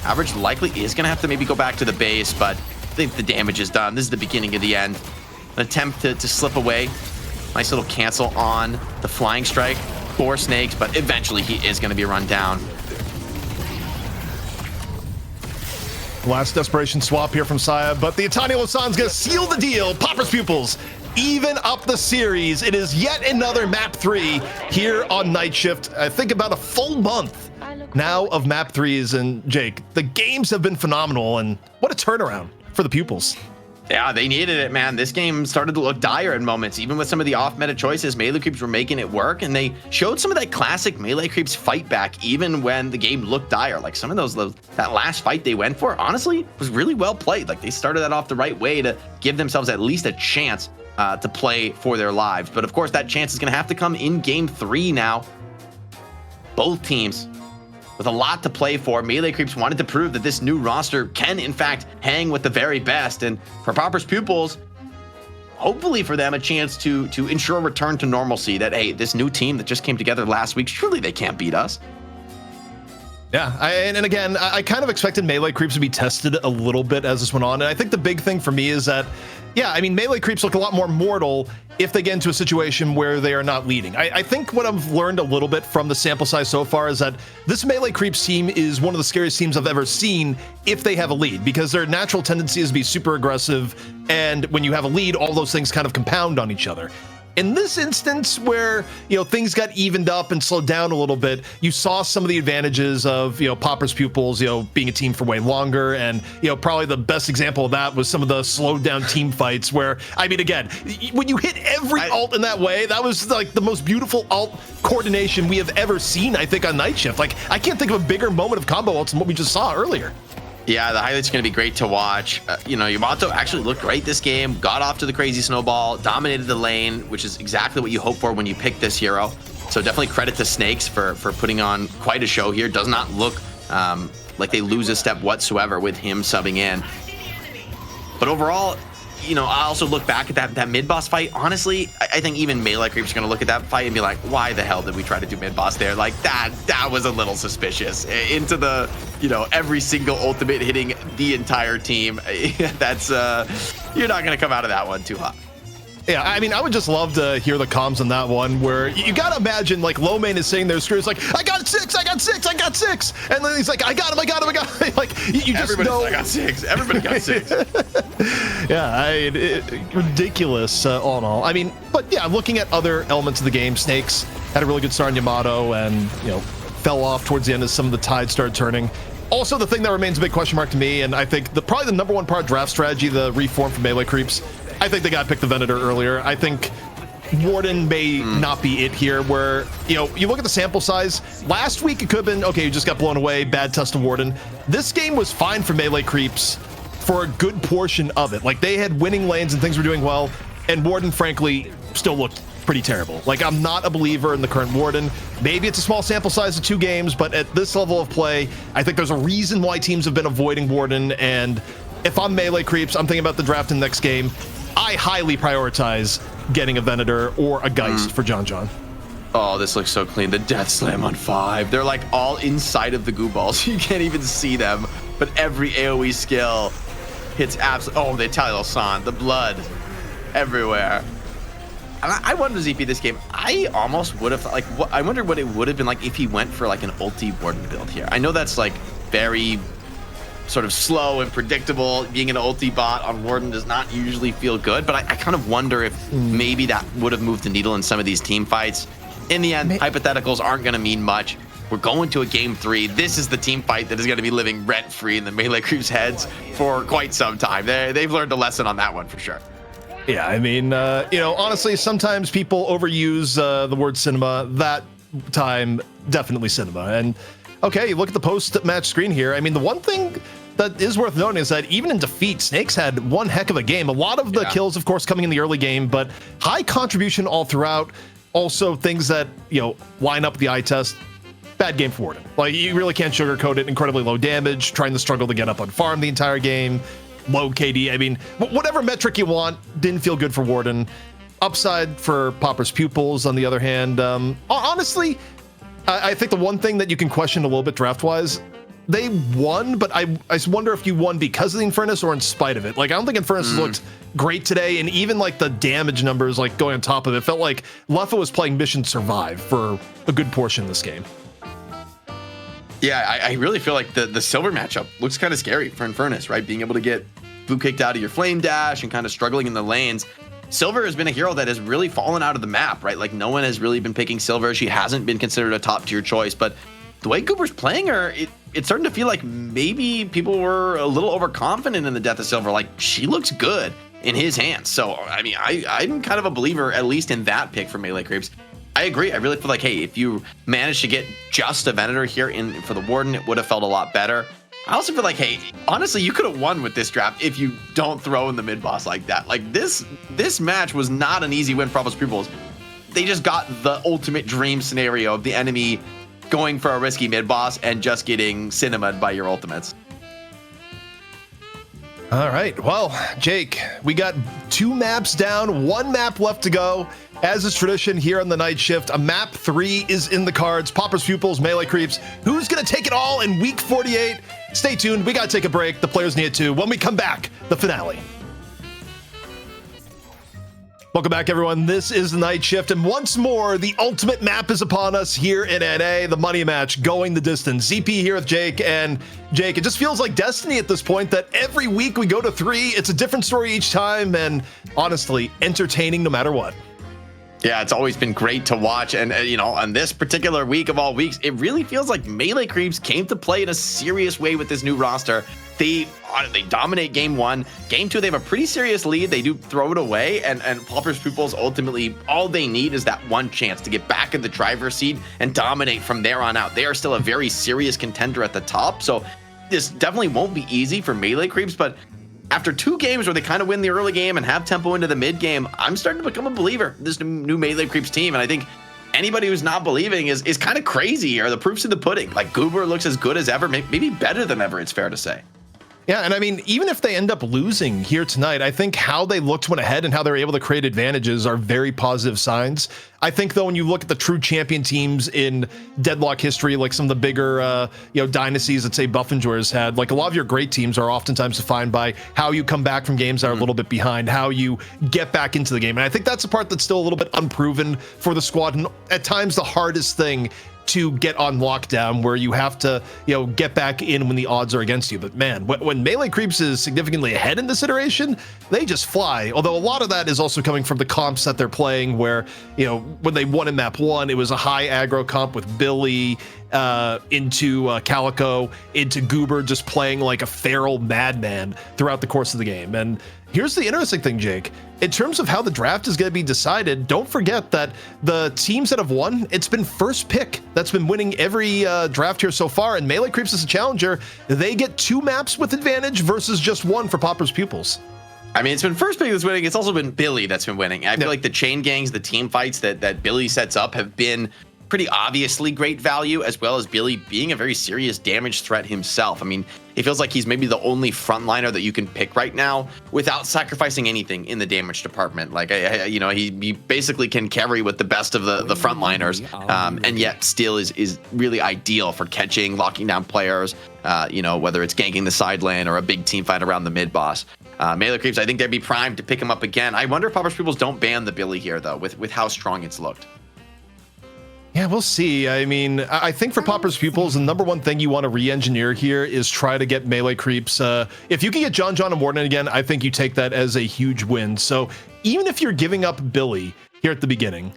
Average likely is going to have to maybe go back to the base, but I think the damage is done. This is the beginning of the end. An attempt to slip away. Nice little cancel on the flying strike for Snakes, but eventually he is going to be run down. Last desperation swap here from Saya, but the Itani Losan's going to seal the deal. Popper's Pupils even up the series. It is yet another map 3 here on Night Shift. I think about a full month now of map 3s, and Jake, the games have been phenomenal, and what a turnaround for the Pupils. Yeah, they needed it, man. This game started to look dire in moments. Even with some of the off-meta choices, Melee Creeps were making it work, and they showed some of that classic Melee Creeps fight back even when the game looked dire. Like some of that last fight they went for, honestly, was really well played. Like they started that off the right way to give themselves at least a chance to play for their lives. But of course, that chance is going to have to come in game 3 now. Both teams with a lot to play for. Melee Creeps wanted to prove that this new roster can, in fact, hang with the very best. And for Popper's Pupils, hopefully for them, a chance to ensure a return to normalcy. That, hey, this new team that just came together last week, surely they can't beat us. Yeah, and again, I kind of expected Melee Creeps to be tested a little bit as this went on. And I think the big thing for me is that, yeah, I mean, Melee Creeps look a lot more mortal if they get into a situation where they are not leading. I think what I've learned a little bit from the sample size so far is that this Melee Creeps team is one of the scariest teams I've ever seen if they have a lead, because their natural tendency is to be super aggressive, and when you have a lead, all those things kind of compound on each other. In this instance where, you know, things got evened up and slowed down a little bit, you saw some of the advantages of, you know, Popper's Pupils, you know, being a team for way longer. And, you know, probably the best example of that was some of the slowed down team fights where, I mean, again, when you hit every ult in that way, that was like the most beautiful ult coordination we have ever seen, I think, on Night Shift. Like, I can't think of a bigger moment of combo ults than what we just saw earlier. Yeah, the highlights are going to be great to watch. You know, Yamato actually looked great this game, got off to the crazy snowball, dominated the lane, which is exactly what you hope for when you pick this hero. So definitely credit to Snakes for putting on quite a show here. Does not look like they lose a step whatsoever with him subbing in. But overall, I also look back at that mid boss fight. Honestly, I think even Melee Creeps are going to look at that fight and be like, why the hell did we try to do mid boss there? Like that was a little suspicious. Into the, every single ultimate hitting the entire team. That's, you're not going to come out of that one too hot. Yeah, I mean, I would just love to hear the comms on that one where you got to imagine like low main is saying their screws like, I got 6. And then he's like, I got him. Like, you just know. I got 6. Everybody got 6. Yeah, ridiculous all in all. I mean, but yeah, looking at other elements of the game, Snakes had a really good start in Yamato and, fell off towards the end as some of the tide started turning. Also, the thing that remains a big question mark to me, and I think probably the number one part of draft strategy, the reform for Melee Creeps, I think they got to pick the Venator earlier. I think Warden may not be it here, where, you look at the sample size. Last week, it could have been, okay, you just got blown away, bad test of Warden. This game was fine for Melee Creeps for a good portion of it. Like, they had winning lanes and things were doing well, and Warden, frankly, still looked pretty terrible. Like, I'm not a believer in the current Warden. Maybe it's a small sample size of 2 games, but at this level of play, I think there's a reason why teams have been avoiding Warden, and if I'm Melee Creeps, I'm thinking about the draft in the next game. I highly prioritize getting a Venator or a Geist for John. Oh, this looks so clean. The Death Slam on 5. They're like all inside of the goo balls. You can't even see them, but every AoE skill hits absolutely. Oh, the Italian San, the blood everywhere. And I wonder, ZP, this game, I almost would have, I wonder what it would have been like if he went for like an ulti Warden build here. I know that's like very sort of slow and predictable. Being an ulti bot on Warden does not usually feel good, but I kind of wonder if maybe that would have moved the needle in some of these team fights. In the end, hypotheticals aren't going to mean much. We're going to a game 3. This is the team fight that is going to be living rent-free in the Melee Creeps' heads for quite some time. They've learned a lesson on that one for sure. Yeah, I mean, honestly, sometimes people overuse the word cinema. That time, definitely cinema. And okay, you look at the post-match screen here. I mean, the one thing that is worth noting is that even in defeat, Snakes had one heck of a game. A lot of the kills, of course, coming in the early game, but high contribution all throughout. Also, things that, line up the eye test. Bad game for Warden. Like, you really can't sugarcoat it. Incredibly low damage, trying to struggle to get up on farm the entire game. Low KD. I mean, whatever metric you want, didn't feel good for Warden. Upside for Popper's Pupils, on the other hand. Honestly, I think the one thing that you can question a little bit draft-wise, they won, but I wonder if you won because of the Infernus or in spite of it. Like, I don't think Infernus looked great today, and even like the damage numbers, like going on top of it, felt like Leffa was playing Mission Survive for a good portion of this game. Yeah, I really feel like the silver matchup looks kind of scary for Infernus, right? Being able to get blue kicked out of your flame dash and kind of struggling in the lanes. Silver has been a hero that has really fallen out of the map, right? Like, no one has really been picking Silver. She hasn't been considered a top tier choice, but the way Goober's playing her, it's starting to feel like maybe people were a little overconfident in the death of Silver. Like, she looks good in his hands. So, I mean, I'm kind of a believer, at least in that pick for Melee Creeps. I agree. I really feel like, hey, if you managed to get just a Venator here for the Warden, it would have felt a lot better. I also feel like, hey, honestly, you could have won with this draft if you don't throw in the mid boss like that. Like, this match was not an easy win for Pupils Pupils. They just got the ultimate dream scenario of the enemy going for a risky mid boss and just getting cinemaed by your ultimates. All right. Well, Jake, we got 2 maps down, 1 map left to go. As is tradition here on the night shift, a map 3 is in the cards. Popper's Pupils, Melee Creeps. Who's going to take it all in week 48? Stay tuned. We got to take a break. The players need it too. When we come back, the finale. Welcome back, everyone. This is the night shift, and once more, the ultimate map is upon us here in NA, the money match going the distance. ZP here with Jake, and Jake, it just feels like destiny at this point that every week we go to 3. It's a different story each time, and honestly, entertaining no matter what. Yeah, it's always been great to watch. And, on this particular week of all weeks, it really feels like Melee Creeps came to play in a serious way with this new roster. They dominate game 1. Game 2, they have a pretty serious lead. They do throw it away. And Popper's Pupils, ultimately, all they need is that one chance to get back in the driver's seat and dominate from there on out. They are still a very serious contender at the top. So this definitely won't be easy for Melee Creeps, but after 2 games where they kind of win the early game and have tempo into the mid game, I'm starting to become a believer in this new Melee Creeps team. And I think anybody who's not believing is kind of crazy here. The proof's in the pudding. Like, Goober looks as good as ever, maybe better than ever, it's fair to say. Yeah, and I mean, even if they end up losing here tonight, I think how they looked when ahead and how they were able to create advantages are very positive signs. I think, though, when you look at the true champion teams in Deadlock history, like some of the bigger, dynasties that say Buffingers had, like a lot of your great teams are oftentimes defined by how you come back from games that are a little bit behind, how you get back into the game. And I think that's a part that's still a little bit unproven for the squad, and at times the hardest thing to get on lockdown, where you have to, get back in when the odds are against you. But man, when Melee Creeps is significantly ahead in this iteration, they just fly. Although a lot of that is also coming from the comps that they're playing, where, when they won in map 1, it was a high aggro comp with Billy into Calico, into Goober, just playing like a feral madman throughout the course of the game. And here's the interesting thing, Jake. In terms of how the draft is going to be decided, don't forget that the teams that have won, it's been first pick that's been winning every draft here so far. And Melee Creeps as a challenger, they get 2 maps with advantage versus just 1 for Popper's Pupils. I mean, it's been first pick that's winning. It's also been Billy that's been winning. I feel like the chain gangs, the team fights that Billy sets up have been pretty obviously great value, as well as Billy being a very serious damage threat himself. I mean, it feels like he's maybe the only frontliner that you can pick right now without sacrificing anything in the damage department. Like, he basically can carry with the best of the frontliners, and yet still is really ideal for catching, locking down players, whether it's ganking the side lane or a big team fight around the mid boss. Melee Creeps, I think they'd be primed to pick him up again. I wonder if Popper's Pupils don't ban the Billy here, though, with how strong it's looked. Yeah, we'll see. I mean, I think for Popper's Pupils, the number one thing you want to re-engineer here is try to get Melee Creeps. If you can get John and Warden again, I think you take that as a huge win. So even if you're giving up Billy here at the beginning,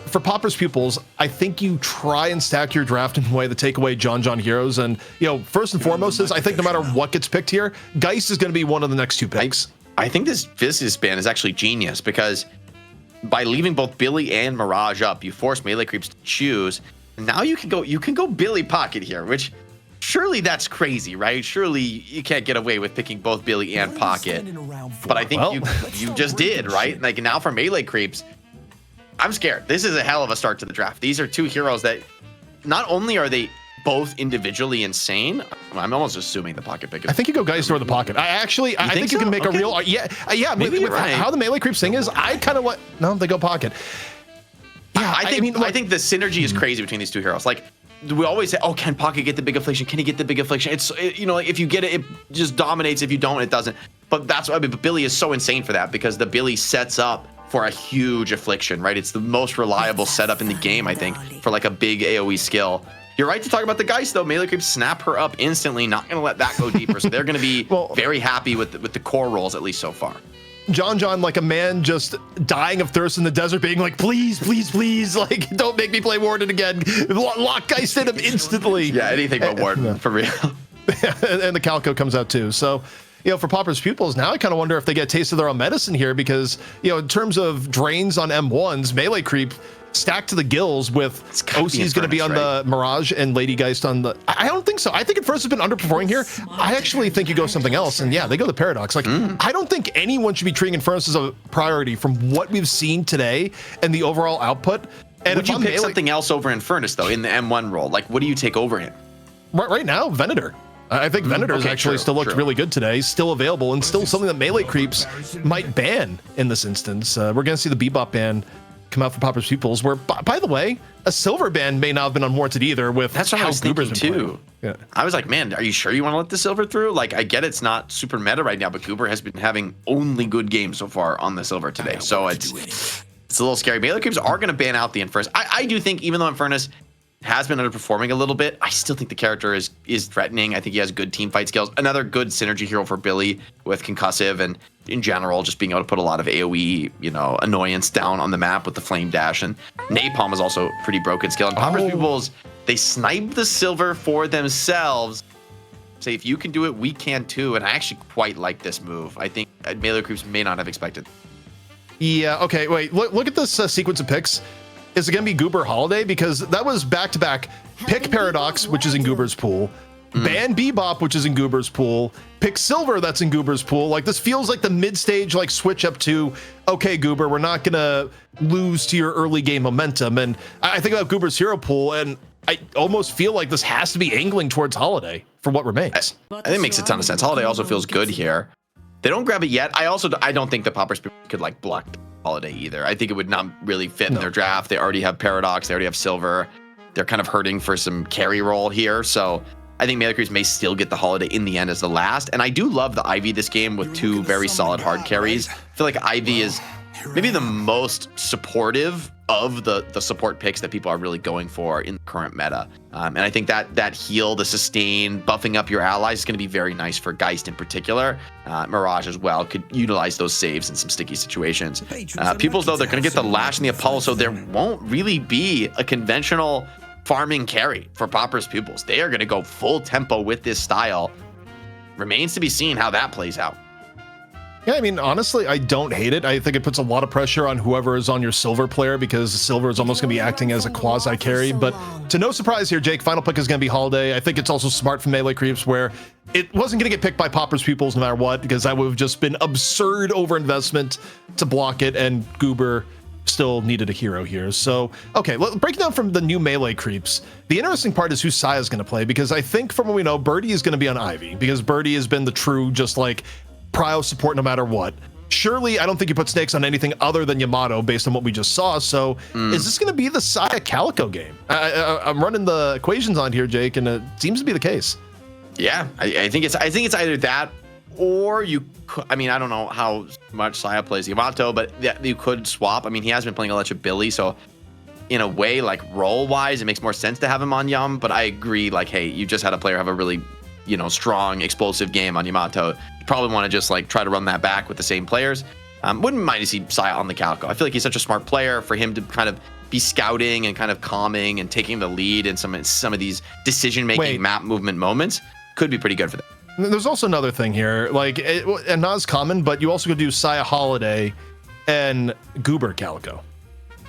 for Popper's Pupils, I think you try and stack your draft in a way to take away John heroes. And, first and foremost is I think no matter what gets picked here, Geist is going to be one of the next 2 picks. I think this business ban is actually genius, because by leaving both Billy and Mirage up, you force Melee Creeps to choose. Now you can go Billy Pocket here, which surely that's crazy, right? Surely you can't get away with picking both Billy and Pocket. But I think you just did, right? Like, now for Melee Creeps, I'm scared. This is a hell of a start to the draft. These are 2 heroes that not only are they both individually insane, I'm almost assuming the Pocket pick is... I think you go Geist or the Pocket. I think you can make a real... Yeah. Maybe with right. How the Melee Creeps thing is, I kind of want... No, they go Pocket. Yeah, I think the synergy is crazy between these 2 heroes. Like, we always say, oh, can Pocket get the big affliction? Can he get the big affliction? If you get it, it just dominates. If you don't, it doesn't. But that's why Billy is so insane for that, because the Billy sets up for a huge affliction, right? It's the most reliable setup in the game, I think, for like a big AoE skill. You're right to talk about the Geist, though. Melee Creeps snap her up instantly, not going to let that go deeper. So they're going to be very happy with the core rolls, at least so far. John, like a man just dying of thirst in the desert, being like, please, like, don't make me play Warden again. Lock Geist in him instantly. Yeah, anything but Warden, for real. And the Calico comes out too. So, for Popper's Pupils, now I kind of wonder if they get a taste of their own medicine here, because, in terms of drains on M1s, Melee Creep stacked to the gills with OC's going to be on the Mirage and Lady Geist on the... I don't think so. I think Inferno's has been underperforming here. I actually think you go something else. And yeah, they go the Paradox. Like, I don't think anyone should be treating Inferno's as a priority from what we've seen today and the overall output. And would you pick something else over Infernus, though, in the M1 role? Like, what do you take over him? Right now, Venator. I think Venator's actually still looked really good today, still available, and still something that Melee Creeps might ban in this instance. We're going to see the Bebop ban come out for Popper's Pupils, where, by the way, a silver ban may not have been unwarranted either with that's what how I was thinking too. Yeah. I was like, man, are you sure you want to let the silver through? Like, I get it's not super meta right now, but Goober has been having only good games so far on the silver today. So it's a little scary. Melee Creeps are going to ban out the Infernus. I do think, even though Infernus has been underperforming a little bit, I still think the character is threatening. I think he has good team fight skills. Another good synergy hero for Billy with concussive, and in general just being able to put a lot of AoE, annoyance down on the map with the flame dash. And Napalm is also pretty broken skill. And Popper's Pupils, they snipe the silver for themselves. Say, if you can do it, we can too. And I actually quite like this move. I think Melee Creeps may not have expected. Yeah, okay, wait, look at this sequence of picks. Is it going to be Goober Holiday? Because that was back-to-back pick Paradox, which is in Goober's pool, ban Bebop, which is in Goober's pool, pick Silver, that's in Goober's pool. Like, this feels like the mid-stage, like, switch up to, okay, Goober, we're not going to lose to your early game momentum. And I think about Goober's hero pool, and I almost feel like this has to be angling towards Holiday for what remains. I think it makes a ton of sense. Holiday also feels good here. They don't grab it yet. I don't think the Poppers could like block Holiday either. I think it would not really fit in their draft. They already have Paradox. They already have Silver. They're kind of hurting for some carry role here. So I think Melee Creeps may still get the Holiday in the end as the last. And I do love the Ivy this game with two very solid hard carries. I feel like Ivy is maybe the most supportive of the support picks that people are really going for in the current meta. And I think that heal, the sustain, buffing up your allies is going to be very nice for Geist in particular. Mirage as well could utilize those saves in some sticky situations. Pupils, though, they're going to get the Lash and the Apollo, so there won't really be a conventional farming carry for Popper's Pupils. They are going to go full tempo with this style. Remains to be seen how that plays out. Yeah, I mean, honestly, I don't hate it. I think it puts a lot of pressure on whoever is on your Silver player because Silver is almost going to be acting as a quasi carry. But to no surprise here, Jake, final pick is going to be Holiday. I think it's also smart from Melee Creeps where it wasn't going to get picked by Popper's Pupils no matter what, because that would have just been absurd overinvestment to block it, and Goober still needed a hero here. So, okay, breaking down from the new Melee Creeps, the interesting part is who Saya's going to play, because I think from what we know, Birdie is going to be on Ivy, because Birdie has been the true, just like, prio support no matter what. Surely, I don't think you put Snakes on anything other than Yamato based on what we just saw. So, is this going to be the Saya Calico game? I'm running the equations on here, Jake, and it seems to be the case. Yeah, I think it's either that or you. I mean, I don't know how much Saya plays Yamato, but you could swap. I mean, he has been playing Electric Billy, so in a way, like role-wise, it makes more sense to have him on Yum. But I agree, like, hey, you just had a player have a really, strong, explosive game on Yamato. You probably want to just like try to run that back with the same players. Wouldn't mind to see Saya on the Calico. I feel like he's such a smart player. For him to kind of be scouting and kind of calming and taking the lead in some of these decision-making map movement moments could be pretty good for them. There's also another thing here, like, and not as common, but you also could do Saya Holiday and Goober Calico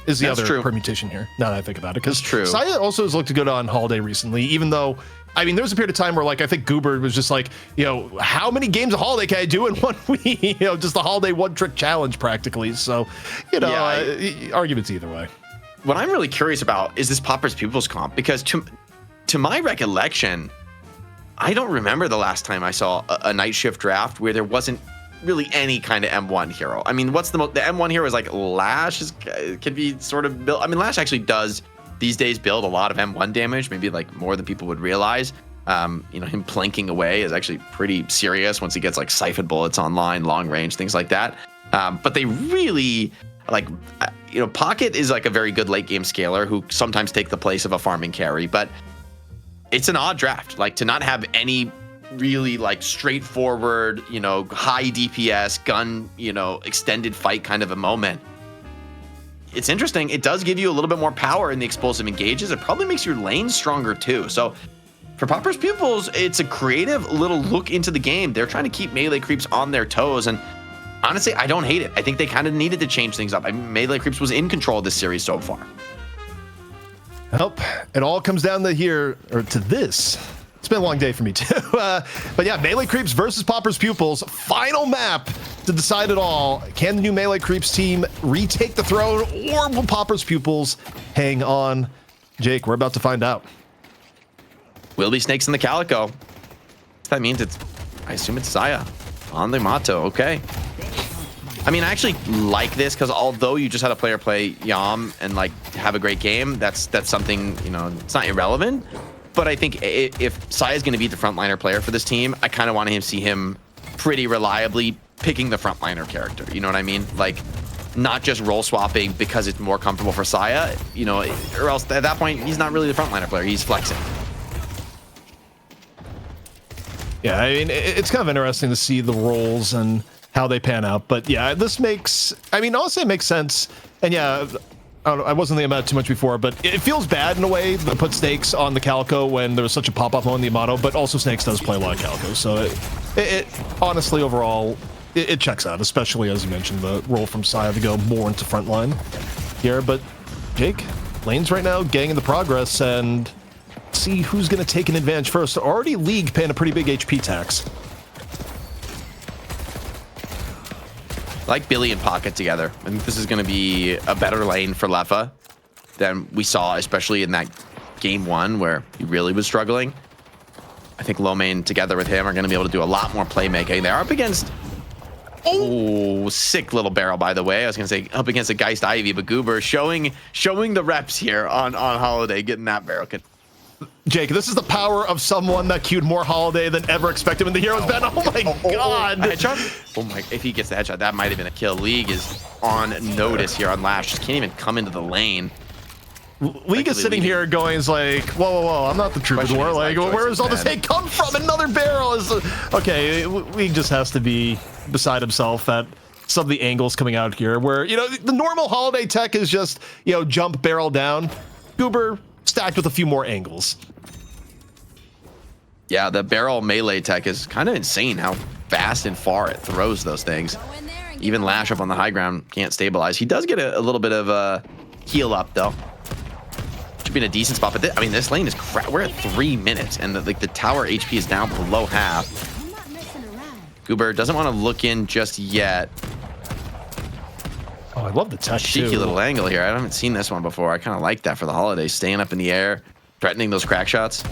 is the other permutation here, now that I think about it. Because Saya also has looked good on Holiday recently, even though, I mean, there was a period of time where, like, I think Goober was just like, how many games of Holiday can I do in 1 week? Just the Holiday one-trick challenge practically. So, arguments either way. What I'm really curious about is this Popper's Pupils comp, because to my recollection, I don't remember the last time I saw a night shift draft where there wasn't really any kind of M1 hero. I mean, what's the M1 hero is like Lash can be sort of built. I mean, Lash actually does these days build a lot of M1 damage, maybe like more than people would realize. Him planking away is actually pretty serious once he gets like siphon bullets online, long range, things like that. But they really like, Pocket is like a very good late game scaler who sometimes take the place of a farming carry, but it's an odd draft. Like, to not have any really like straightforward, high DPS gun, extended fight kind of a moment. It's interesting. It does give you a little bit more power in the explosive engages. It probably makes your lane stronger too. So for Popper's Pupils, it's a creative little look into the game. They're trying to keep Melee Creeps on their toes, and honestly, I don't hate it. I think they kind of needed to change things up. I mean, Melee Creeps was in control of this series so far. Well, it all comes down to this. It's been a long day for me too. But yeah, Melee Creeps versus Popper's Pupils. Final map to decide it all. Can the new Melee Creeps team retake the throne, or will Popper's Pupils hang on? Jake, we're about to find out. Will be Snakes in the Calico. That means I assume it's Saya on the Mato. Okay. I mean, I actually like this because although you just had a player play Yam and like have a great game, that's something, it's not irrelevant. But I think if Saya is going to be the frontliner player for this team, I kind of want to see him pretty reliably picking the frontliner character. You know what I mean? Like, not just role swapping because it's more comfortable for Saya, or else at that point, he's not really the frontliner player. He's flexing. Yeah, I mean, it's kind of interesting to see the roles and how they pan out. But yeah, honestly, it makes sense. And yeah, I wasn't thinking about it too much before, but it feels bad in a way to put Snakes on the Calico when there was such a pop-up on the Yamato, but also Snakes does play a lot of Calico. So it honestly, overall, it checks out, especially as you mentioned, the role from Saya to go more into frontline here. But Jake, lanes right now, getting into progress, and see who's going to take an advantage first. Already League paying a pretty big HP tax. Like Billy and Pocket together. I think this is going to be a better lane for Leffa than we saw, especially in that game one where he really was struggling. I think Lomain together with him are going to be able to do a lot more playmaking. They're up against... Oh, sick little barrel, by the way. I was going to say up against a Geist Ivy, but Goober showing the reps here on Holiday, getting that barrel. Jake, this is the power of someone that queued more Holiday than ever expected in the Heroes Ben. Oh my god. Headshot? Oh my, if he gets the headshot, that might have been a kill. League is on notice here on Lash. Just can't even come into the lane. League is sitting here going, is like, whoa, I'm not the troubadour. Like, where does all this hate come from? Another barrel is... Okay, League just has to be beside himself at some of the angles coming out here where, you know, the normal Holiday tech is just, you know, jump, barrel down. Goober stacked with a few more angles. Yeah, the barrel melee tech is kind of insane how fast and far it throws those things. Even Lash up on the high ground can't stabilize. He does get a little bit of a heal up, though. Should be in a decent spot, but I mean, this lane is we're at 3 minutes, and the tower HP is down below half. Goober doesn't want to look in just yet. Oh, I love the touch, cheeky little angle here. I haven't seen this one before. I kind of like that for the Holiday, staying up in the air, threatening those crack shots.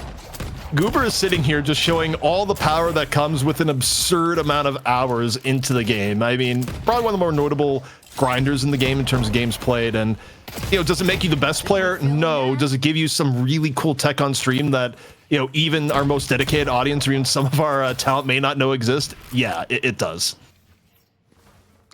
Goober is sitting here just showing all the power that comes with an absurd amount of hours into the game. I mean, probably one of the more notable grinders in the game in terms of games played. And, you know, does it make you the best player? No. Does it give you some really cool tech on stream that, you know, even our most dedicated audience or even some of our talent may not know exist? Yeah, it does.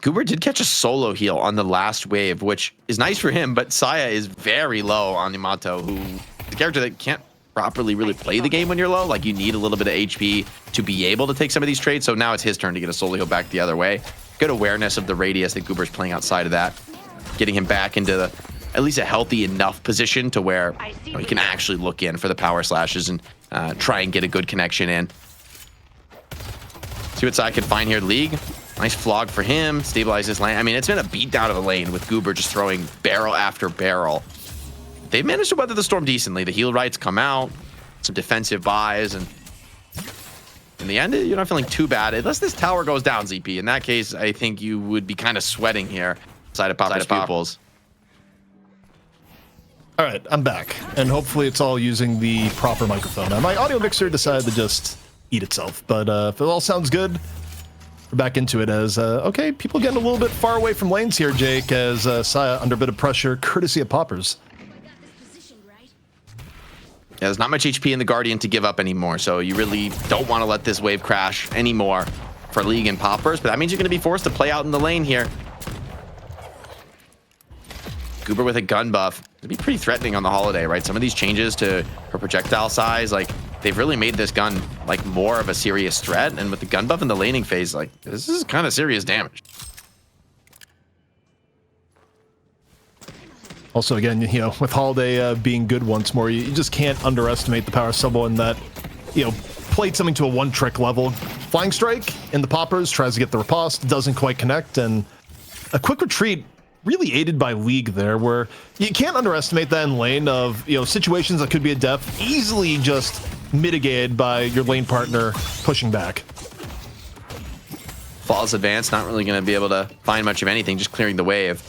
Goober did catch a solo heal on the last wave, which is nice for him, but Saya is very low on Yamato, who is a character that can't properly really play the game when you're low. Like, you need a little bit of HP to be able to take some of these trades. So now it's his turn to get a solo heal back the other way. Good awareness of the radius that Goober's playing outside of that, getting him back into at least a healthy enough position to where, you know, he can actually look in for the power slashes and try and get a good connection in. See what Sai can find here. League, nice flog for him. Stabilize his lane. I mean, it's been a beatdown of the lane with Goober just throwing barrel after barrel. They've managed to weather the storm decently. The heal rights come out, some defensive buys, and in the end, you're not feeling too bad. Unless this tower goes down, ZP. In that case, I think you would be kind of sweating here side of Popper's Pupils. All right, I'm back, and hopefully it's all using the proper microphone. Now, my audio mixer decided to just eat itself, but if it all sounds good, we're back into it as, okay, people getting a little bit far away from lanes here, Jake, as Saya under a bit of pressure, courtesy of Poppers. Yeah, there's not much HP in the Guardian to give up anymore, so you really don't want to let this wave crash anymore for League and Poppers, but that means you're going to be forced to play out in the lane here. Goober with a gun buff. It'd be pretty threatening on the Holiday, right? Some of these changes to her projectile size, like, they've really made this gun, like, more of a serious threat, and with the gun buff in the laning phase, like, this is kind of serious damage. Also, again, you know, with Holiday being good once more, you just can't underestimate the power of someone that, you know, played something to a one-trick level. Flying Strike in the Poppers, tries to get the riposte, doesn't quite connect, and a quick retreat really aided by League there, where you can't underestimate that in lane of, you know, situations that could be a death, easily just mitigated by your lane partner pushing back. Falls advance, not really going to be able to find much of anything, just clearing the wave.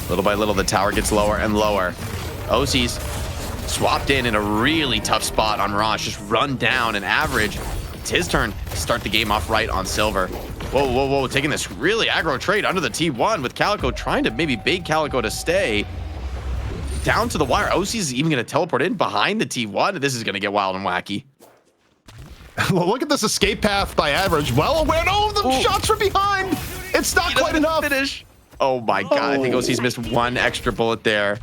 Little by little, the tower gets lower and lower. OC's swapped in a really tough spot on Mirage, just run down and average. It's his turn to start the game off right on Silver. Whoa, whoa, whoa, taking this really aggro trade under the T1 with Calico trying to maybe bait Calico to stay. Down to the wire. OC's even going to teleport in behind the T1. This is going to get wild and wacky. Well, look at this escape path by Average. Well aware. No, the shots from behind. It's not quite enough. Finish. Oh my god, I think OC's missed one extra bullet there.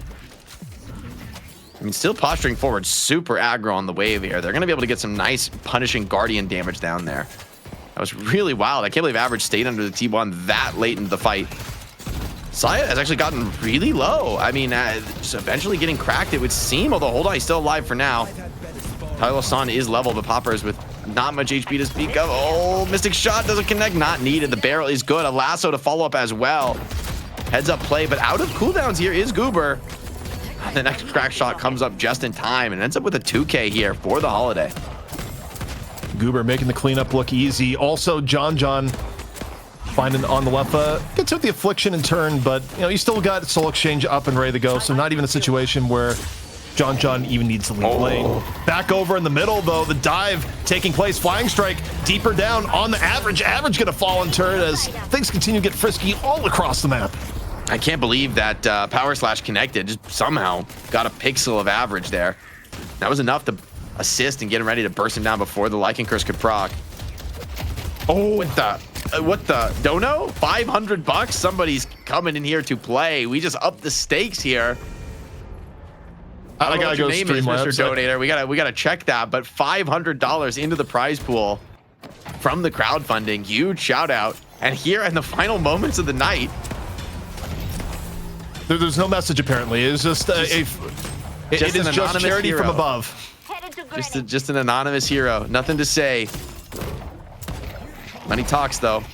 I mean, still posturing forward, super aggro on the wave here. They're going to be able to get some nice punishing Guardian damage down there. That was really wild. I can't believe Average stayed under the T1 that late into the fight. Saya has actually gotten really low. I mean, just eventually getting cracked, it would seem, although hold on, he's still alive for now. Tyler-san is level, but Poppers with not much HP to speak of. Oh, Mystic Shot doesn't connect, not needed. The barrel is good. A lasso to follow up as well. Heads up play, but out of cooldowns here is Goober. The next crack shot comes up just in time and ends up with a 2K here for the Holiday. Goober making the cleanup look easy. Also, John finding on the left, gets with the affliction in turn, but you know, you still got Soul Exchange up and ready to go, so not even a situation where John John even needs to leave lane. Back over in the middle, though, the dive taking place. Flying strike deeper down on the average. Average going to fall in turn as things continue to get frisky all across the map. I can't believe that Power Slash connected. Just somehow got a pixel of average there. That was enough to assist and get him ready to burst him down before the Lycan Curse could proc. Oh, what the dono? $500? Somebody's coming in here to play. We just upped the stakes here. I gotta go stream Mr. Donator. We gotta check that. But $500 into the prize pool from the crowdfunding. Huge shout out. And here in the final moments of the night, there's no message apparently. It's just it is just charity hero from above. Just an anonymous hero. Nothing to say. Money talks though.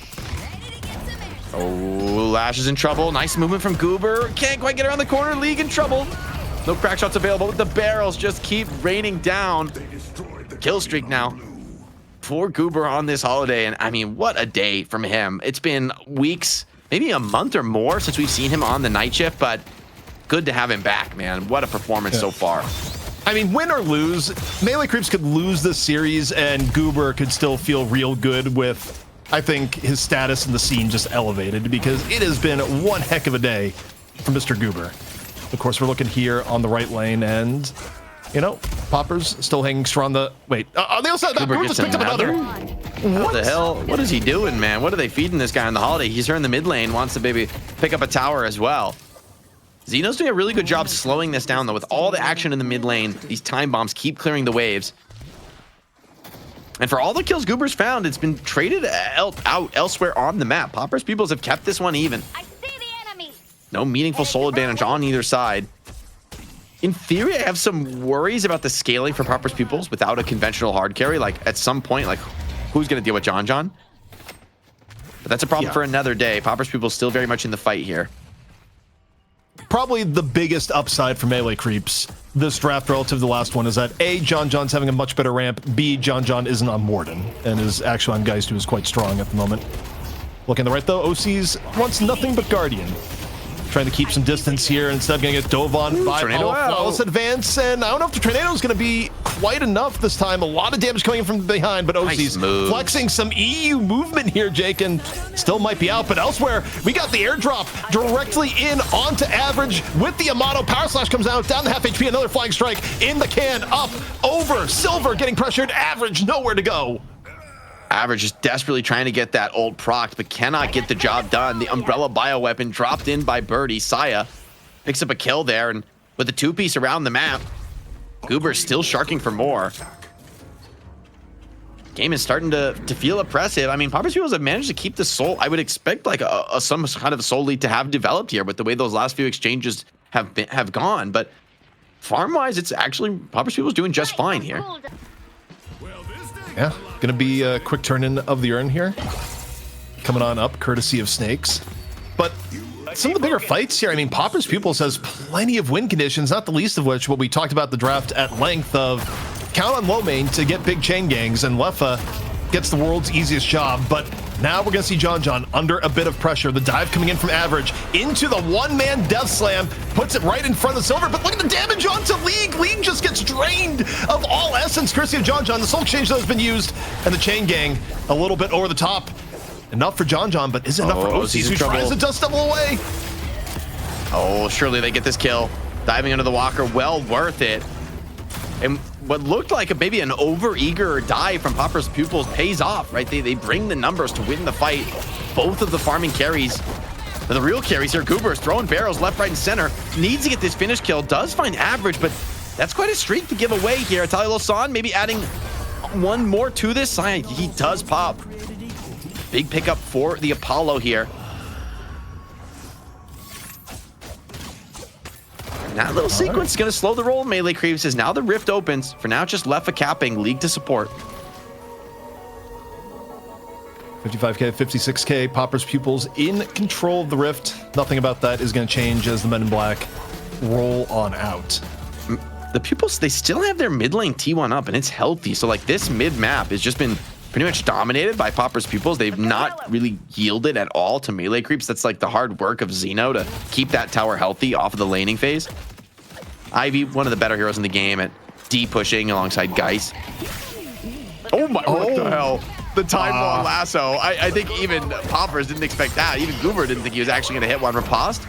Oh, Lash is in trouble. Nice movement from Goober. Can't quite get around the corner. League in trouble. No crack shots available. The barrels just keep raining down. Kill streak now for Goober on this holiday. And I mean, what a day from him. It's been weeks, maybe a month or more since we've seen him on the night shift, but good to have him back, man. What a performance so far. I mean, win or lose, Melee Creeps could lose this series and Goober could still feel real good with, I think, his status in the scene just elevated because it has been one heck of a day for Mr. Goober. Of course, we're looking here on the right lane and, you know, Popper's still hanging strong. Wait, on the other side, that Goober just picked up another. What the hell? What is he doing, man? What are they feeding this guy on the holiday? He's here in the mid lane, wants to maybe pick up a tower as well. Xeno's doing a really good job slowing this down, though. With all the action in the mid lane, these time bombs keep clearing the waves. And for all the kills Goober's found, it's been traded out elsewhere on the map. Popper's Pupils have kept this one even. I see the enemy. No meaningful soul advantage on either side. In theory, I have some worries about the scaling for Popper's Pupils without a conventional hard carry. Like, at some point, like, who's going to deal with John John? But that's a problem for another day. Popper's Pupils still very much in the fight here. Probably the biggest upside for Melee Creeps this draft relative to the last one is that A, John John's having a much better ramp, B, John John isn't on Morden and is actually on Geist, who is quite strong at the moment. Looking to the right though, OC's wants nothing but Guardian. Trying to keep some distance here instead of going to get dove on by a flawless advance, and I don't know if the Tornado is going to be quite enough this time. A lot of damage coming in from behind, but OC's flexing some EU movement here, Jake, and still might be out. But elsewhere, we got the airdrop directly in onto average with the Amato. Power Slash comes out, down to half HP, another flying strike in the can, up, over, Silver getting pressured, average, nowhere to go. Average is desperately trying to get that ult procced, but cannot get the job done. The Umbrella bioweapon dropped in by Birdie. Saya picks up a kill there, and with the two-piece around the map, Goober's still sharking for more. Game is starting to feel oppressive. I mean, Popper's Pupils have managed to keep the soul. I would expect like some kind of soul lead to have developed here with the way those last few exchanges have gone, but farm-wise, it's actually Popper's Pupils doing just fine here. Yeah, gonna be a quick turn in of the urn here. Coming on up, courtesy of Snakes. But some of the bigger fights here, I mean, Popper's Pupils has plenty of win conditions, not the least of which what we talked about the draft at length of count on low main to get big chain gangs, and Leffa gets the world's easiest job. But now we're gonna see John John under a bit of pressure. The dive coming in from average into the one-man death slam, puts it right in front of the Silver, but look at the damage onto League. League just gets drained of all essence, courtesy of John John. The soul exchange that has been used, and the chain gang a little bit over the top. Enough for John John, but is it enough for OCs, who tries to dust double away? Oh, surely they get this kill. Diving into the walker, well worth it. And what looked like maybe an over-eager dive from Popper's Pupils pays off, right? They bring the numbers to win the fight. Both of the farming carries, the real carries here, Goober's throwing barrels left, right, and center. Needs to get this finish kill, does find average, but that's quite a streak to give away here. Talilo-san maybe adding one more to this side. He does pop. Big pickup for the Apollo here. And that little sequence is going to slow the roll. Melee Creeps as now the rift opens. For now, just Leffa capping League to support. 55k, 56k, Popper's Pupils in control of the rift. Nothing about that is going to change as the Men in Black roll on out. The Pupils, they still have their mid lane T1 up, and it's healthy. So like this mid map has just been pretty much dominated by Popper's Pupils. They've not really yielded at all to Melee Creeps. That's like the hard work of Xeno to keep that tower healthy off of the laning phase. Ivy, one of the better heroes in the game at D pushing alongside Geist. Oh my, what the hell? The time long lasso. I think even Poppers didn't expect that. Even Goober didn't think he was actually going to hit one. Riposte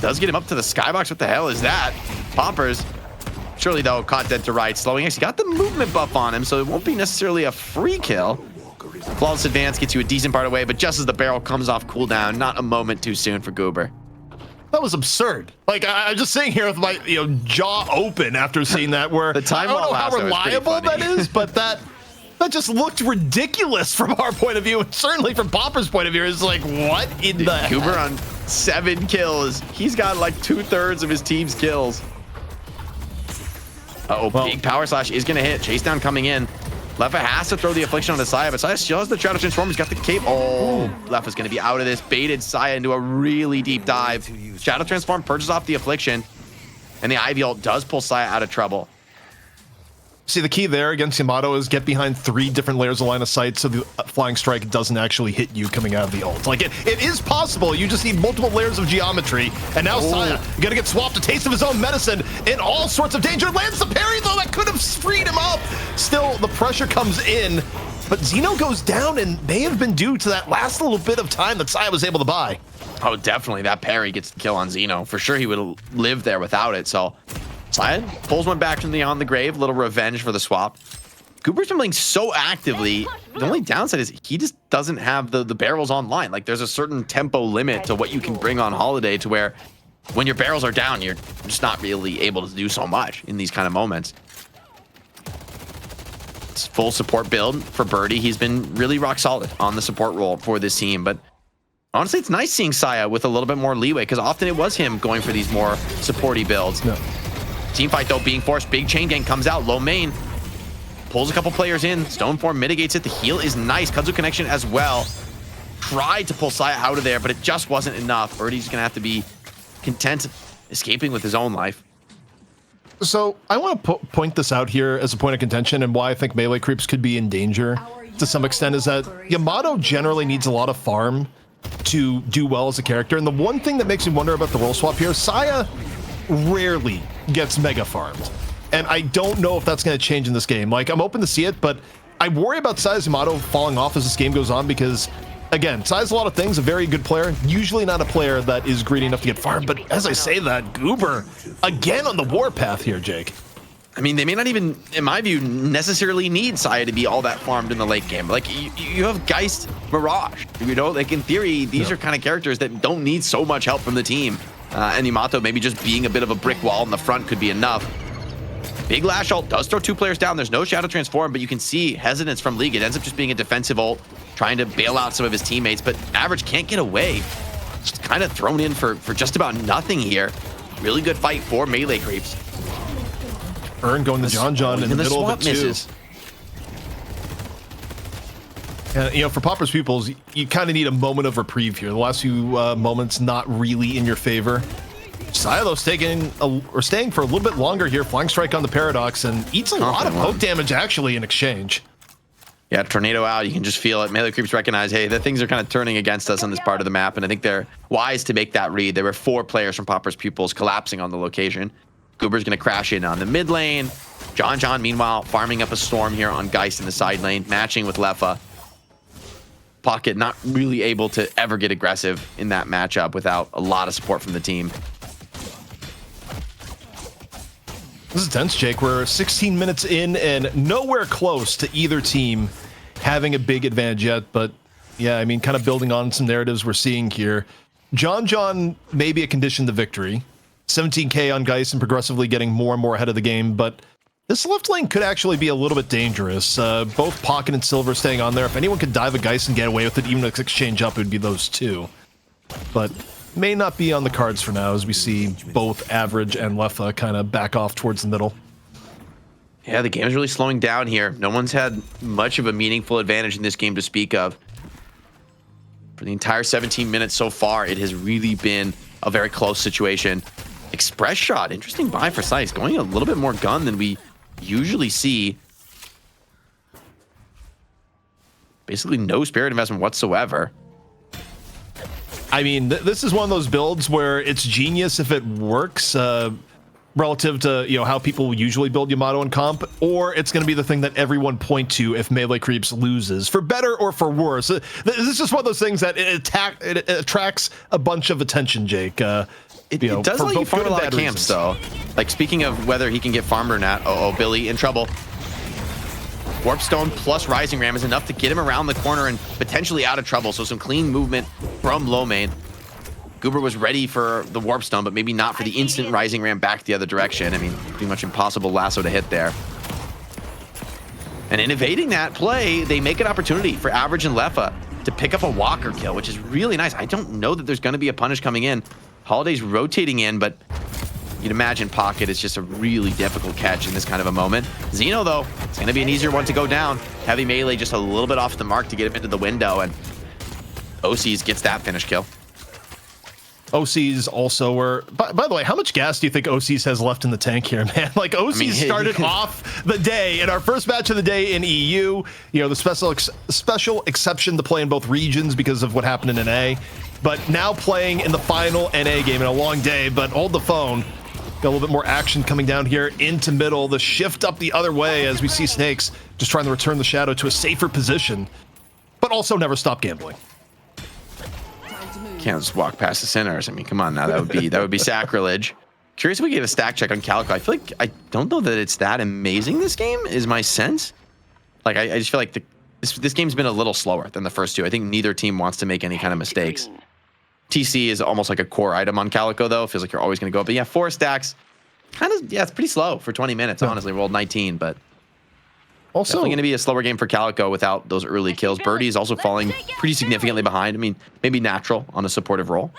does get him up to the skybox. What the hell is that? Poppers, surely though, caught dead to right. Slowing X. He got the movement buff on him, so it won't be necessarily a free kill. Flawless advance gets you a decent part away, but just as the barrel comes off cooldown, not a moment too soon for Goober. That was absurd. Like I'm just sitting here with my jaw open after seeing that. Where The time I don't know long how lasso is pretty reliable funny. that is, but that just looked ridiculous from our point of view, and certainly from Popper's point of view. It's like, what in the heck? Goober on 7 kills. He's got like 2/3 of his team's kills. Uh-oh, big power slash is going to hit. Chase down coming in. Leffa has to throw the affliction on the Saya, but Saya still has the Shadow Transform. He's got the cape. Oh, Leffa's going to be out of this. Baited Saya into a really deep dive. Shadow Transform purges off the affliction, and the Ivy ult does pull Saya out of trouble. See, the key there against Yamato is get behind 3 different layers of line of sight so the flying strike doesn't actually hit you coming out of the ult. Like, it is possible. You just need multiple layers of geometry. And now Saya gonna get swapped, a taste of his own medicine in all sorts of danger. Lands the parry, though, that could have freed him up. Still, the pressure comes in, but Xeno goes down and may have been due to that last little bit of time that Saya was able to buy. Oh, definitely. That parry gets the kill on Xeno. For sure, he would have lived there without it, so... Saya pulls one back from beyond the grave. Little revenge for the swap. Goober's been playing so actively. The only downside is he just doesn't have the barrels online. Like, there's a certain tempo limit to what you can bring on Holiday, to where when your barrels are down, you're just not really able to do so much in these kind of moments. It's full support build for Birdie. He's been really rock solid on the support role for this team, but honestly, it's nice seeing Saya with a little bit more leeway, because often it was him going for these more supporty builds. No. Team fight though being forced. Big chain gang comes out. Low main pulls a couple players in. Stoneform mitigates it. The heal is nice. Kudzu connection as well. Tried to pull Saya out of there, but it just wasn't enough. Birdie's gonna have to be content escaping with his own life. So I want to point this out here as a point of contention, and why I think melee creeps could be in danger to some extent is that Yamato generally needs a lot of farm to do well as a character. And the one thing that makes me wonder about the role swap here, Saya rarely gets mega farmed, and I don't know if that's going to change in this game. Like, I'm open to see it, but I worry about Saya's Yamato falling off as this game goes on, because again, Saya's a lot of things, a very good player, usually not a player that is greedy enough to get farmed. But as I say that, Goober again on the warpath here, Jake. I mean, they may not even, in my view, necessarily need Saya to be all that farmed in the late game. Like, you have Geist, Mirage, like, in theory, these are kind of characters that don't need so much help from the team. And Yamato maybe just being a bit of a brick wall in the front could be enough. Big Lash ult does throw 2 players down. There's no Shadow Transform, but you can see hesitance from League. It ends up just being a defensive ult, trying to bail out some of his teammates, but Average can't get away. Just kind of thrown in for just about nothing here. Really good fight for melee creeps. Earn going to John in the middle of it too. Misses. For Popper's Pupils, you kind of need a moment of reprieve here. The last few moments not really in your favor. Saya, though, staying for a little bit longer here. Flying strike on the Paradox, and eats a lot of poke damage actually in exchange. Yeah, tornado out. You can just feel it. Melee creeps recognize, hey, the things are kind of turning against us on this part of the map, and I think they're wise to make that read. There were 4 players from Popper's Pupils collapsing on the location. Goober's going to crash in on the mid lane. John, meanwhile, farming up a storm here on Geist in the side lane, matching with Leffa. Pocket not really able to ever get aggressive in that matchup without a lot of support from the team. This is tense, Jake. We're 16 minutes in and nowhere close to either team having a big advantage yet. But yeah, I mean, kind of building on some narratives we're seeing here. John may be a condition to victory. 17k on Geist and progressively getting more and more ahead of the game, but this left lane could actually be a little bit dangerous. Both Pocket and Silver staying on there. If anyone could dive a Geist and get away with it, even if exchange up, it would be those two. But may not be on the cards for now, as we see both Average and Leffa kind of back off towards the middle. Yeah, the game is really slowing down here. No one's had much of a meaningful advantage in this game to speak of. For the entire 17 minutes so far, it has really been a very close situation. Express shot, interesting buy for Sice, going a little bit more gun than we usually see. Basically no spirit investment whatsoever. I mean, this is one of those builds where it's genius if it works. relative to, you know, how people usually build Yamato and comp, or it's going to be the thing that everyone point to if Melee Creeps loses, for better or for worse. This is just one of those things that it attracts a bunch of attention, Jake. It does let you farm a lot of camps, though. Like, speaking of whether he can get farmed or not, Billy in trouble. Warp Stone plus Rising Ram is enough to get him around the corner and potentially out of trouble, so some clean movement from low main. Goober was ready for the Warp Stone, but maybe not for the instant Rising Ram back the other direction. I mean, pretty much impossible lasso to hit there. And in evading that play, they make an opportunity for Average and Leffa to pick up a Walker kill, which is really nice. I don't know that there's going to be a punish coming in. Holiday's rotating in, but you'd imagine Pocket is just a really difficult catch in this kind of a moment. Xeno, though, it's going to be an easier one to go down. Heavy Melee just a little bit off the mark to get him into the window, and OC's gets that finish kill. OCs also were, by the way, how much gas do you think OCs has left in the tank here, man? Like, OCs started off the day in our first match of the day in EU, you know, the special exception to play in both regions because of what happened in NA, but now playing in the final NA game in a long day. But hold the phone. Got a little bit more action coming down here into middle. The shift up the other way as we see Snakes just trying to return the Shadow to a safer position, but also never stop gambling. Can't just walk past the sinners. I mean, come on now, that would be sacrilege. Curious if we get a stack check on Calico. I feel like I don't know that it's that amazing this game, is my sense. Like, I just feel like this game's been a little slower than the first two. I think neither team wants to make any kind of mistakes. TC is almost like a core item on Calico, though. It feels like you're always going to go up. But yeah, 4 stacks. Kind of, yeah, it's pretty slow for 20 minutes, honestly. Rolled 19, but also definitely going to be a slower game for Calico without those early kills. Birdie is also falling pretty significantly behind. I mean, maybe natural on a supportive role.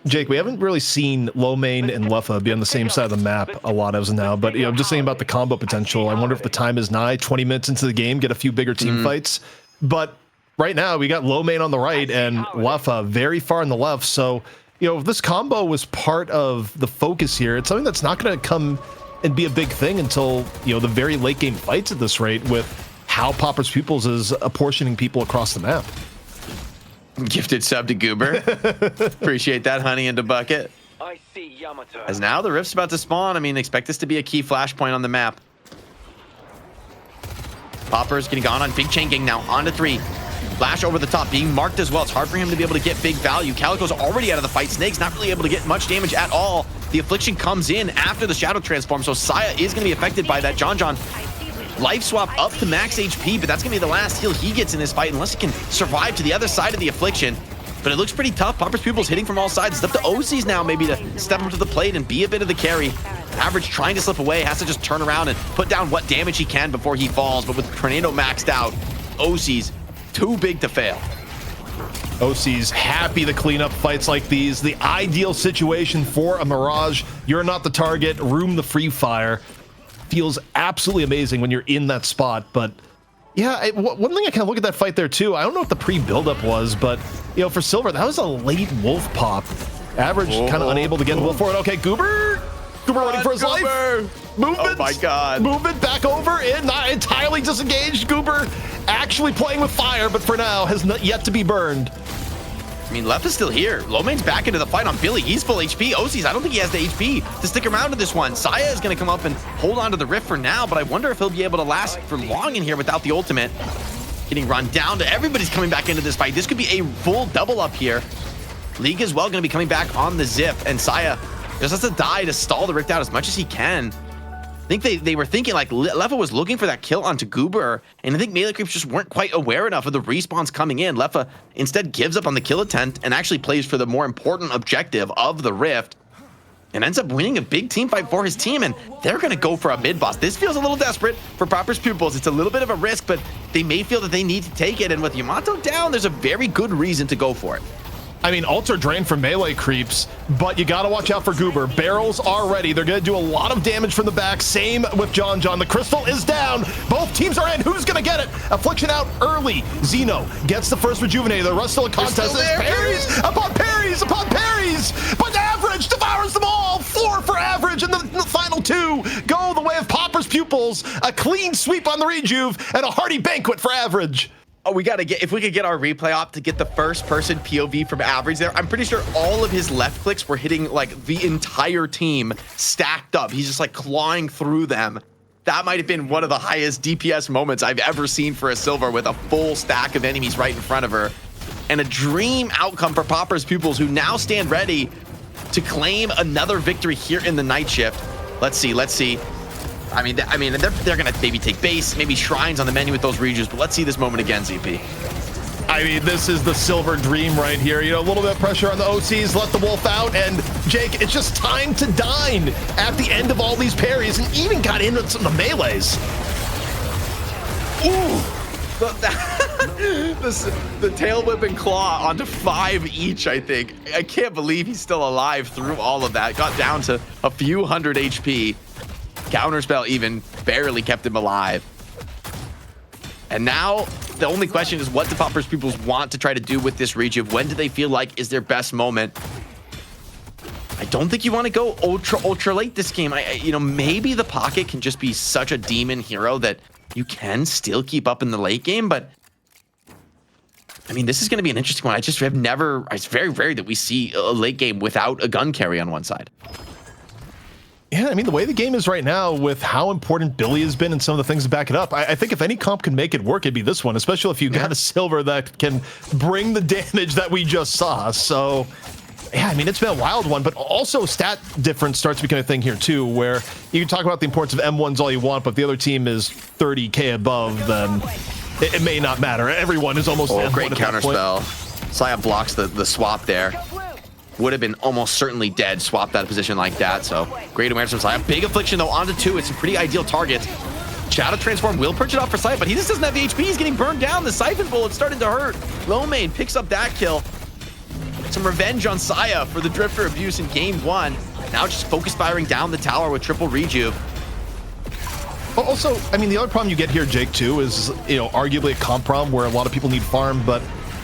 Jake, we haven't really seen Low Main and Leffa be on the same side of the map a lot as of now, but, you know, I'm just saying about the combo potential. I wonder if the time is nigh, 20 minutes into the game, get a few bigger team fights. But right now, we got Low Main on the right and Leffa very far on the left. So, you know, if this combo was part of the focus here, it's something that's not going to come and be a big thing until, you know, the very late game fights at this rate with how Popper's Pupils is apportioning people across the map. Gifted sub to Goober. Appreciate that, honey, into bucket. I see Yamato. As now the Rift's about to spawn, I mean, expect this to be a key flashpoint on the map. Popper's getting gone on Big Chain Gang now, on to 3. Flash over the top, being marked as well. It's hard for him to be able to get big value. Calico's already out of the fight. Snake's not really able to get much damage at all. The Affliction comes in after the Shadow transform, so Saya is going to be affected by that. John life swap up to max HP, but that's going to be the last heal he gets in this fight unless he can survive to the other side of the Affliction. But it looks pretty tough. Popper's Pupils hitting from all sides. It's up to OCs now maybe to step up to the plate and be a bit of the carry. Average trying to slip away, has to just turn around and put down what damage he can before he falls. But with Tornado maxed out, OCs too big to fail. OC's happy to clean up fights like these. The ideal situation for a Mirage. You're not the target, room the free fire. Feels absolutely amazing when you're in that spot. But yeah, one thing I kind of look at that fight there too, I don't know what the pre-buildup was, but, you know, for Silver, that was a late wolf pop. Average kind of unable to get the wolf for it. Okay, Goober running for his life. Movement. Oh my God. Movement back over in, not entirely disengaged. Goober actually playing with fire, but for now has not yet to be burned. I mean, Left is still here. Lowmain's back into the fight on Billy. He's full HP. OC's, I don't think he has the HP to stick around to this one. Saya is going to come up and hold on to the Rift for now, but I wonder if he'll be able to last for long in here without the ultimate. Getting run down to everybody's coming back into this fight. This could be a full double up here. League as well going to be coming back on the Zip, and Saya just has to die to stall the Rift out as much as he can. I think they were thinking, like, Leffa was looking for that kill onto Goober, and I think Melee Creeps just weren't quite aware enough of the respawns coming in. Leffa instead gives up on the kill attempt and actually plays for the more important objective of the Rift and ends up winning a big team fight for his team, and they're going to go for a mid-boss. This feels a little desperate for Popper's Pupils. It's a little bit of a risk, but they may feel that they need to take it, and with Yamato down, there's a very good reason to go for it. I mean, ults are drained from Melee Creeps, but you gotta watch out for Goober. Barrels are ready. They're gonna do a lot of damage from the back. Same with John. The crystal is down. Both teams are in. Who's gonna get it? Affliction out early. Xeno gets the first Rejuvenator. The rest of the contest is parries upon parries upon parries, but Average devours them all. 4 for Average, and the final 2 go the way of Popper's Pupils. A clean sweep on the Rejuve, and a hearty banquet for Average. Oh, if we could get our replay op to get the first person POV from Average there, I'm pretty sure all of his left clicks were hitting like the entire team stacked up. He's just like clawing through them. That might have been one of the highest DPS moments I've ever seen for a Silver, with a full stack of enemies right in front of her. And a dream outcome for Popper's Pupils, who now stand ready to claim another victory here in the night shift. Let's see. I mean, they're gonna maybe take base, maybe shrines on the menu with those regions, but let's see this moment again, ZP. I mean, this is the Silver dream right here. You know, a little bit of pressure on the OCs, let the wolf out, and Jake, it's just time to dine at the end of all these parries, and even got into some of the melees. Ooh! The tail whip and claw onto 5 each, I think. I can't believe he's still alive through all of that. Got down to a few hundred HP. Counterspell even barely kept him alive. And now the only question is, what do Popper's Pupils want to try to do with this rejuve? When do they feel like is their best moment? I don't think you want to go ultra late this game. You know, maybe the Pocket can just be such a demon hero that you can still keep up in the late game, but I mean, this is going to be an interesting one. It's very rare that we see a late game without a gun carry on one side. Yeah, I mean, the way the game is right now, with how important Billy has been and some of the things to back it up, I think if any comp can make it work, it'd be this one, especially if you got a Silver that can bring the damage that we just saw. So, yeah, I mean, it's been a wild one, but also stat difference starts becoming a thing here too, where you can talk about the importance of M1s all you want, but if the other team is 30k above, then it may not matter. Everyone is almost M1 great counterspell. Saya blocks the swap there. Would have been almost certainly dead, swapped out of position like that. So great awareness from Saya. Big affliction though, onto 2. It's a pretty ideal target. Shadow Transform will perch it off for Saya, but he just doesn't have the HP. He's getting burned down. The Siphon Bullet's starting to hurt. Lomane picks up that kill. Some revenge on Saya for the Drifter abuse in game 1. Now just focus firing down the tower with triple rejuve. Also, I mean, the other problem you get here, Jake, too, is, you know, arguably a comp problem where a lot of people need farm, but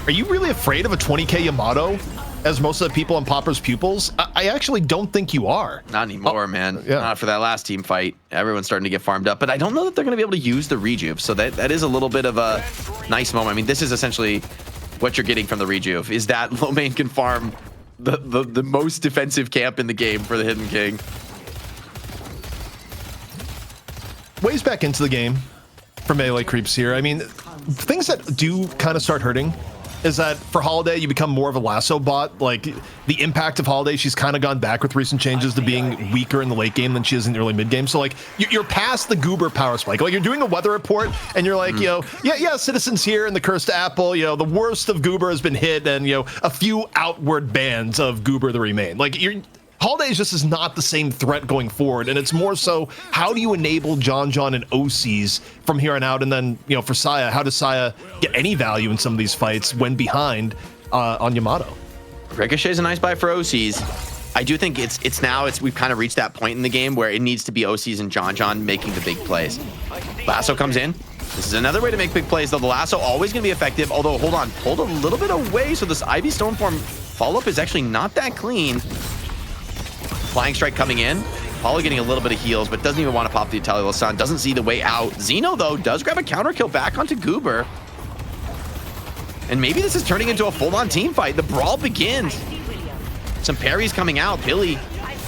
are you really afraid of a 20k Yamato, as most of the people on Popper's Pupils? I actually don't think you are. Not anymore, man. Yeah. Not for that last team fight. Everyone's starting to get farmed up, but I don't know that they're going to be able to use the rejuve, so that is a little bit of a nice moment. I mean, this is essentially what you're getting from the rejuve, is that Lomane can farm the most defensive camp in the game for the Hidden King. Ways back into the game for melee creeps here. I mean, things that do kind of start hurting is that for Holiday, you become more of a lasso bot. Like, the impact of Holiday, she's kind of gone back with recent changes to being weaker in the late game than she is in the early mid game. So, like, you're past the Goober power spike. Like, you're doing a weather report, and you're like, you know, yeah, Citizens here and the Cursed Apple, you know, the worst of Goober has been hit, and, you know, a few outward bands of Goober that remain. Like, Holiday just is not the same threat going forward, and it's more so, how do you enable John and OCs from here on out? And then, you know, for Saya, how does Saya get any value in some of these fights when behind on Yamato? Ricochet's a nice buy for OCs. I do think we've kind of reached that point in the game where it needs to be OCs and John making the big plays. Lasso comes in. This is another way to make big plays, though. The Lasso always going to be effective, although, hold on, pulled a little bit away, so this Ivy Stoneform follow-up is actually not that clean. Flying Strike coming in. Paulo getting a little bit of heals, but doesn't even want to pop the Italian Sun. Doesn't see the way out. Xeno, though, does grab a counter kill back onto Goober. And maybe this is turning into a full-on team fight. The brawl begins. Some parries coming out. Billy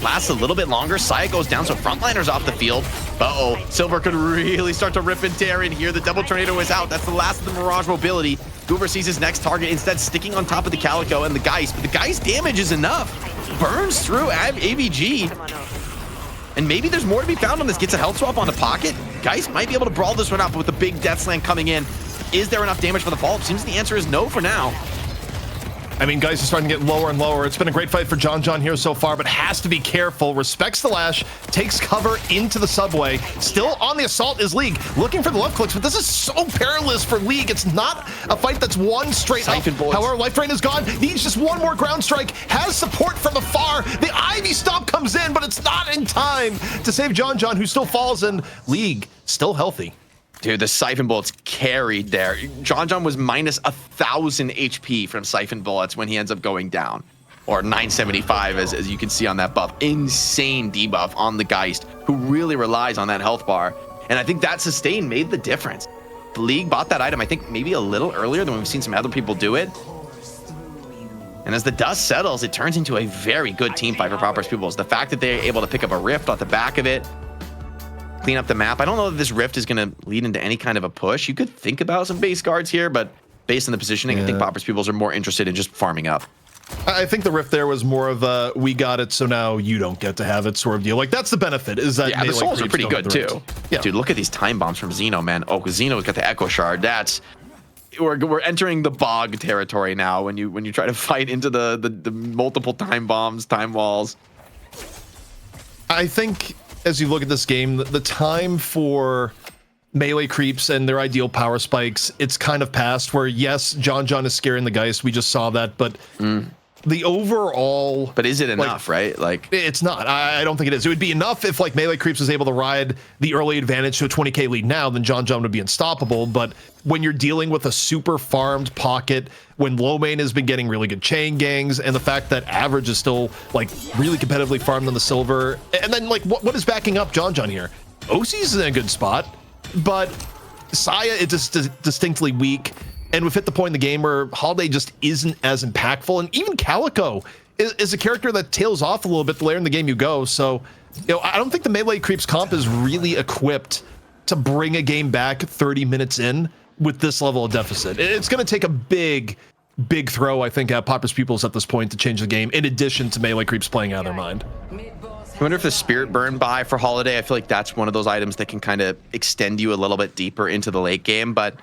lasts a little bit longer. Saya goes down, so Frontliner's off the field. Uh-oh. Silver could really start to rip and tear in here. The double tornado is out. That's the last of the Mirage mobility. Goober sees his next target, instead sticking on top of the Calico and the Geist. But the Geist damage is enough. Burns through AVG. And maybe there's more to be found on this. Gets a health swap on the Pocket. Geist might be able to brawl this one up with the big Death Slam coming in. Is there enough damage for the follow-up? Seems the answer is no for now. I mean, Geist is starting to get lower and lower. It's been a great fight for John here so far, but has to be careful. Respects the lash, takes cover into the subway. Still on the assault is League, looking for the left clicks, but this is so perilous for League. It's not a fight that's one straight up. However, life drain is gone. Needs just one more ground strike. Has support from afar. The Ivy Stomp comes in, but it's not in time to save John, who still falls in. League still healthy. Dude, the Siphon Bullets carried there. John was minus 1,000 HP from Siphon Bullets when he ends up going down. Or 975, as you can see on that buff. Insane debuff on the Geist, who really relies on that health bar. And I think that sustain made the difference. League bought that item, I think, maybe a little earlier than we've seen some other people do it. And as the dust settles, it turns into a very good team fight for Pauper's Pupils. The fact that they're able to pick up a rift off the back of it, clean up the map. I don't know if this rift is going to lead into any kind of a push. You could think about some base guards here, but based on the positioning, I think Pauper's Pupils are more interested in just farming up. I think the rift there was more of a we got it, so now you don't get to have it sort of deal. Like, that's the benefit, is that the souls are pretty good too. Yeah. Dude, look at these time bombs from Xeno, man. Oh, because Xeno's got the Echo Shard. We're entering the bog territory now when you try to fight into the multiple time bombs, time walls. I think as you look at this game, the time for melee creeps and their ideal power spikes, it's kind of past, where yes, John is scaring the Geist. We just saw that, but the overall... But is it enough, right? Like, it's not. I don't think it is. It would be enough if like melee creeps was able to ride the early advantage to a 20k lead now, then John would be unstoppable. But when you're dealing with a super farmed pocket, when low main has been getting really good chain gangs, and the fact that average is still like really competitively farmed on the silver, and then like what is backing up John here? OC's is in a good spot, but Saya is just distinctly weak. And we've hit the point in the game where Holiday just isn't as impactful. And even Calico is a character that tails off a little bit the later in the game you go. So, you know, I don't think the melee creeps comp is really equipped to bring a game back 30 minutes in with this level of deficit. It's going to take a big throw, I think, at Pauper's Pupils at this point to change the game, in addition to melee creeps playing out of their mind. I wonder if the Spirit Burn buy for Holiday, I feel like that's one of those items that can kind of extend you a little bit deeper into the late game, but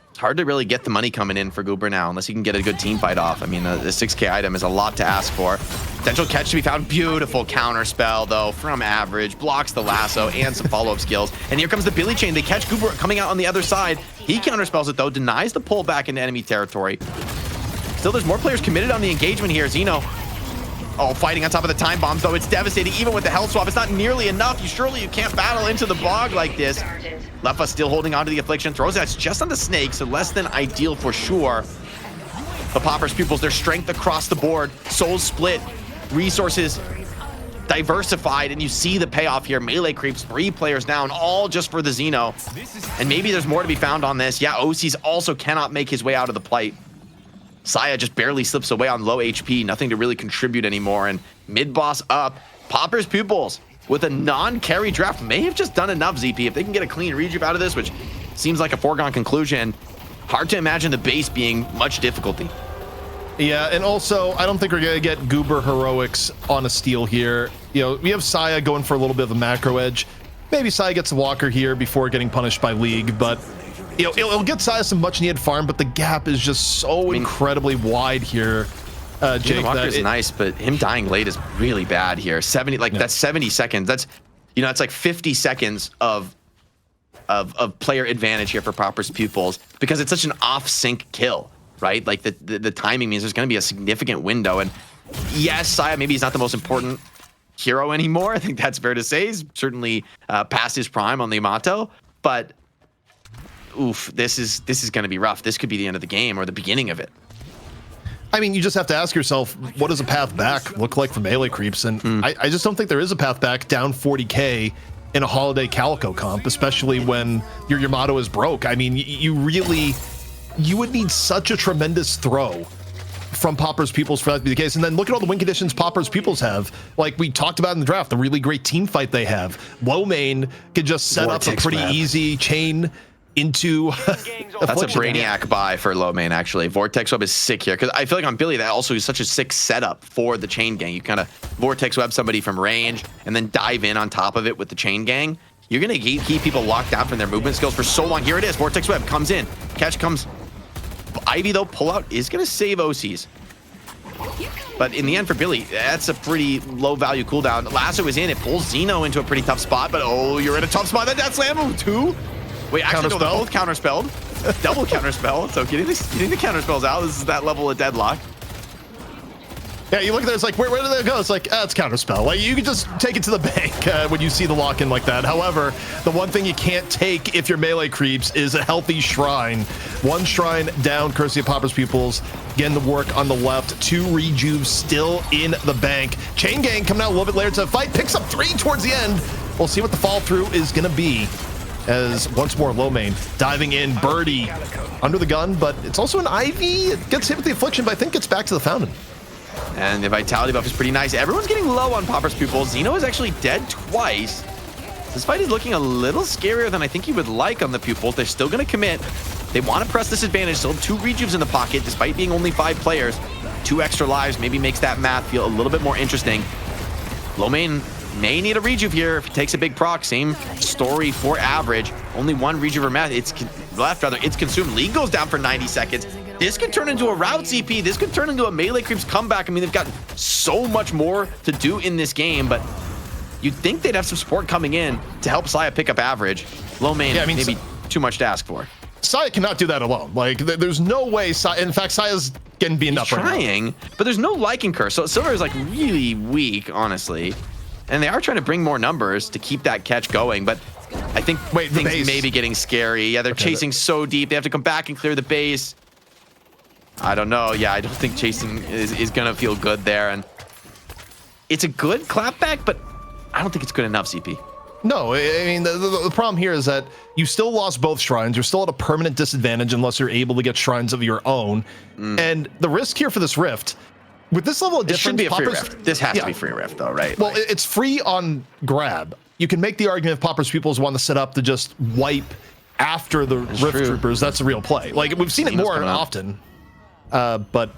it's hard to really get the money coming in for Goober now unless you can get a good team fight off. I mean, the 6k item is a lot to ask for. Potential catch to be found. Beautiful counter spell, though, from Average. Blocks the lasso and some follow-up skills. And here comes the Billy Chain. They catch Goober coming out on the other side. He counterspells it, though, denies the pull back into enemy territory. Still, there's more players committed on the engagement here. Xeno, fighting on top of the time bombs, though. It's devastating. Even with the health swap, it's not nearly enough. Surely you can't battle into the bog like this. Lefa still holding on to the Affliction. Throws that just on the snake, so less than ideal for sure. The Pauper's Pupils, their strength across the board. Souls split. Resources diversified, and you see the payoff here. Melee creeps, 3 players down, all just for the Xeno. And maybe there's more to be found on this. Yeah, OC's also cannot make his way out of the plight. Saya just barely slips away on low HP, nothing to really contribute anymore. And mid-boss up, Pauper's Pupils with a non-carry draft may have just done enough, ZP. If they can get a clean rejuve out of this, which seems like a foregone conclusion, hard to imagine the base being much difficulty. Yeah, and also, I don't think we're going to get Goober heroics on a steal here. You know, we have Saya going for a little bit of a macro edge. Maybe Saya gets a walker here before getting punished by League, but you know, it'll get Saya some much-needed farm, but the gap is just so incredibly wide here. Jake, Walker's nice, but him dying late is really bad here. 70, like that's 70 seconds. That's, you know, it's like 50 seconds of player advantage here for Pauper's Pupils because it's such an off-sync kill, right? Like the timing means there's going to be a significant window. And yes, Saya maybe he's not the most important hero anymore. I think that's fair to say. He's certainly past his prime on the Yamato, but oof, this is going to be rough. This could be the end of the game or the beginning of it. I mean, you just have to ask yourself, what does a path back look like for melee creeps? And I just don't think there is a path back down 40k in a Holiday Calico comp, especially when your Yamato is broke. I mean, you would need such a tremendous throw from Pauper's Pupils for that to be the case. And then look at all the win conditions Pauper's Pupils have. Like we talked about in the draft, the really great team fight they have. Low main could just set up a pretty easy chain into that's a Brainiac buy for low main, actually. Vortex Web is sick here because I feel like on Billy that also is such a sick setup for the chain gang. You kind of Vortex Web somebody from range and then dive in on top of it with the chain gang. You're gonna keep people locked down from their movement skills for so long. Here it is, Vortex Web comes in, catch comes. Ivy though, pull out is gonna save OCs. But in the end for Billy, that's a pretty low value cooldown. Lasso is in, it pulls Xeno into a pretty tough spot, but oh, you're in a tough spot. That slam too. Wait, actually, no, they're both counterspelled. Double counterspell. So getting the counterspells out, this is that level of Deadlock. Yeah, you look at it, it's like, where do they go? It's like, it's counterspell. Like, you can just take it to the bank when you see the lock-in like that. However, the one thing you can't take if you're melee creeps is a healthy shrine. 1 shrine down, courtesy of Pauper's Pupils. Again, the work on the left. 2 rejuves still in the bank. Chain Gang coming out a little bit later to the fight. Picks up 3 towards the end. We'll see what the fall through is going to be. as once more low main diving in. Birdie under the gun, but it's also an Ivy. It gets hit with the affliction, but I think gets back to the fountain. And the vitality buff is pretty nice. Everyone's getting low on Pauper's Pupils. Xeno is actually dead twice. This fight is looking a little scarier than I think you would like on the Pupils. They're still going to commit. They want to press this advantage. Still 2 rejuves in the pocket, despite being only 5 players. 2 extra lives maybe makes that math feel a little bit more interesting. Low main may need a rejuve here if it takes a big proc. Same story for average. Only 1 rejuve or math. It's consumed. League goes down for 90 seconds. This could turn into a route CP. This could turn into a melee creeps comeback. I mean, they've got so much more to do in this game, but you'd think they'd have some support coming in to help Saya pick up average. Low main, maybe too much to ask for. Saya cannot do that alone. Like, there's no way Saya, in fact, Saya's getting beaten up right now. Trying, but there's no Lycan curse. So Silver is like really weak, honestly. And they are trying to bring more numbers to keep that catch going, but I think things may be getting scary. Yeah, they're chasing so deep. They have to come back and clear the base. I don't know. Yeah, I don't think chasing is going to feel good there. And it's a good clapback, but I don't think it's good enough, CP. No, I mean, the problem here is that you still lost both shrines. You're still at a permanent disadvantage unless you're able to get shrines of your own. And the risk here for this rift, with this level of difference, should be a free rift. This has to be free rift, though, right? Well, it's free on grab. You can make the argument if Pauper's Pupils want to set up to just wipe after the Rift Troopers. That's a real play. Like, we've seen it more often. But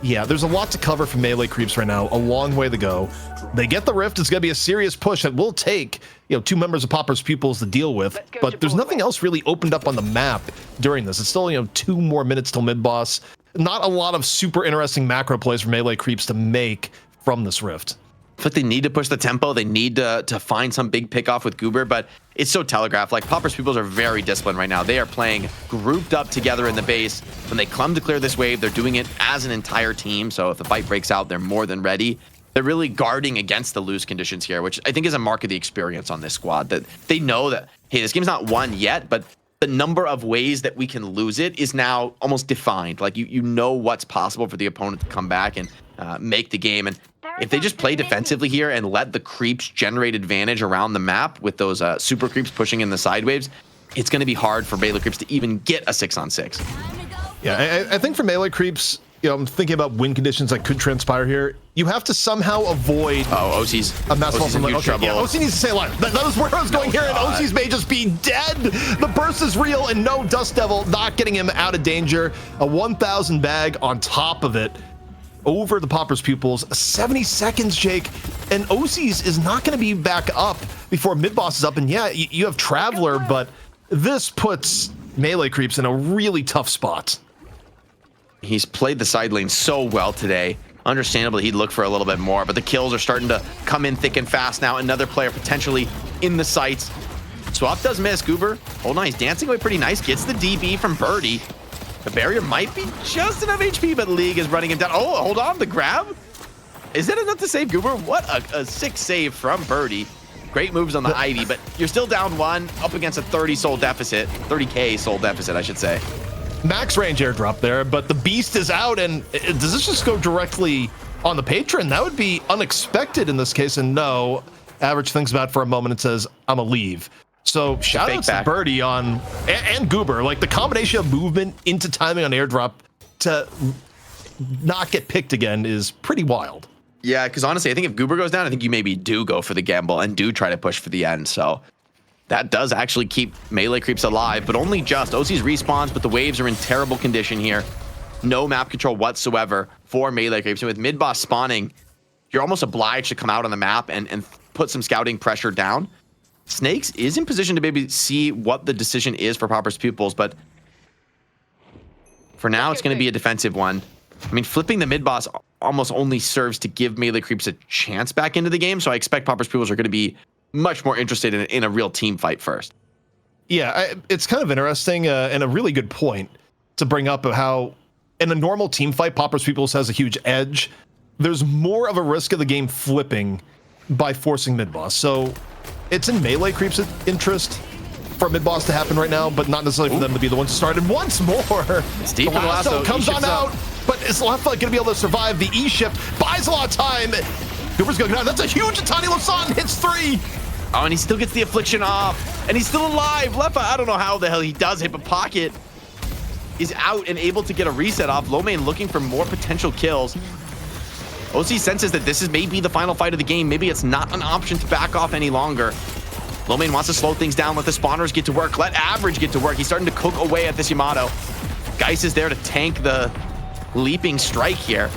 yeah, there's a lot to cover for melee creeps right now. A long way to go. They get the Rift. It's going to be a serious push that will take, 2 members of Pauper's Pupils to deal with. But there's nothing else really opened up on the map during this. It's still, 2 more minutes till mid-boss. Not a lot of super interesting macro plays for melee creeps to make from this Rift. But they need to push the tempo. They need to find some big pick-off with Goober, but it's so telegraphed. Like, Pauper's Pupils are very disciplined right now. They are playing grouped up together in the base. When they come to clear this wave, they're doing it as an entire team, so if the fight breaks out, they're more than ready. They're really guarding against the lose conditions here, which I think is a mark of the experience on this squad, that they know that, hey, this game's not won yet, but the number of ways that we can lose it is now almost defined. Like, you know what's possible for the opponent to come back and make the game. And if they just play defensively here and let the creeps generate advantage around the map with those super creeps pushing in the side waves, it's going to be hard for melee creeps to even get a 6-on-6. Yeah, I think for melee creeps, I'm thinking about win conditions that could transpire here. You have to somehow avoid. OC's a mass fall from trouble. Yeah, OC needs to stay alive. That was where I was going here, and OC's may just be dead. The burst is real, and no Dust Devil not getting him out of danger. A 1,000 bag on top of it. Over the Pauper's Pupils, 70 seconds, Jake, and OC's is not going to be back up before mid-boss is up. And yeah, you have Traveler, but this puts melee creeps in a really tough spot. He's played the side lane so well today. Understandably, he'd look for a little bit more, but the kills are starting to come in thick and fast now. Another player potentially in the sights. Swap does miss. Goober, hold on, he's dancing away pretty nice. Gets the DB from Birdie. The barrier might be just enough HP, but League is running him down. Oh, hold on, the grab. Is that enough to save Goober? What a sick save from Birdie. Great moves on the Ivy, but you're still down 1 up against a 30 soul deficit. 30K soul deficit, I should say. Max range airdrop there, but the beast is out, and does this just go directly on the patron? That would be unexpected in this case, and no. Average thinks about it for a moment and says, I'm a leave. So shout out to Birdie on and Goober, like the combination of movement into timing on airdrop to not get picked again is pretty wild. Yeah, because honestly, I think if Goober goes down, I think you maybe do go for the gamble and do try to push for the end. So that does actually keep melee creeps alive, but only just. OC's respawns, but the waves are in terrible condition here. No map control whatsoever for melee creeps. And with mid-boss spawning, you're almost obliged to come out on the map and put some scouting pressure down. Snakes is in position to maybe see what the decision is for Pauper's Pupils, but for now, it's going to be a defensive one. I mean, flipping the mid-boss almost only serves to give melee creeps a chance back into the game, so I expect Pauper's Pupils are going to be much more interested in a real team fight first. Yeah, it's kind of interesting and a really good point to bring up of how in a normal team fight, Pauper's Pupils has a huge edge. There's more of a risk of the game flipping by forcing mid-boss. So it's in melee creeps' interest for mid-boss to happen right now, but not necessarily for them to be the ones to start. And once more, it's deep in the lasso comes on out, but is Lafa going to be able to survive the E-shift? Buys a lot of time. Goober's going down. That's a huge Tiny Lasan hits 3. Oh, and he still gets the affliction off. And he's still alive. Leffa, I don't know how the hell he does it, but Pocket is out and able to get a reset off. Lomane looking for more potential kills. OC senses that this is maybe the final fight of the game. Maybe it's not an option to back off any longer. Lomane wants to slow things down, let the spawners get to work, let Average get to work. He's starting to cook away at this Yamato. Geist is there to tank the leaping strike here.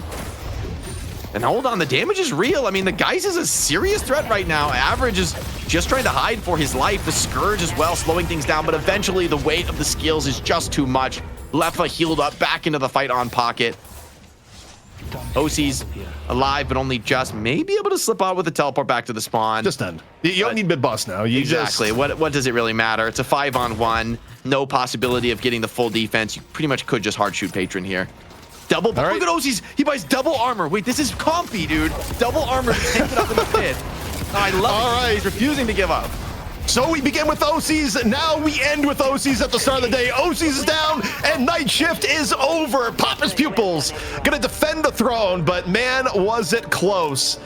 And hold on, the damage is real. I mean, the Geist is a serious threat right now. Average is just trying to hide for his life. The Scourge as well, slowing things down, but eventually the weight of the skills is just too much. Leffa healed up, back into the fight on Pocket. OC's alive, but only just maybe able to slip out with a teleport back to the spawn. Just end. You don't need mid boss now. You exactly. What does it really matter? It's a 5-on-1. No possibility of getting the full defense. You pretty much could just hard shoot Patron here. Double. Look at OC's. He buys double armor. Wait, this is comfy, dude. Double armor to take it up in the pit. Oh, I love it. All right. He's refusing to give up. So we begin with OCs, now we end with OCs at the start of the day. OCs is down, and night shift is over. Papa's Pupils gonna defend the throne, but man, was it close.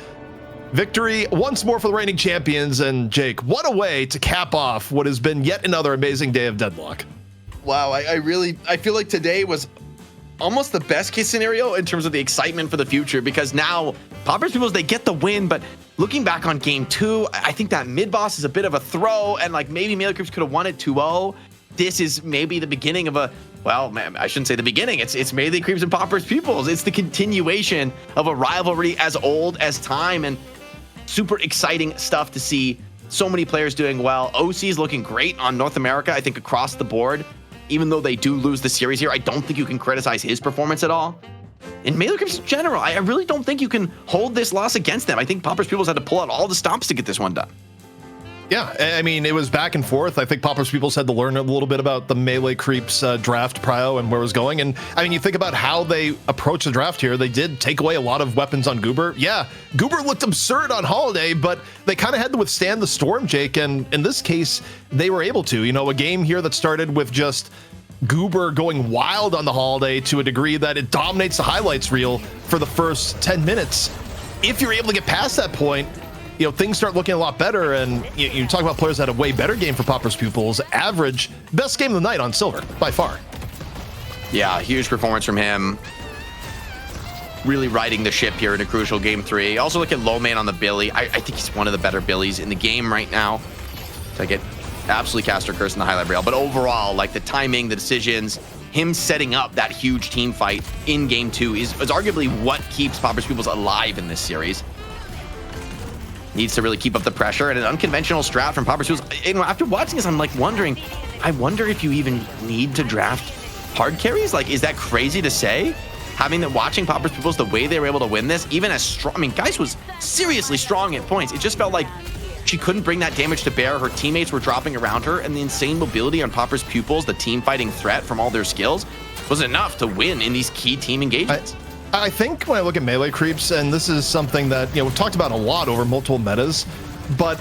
Victory once more for the reigning champions, and Jake, what a way to cap off what has been yet another amazing day of Deadlock. Wow, I feel like today was almost the best case scenario in terms of the excitement for the future, because now Papa's Pupils, they get the win, but looking back on game 2, I think that mid boss is a bit of a throw, and like maybe Melee Creeps could have won it 2-0. This is maybe the beginning of a, well, man, I shouldn't say the beginning. It's Melee Creeps and Papa's Pupils. It's the continuation of a rivalry as old as time, and super exciting stuff to see. So many players doing well. OC is looking great on North America, I think, across the board. Even though they do lose the series here, I don't think you can criticize his performance at all. In Melee Creeps in general, I really don't think you can hold this loss against them. I think Papa's Pupils had to pull out all the stops to get this one done. Yeah, I mean, it was back and forth. I think Papa's Pupils had to learn a little bit about the Melee Creeps draft prio and where it was going. And I mean, you think about how they approached the draft here. They did take away a lot of weapons on Goober. Yeah, Goober looked absurd on Holiday, but they kind of had to withstand the storm, Jake. And in this case, they were able to. You know, a game here that started with just Goober going wild on the Holiday to a degree that it dominates the highlights reel for the first 10 minutes. If you're able to get past that point, you know, things start looking a lot better, and you talk about players that had a way better game for Papa's Pupils. Average, best game of the night on Silver, by far. Yeah, huge performance from him. Really riding the ship here in a crucial game 3. Also look at Lomane on the Billy. I think he's one of the better Billies in the game right now. So I get absolutely caster curse in the highlight reel, but overall, like the timing, the decisions, him setting up that huge team fight in game 2 is arguably what keeps Papa's Pupils alive in this series. Needs to really keep up the pressure, and an unconventional strat from Papa's Pupils. You know, after watching this, I'm like wondering, I wonder if you even need to draft hard carries. Like, is that crazy to say? Having that, watching Papa's Pupils, the way they were able to win this, even as strong, I mean, Geist was seriously strong at points. It just felt like she couldn't bring that damage to bear. Her teammates were dropping around her, and the insane mobility on Papa's Pupils, the team fighting threat from all their skills, was enough to win in these key team engagements. I think when I look at Melee Creeps, and this is something that, you know, we've talked about a lot over multiple metas, but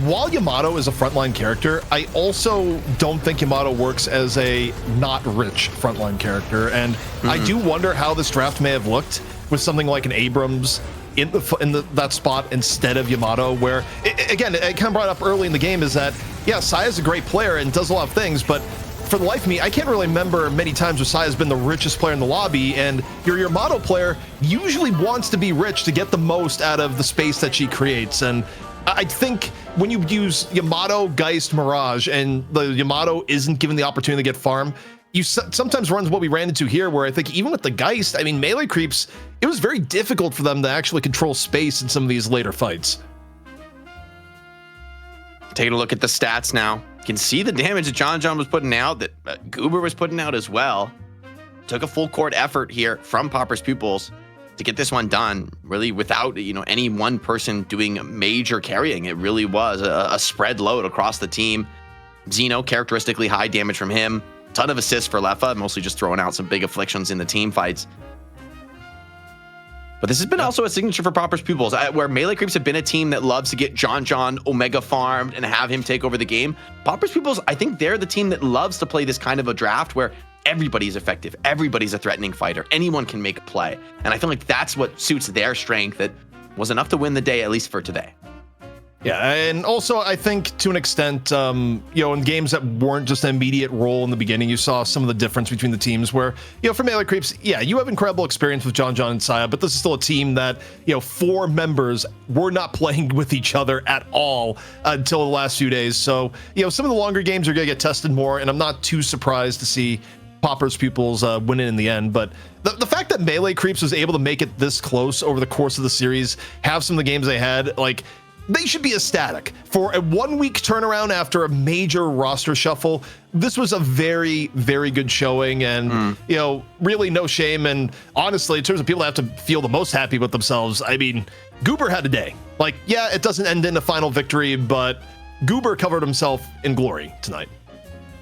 while Yamato is a frontline character, I also don't think Yamato works as a not rich frontline character, and I do wonder how this draft may have looked with something like an Abrams in that spot instead of Yamato, where again, it kind of brought up early in the game, is that yeah, Saya's a great player and does a lot of things, but for the life of me, I can't really remember many times where Saya's been the richest player in the lobby, and your Yamato player usually wants to be rich to get the most out of the space that she creates. And I think when you use Yamato, Geist, Mirage, and the Yamato isn't given the opportunity to get farm, you sometimes runs what we ran into here, where I think even with the Geist, I mean, Melee Creeps, it was very difficult for them to actually control space in some of these later fights. Taking a look at the stats now. You can see the damage that John was putting out, that Goober was putting out as well. Took a full court effort here from Papa's Pupils to get this one done, really without, you know, any one person doing major carrying. It really was a spread load across the team. Xeno, characteristically high damage from him. Ton of assists for Leffa, mostly just throwing out some big afflictions in the team fights. But this has been also a signature for Papa's Pupils, where Melee Creeps have been a team that loves to get John Omega farmed and have him take over the game. Papa's Pupils, I think they're the team that loves to play this kind of a draft where everybody's effective, everybody's a threatening fighter, anyone can make a play. And I feel like that's what suits their strength, that was enough to win the day, at least for today. Yeah, and also I think to an extent, in games that weren't just an immediate role in the beginning, you saw some of the difference between the teams where, for Melee Creeps, yeah, you have incredible experience with John and Saya, but this is still a team that, 4 members were not playing with each other at all until the last few days. So, some of the longer games are going to get tested more, and I'm not too surprised to see Pupils win it in the end. But the fact that Melee Creeps was able to make it this close over the course of the series, have some of the games they had, they should be ecstatic. For a 1-week turnaround after a major roster shuffle, this was a very, very good showing, and really no shame. And honestly, in terms of people that have to feel the most happy with themselves, I mean, Goober had a day. It doesn't end in a final victory, but Goober covered himself in glory tonight.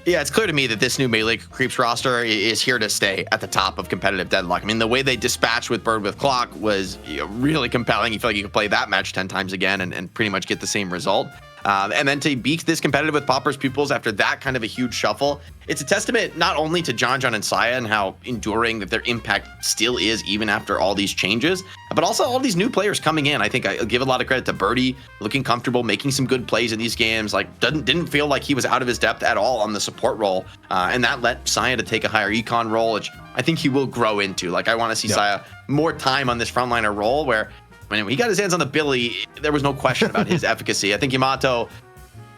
Yeah, it's clear to me that this new Melee Creeps roster is here to stay at the top of competitive Deadlock. I mean, the way they dispatched with Bird with Clock was really compelling. You feel like you could play that match 10 times again and pretty much get the same result. And then to be this competitive with Pupils after that kind of a huge shuffle, it's a testament not only to John and Saya and how enduring that their impact still is even after all these changes, but also all these new players coming in. I think I give a lot of credit to Birdie, looking comfortable, making some good plays in these games. Didn't feel like he was out of his depth at all on the support role, and that let Saya to take a higher econ role, which I think he will grow into. I want to see Saya more time on this frontliner role where when he got his hands on the Billy, there was no question about his efficacy. I think Yamato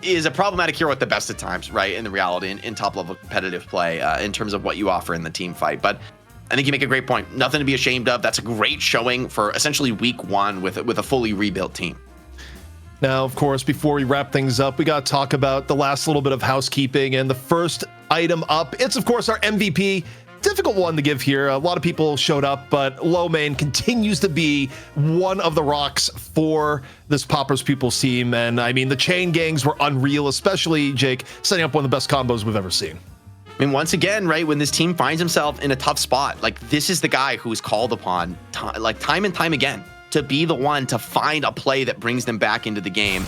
is a problematic hero at the best of times, right? In the reality, in top level competitive play, in terms of what you offer in the team fight. But I think you make a great point. Nothing to be ashamed of. That's a great showing for essentially week 1 with a fully rebuilt team. Now, of course, before we wrap things up, we got to talk about the last little bit of housekeeping, and the first item up, it's of course our MVP. Difficult one to give here. A lot of people showed up, but Lomane continues to be one of the rocks for this Pupils team. And I mean, the chain gangs were unreal, especially Jake setting up one of the best combos we've ever seen. I mean, once again, right, when this team finds himself in a tough spot, this is the guy who's called upon time and time again to be the one to find a play that brings them back into the game.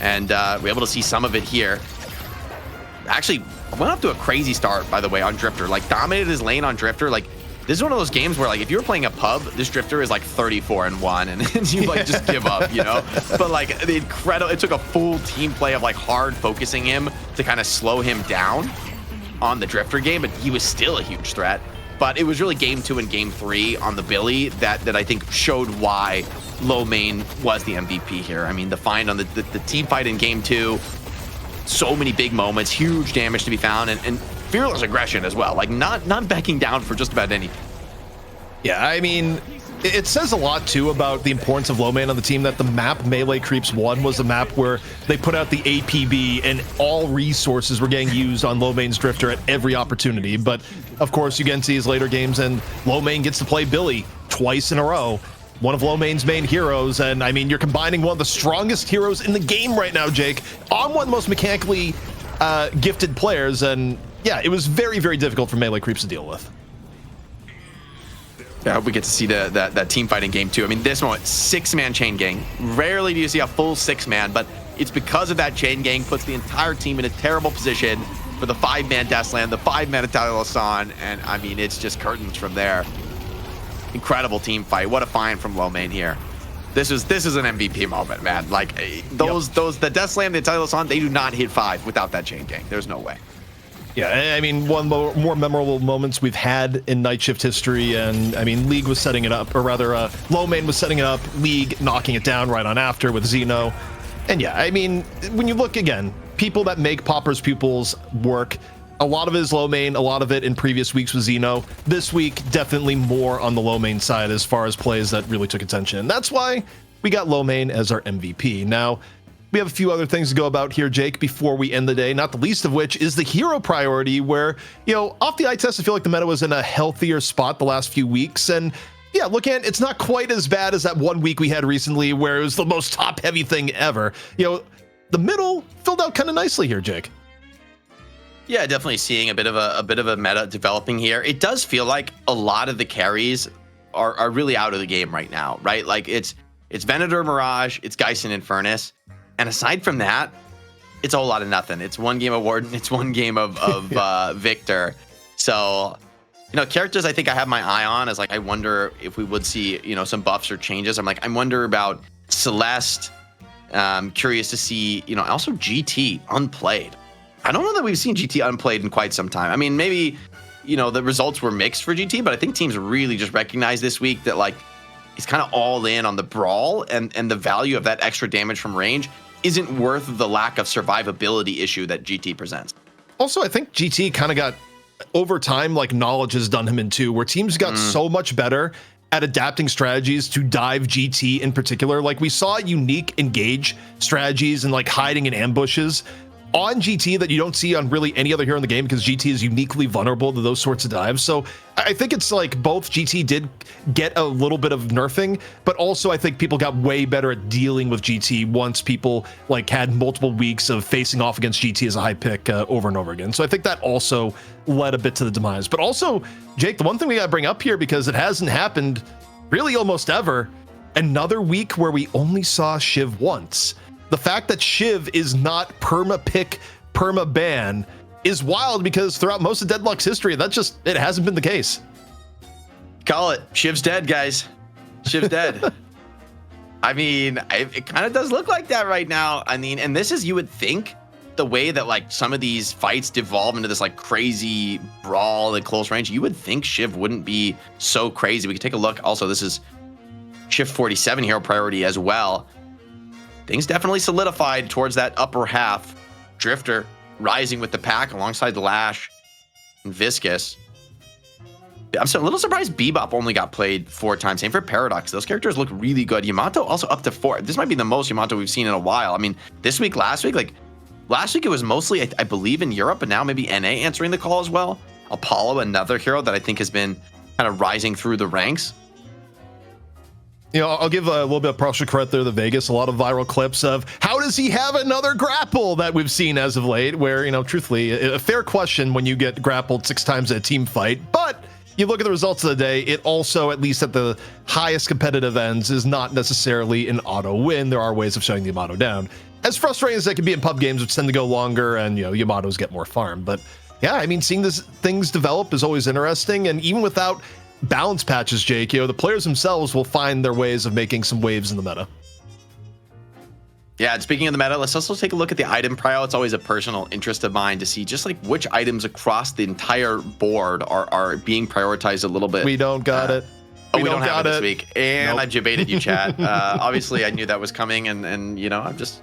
And we're able to see some of it here. Actually, went up to a crazy start, by the way, on Drifter. Dominated his lane on Drifter. This is one of those games where, if you were playing a pub, this Drifter is 34-1, and you just give up, But the incredible, it took a full team play of hard focusing him to kind of slow him down on the Drifter game, but he was still a huge threat. But it was really game 2 and game 3 on the Billy that I think showed why Lomane was the MVP here. I mean, the find on the team fight in game 2. So many big moments, huge damage to be found, and fearless aggression as well. Not backing down for just about anything. Yeah, I mean, it says a lot too about the importance of Lomane on the team that the map Melee Creeps 1 was the map where they put out the APB and all resources were getting used on Lomane's Drifter at every opportunity. But of course, you can see his later games, and Lomane gets to play Billy twice in a row. One of Lomane's main heroes, and I mean, you're combining one of the strongest heroes in the game right now, Jake, on one of the most mechanically gifted players, and yeah, it was very, very difficult for Melee Creeps to deal with. Yeah, I hope we get to see that team fight in game 2. I mean, this one, 6-man chain gang. Rarely do you see a full 6-man, but it's because of that chain gang puts the entire team in a terrible position for the 5-man Deathslam, the 5-man Italian, and I mean, it's just curtains from there. Incredible team fight. What a find from Lomane here. This is an MVP moment, man. The Death Slam, the Italian, they do not hit 5 without that chain gang. There's no way. Yeah, I mean, one of the more memorable moments we've had in Night Shift history, and I mean, League was setting it up, or rather, Lomane was setting it up, League knocking it down right on after with Xeno. And yeah, I mean, when you look again, people that make Pupils work, a lot of it is Lomane, a lot of it in previous weeks was Xeno. This week, definitely more on the Lomane side as far as plays that really took attention. And that's why we got Lomane as our MVP. Now, we have a few other things to go about here, Jake, before we end the day, not the least of which is the hero priority where, off the eye test, I feel like the meta was in a healthier spot the last few weeks. And yeah, look at it's not quite as bad as that 1 week we had recently where it was the most top-heavy thing ever. The middle filled out kind of nicely here, Jake. Yeah, definitely seeing a bit of a meta developing here. It does feel like a lot of the carries are really out of the game right now, right? It's Venator, Mirage, it's Geist and Infernus. And aside from that, it's a whole lot of nothing. It's one game of Warden, it's one game of Victor. So, characters I think I have my eye on is I wonder if we would see, some buffs or changes. I wonder about Celeste, Curious to see, also GT unplayed. I don't know that we've seen GT unplayed in quite some time. I mean, maybe, the results were mixed for GT, but I think teams really just recognized this week that like he's kind of all in on the brawl, and the value of that extra damage from range isn't worth the lack of survivability issue that GT presents. Also, I think GT kind of got over time, like knowledge has done him in too, where teams got so much better at adapting strategies to dive GT in particular. Like we saw unique engage strategies and like hiding in ambushes on GT that you don't see on really any other hero in the game, because GT is uniquely vulnerable to those sorts of dives. So I think it's like both GT did get a little bit of nerfing, but also I think people got way better at dealing with GT once people like had multiple weeks of facing off against GT as a high pick over and over again. So I think that also led a bit to the demise. But also, Jake, the one thing we got to bring up here, because it hasn't happened really almost ever, another week where we only saw Shiv once. The fact that Shiv is not perma-pick, perma-ban is wild, because throughout most of Deadlock's history, it hasn't been the case. Call it. Shiv's dead, guys. Shiv's dead. I mean, it kind of does look like that right now. I mean, and this is, you would think, the way that like some of these fights devolve into this like crazy brawl at close range, you would think Shiv wouldn't be so crazy. We can take a look. Also, this is Shiv 47 hero priority as well. Things definitely solidified towards that upper half. Drifter rising with the pack alongside the Lash and Viscous. I'm a little surprised Bebop only got played 4 times. Same for Paradox. Those characters look really good. Yamato also up to 4. This might be the most Yamato we've seen in a while. I mean, this week, last week it was mostly, I believe, in Europe, but now maybe NA answering the call as well. Apollo, another hero that I think has been kind of rising through the ranks. I'll give a little bit of partial credit there to Vegas. A lot of viral clips of how does he have another grapple that we've seen as of late, where, truthfully, a fair question when you get grappled 6 times at a team fight. But you look at the results of the day, it also, at least at the highest competitive ends, is not necessarily an auto win. There are ways of shutting the Yamato down. As frustrating as that can be in pub games, which tend to go longer and, Yamatos get more farm. But yeah, I mean, seeing things develop is always interesting. And even without balance patches, Jake, the players themselves will find their ways of making some waves in the meta. Yeah, and speaking of the meta, let's also take a look at the item prio. It's always a personal interest of mine to see just like which items across the entire board are being prioritized a little bit. We don't got it. We don't have it this week. And nope. I debated you, chat. Obviously, I knew that was coming, and I'm just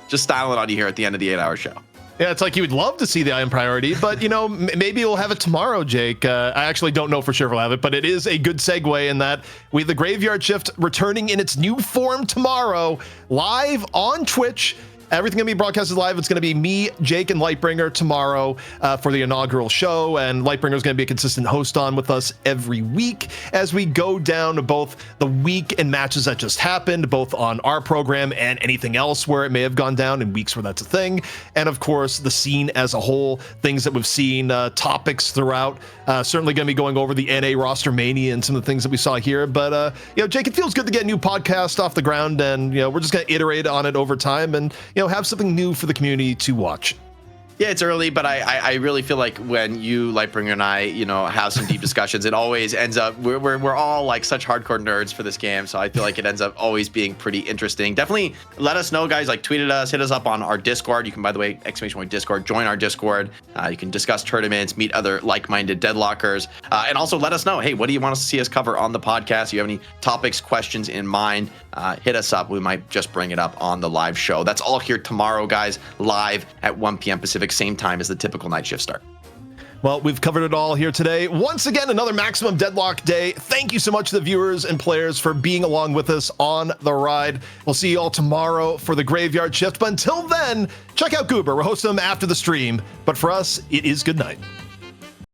styling on you here at the end of the 8-hour show. Yeah, it's like you would love to see the item priority, but, maybe we'll have it tomorrow, Jake. I actually don't know for sure if we'll have it, but it is a good segue in that we have the Graveyard Shift returning in its new form tomorrow, live on Twitch. Everything going to be broadcasted live. It's going to be me, Jake, and Lightbringer tomorrow for the inaugural show. And Lightbringer is going to be a consistent host on with us every week as we go down to both the week and matches that just happened, both on our program and anything else where it may have gone down in weeks where that's a thing. And of course, the scene as a whole, things that we've seen, topics throughout. Certainly going to be going over the NA roster mania and some of the things that we saw here. But, Jake, it feels good to get a new podcast off the ground. And, we're just going to iterate on it over time and, have something new for the community to watch. Yeah, it's early, but I really feel like when you, Lightbringer, and I, have some deep discussions, it always ends up, we're all like such hardcore nerds for this game, so I feel like it ends up always being pretty interesting. Definitely let us know, guys, like tweet at us, hit us up on our Discord. You can, by the way, !Discord, join our Discord. You can discuss tournaments, meet other like-minded Deadlockers, and also let us know, hey, what do you want us to see us cover on the podcast? Do you have any topics, questions in mind? Hit us up. We might just bring it up on the live show. That's all here tomorrow, guys, live at 1 p.m. Pacific, same time as the typical night shift start. Well, we've covered it all here today. Once again, another Maximum Deadlock day. Thank you so much to the viewers and players for being along with us on the ride. We'll see you all tomorrow for the Graveyard Shift. But until then, check out Goober. We're hosting them after the stream. But for us, it is good night.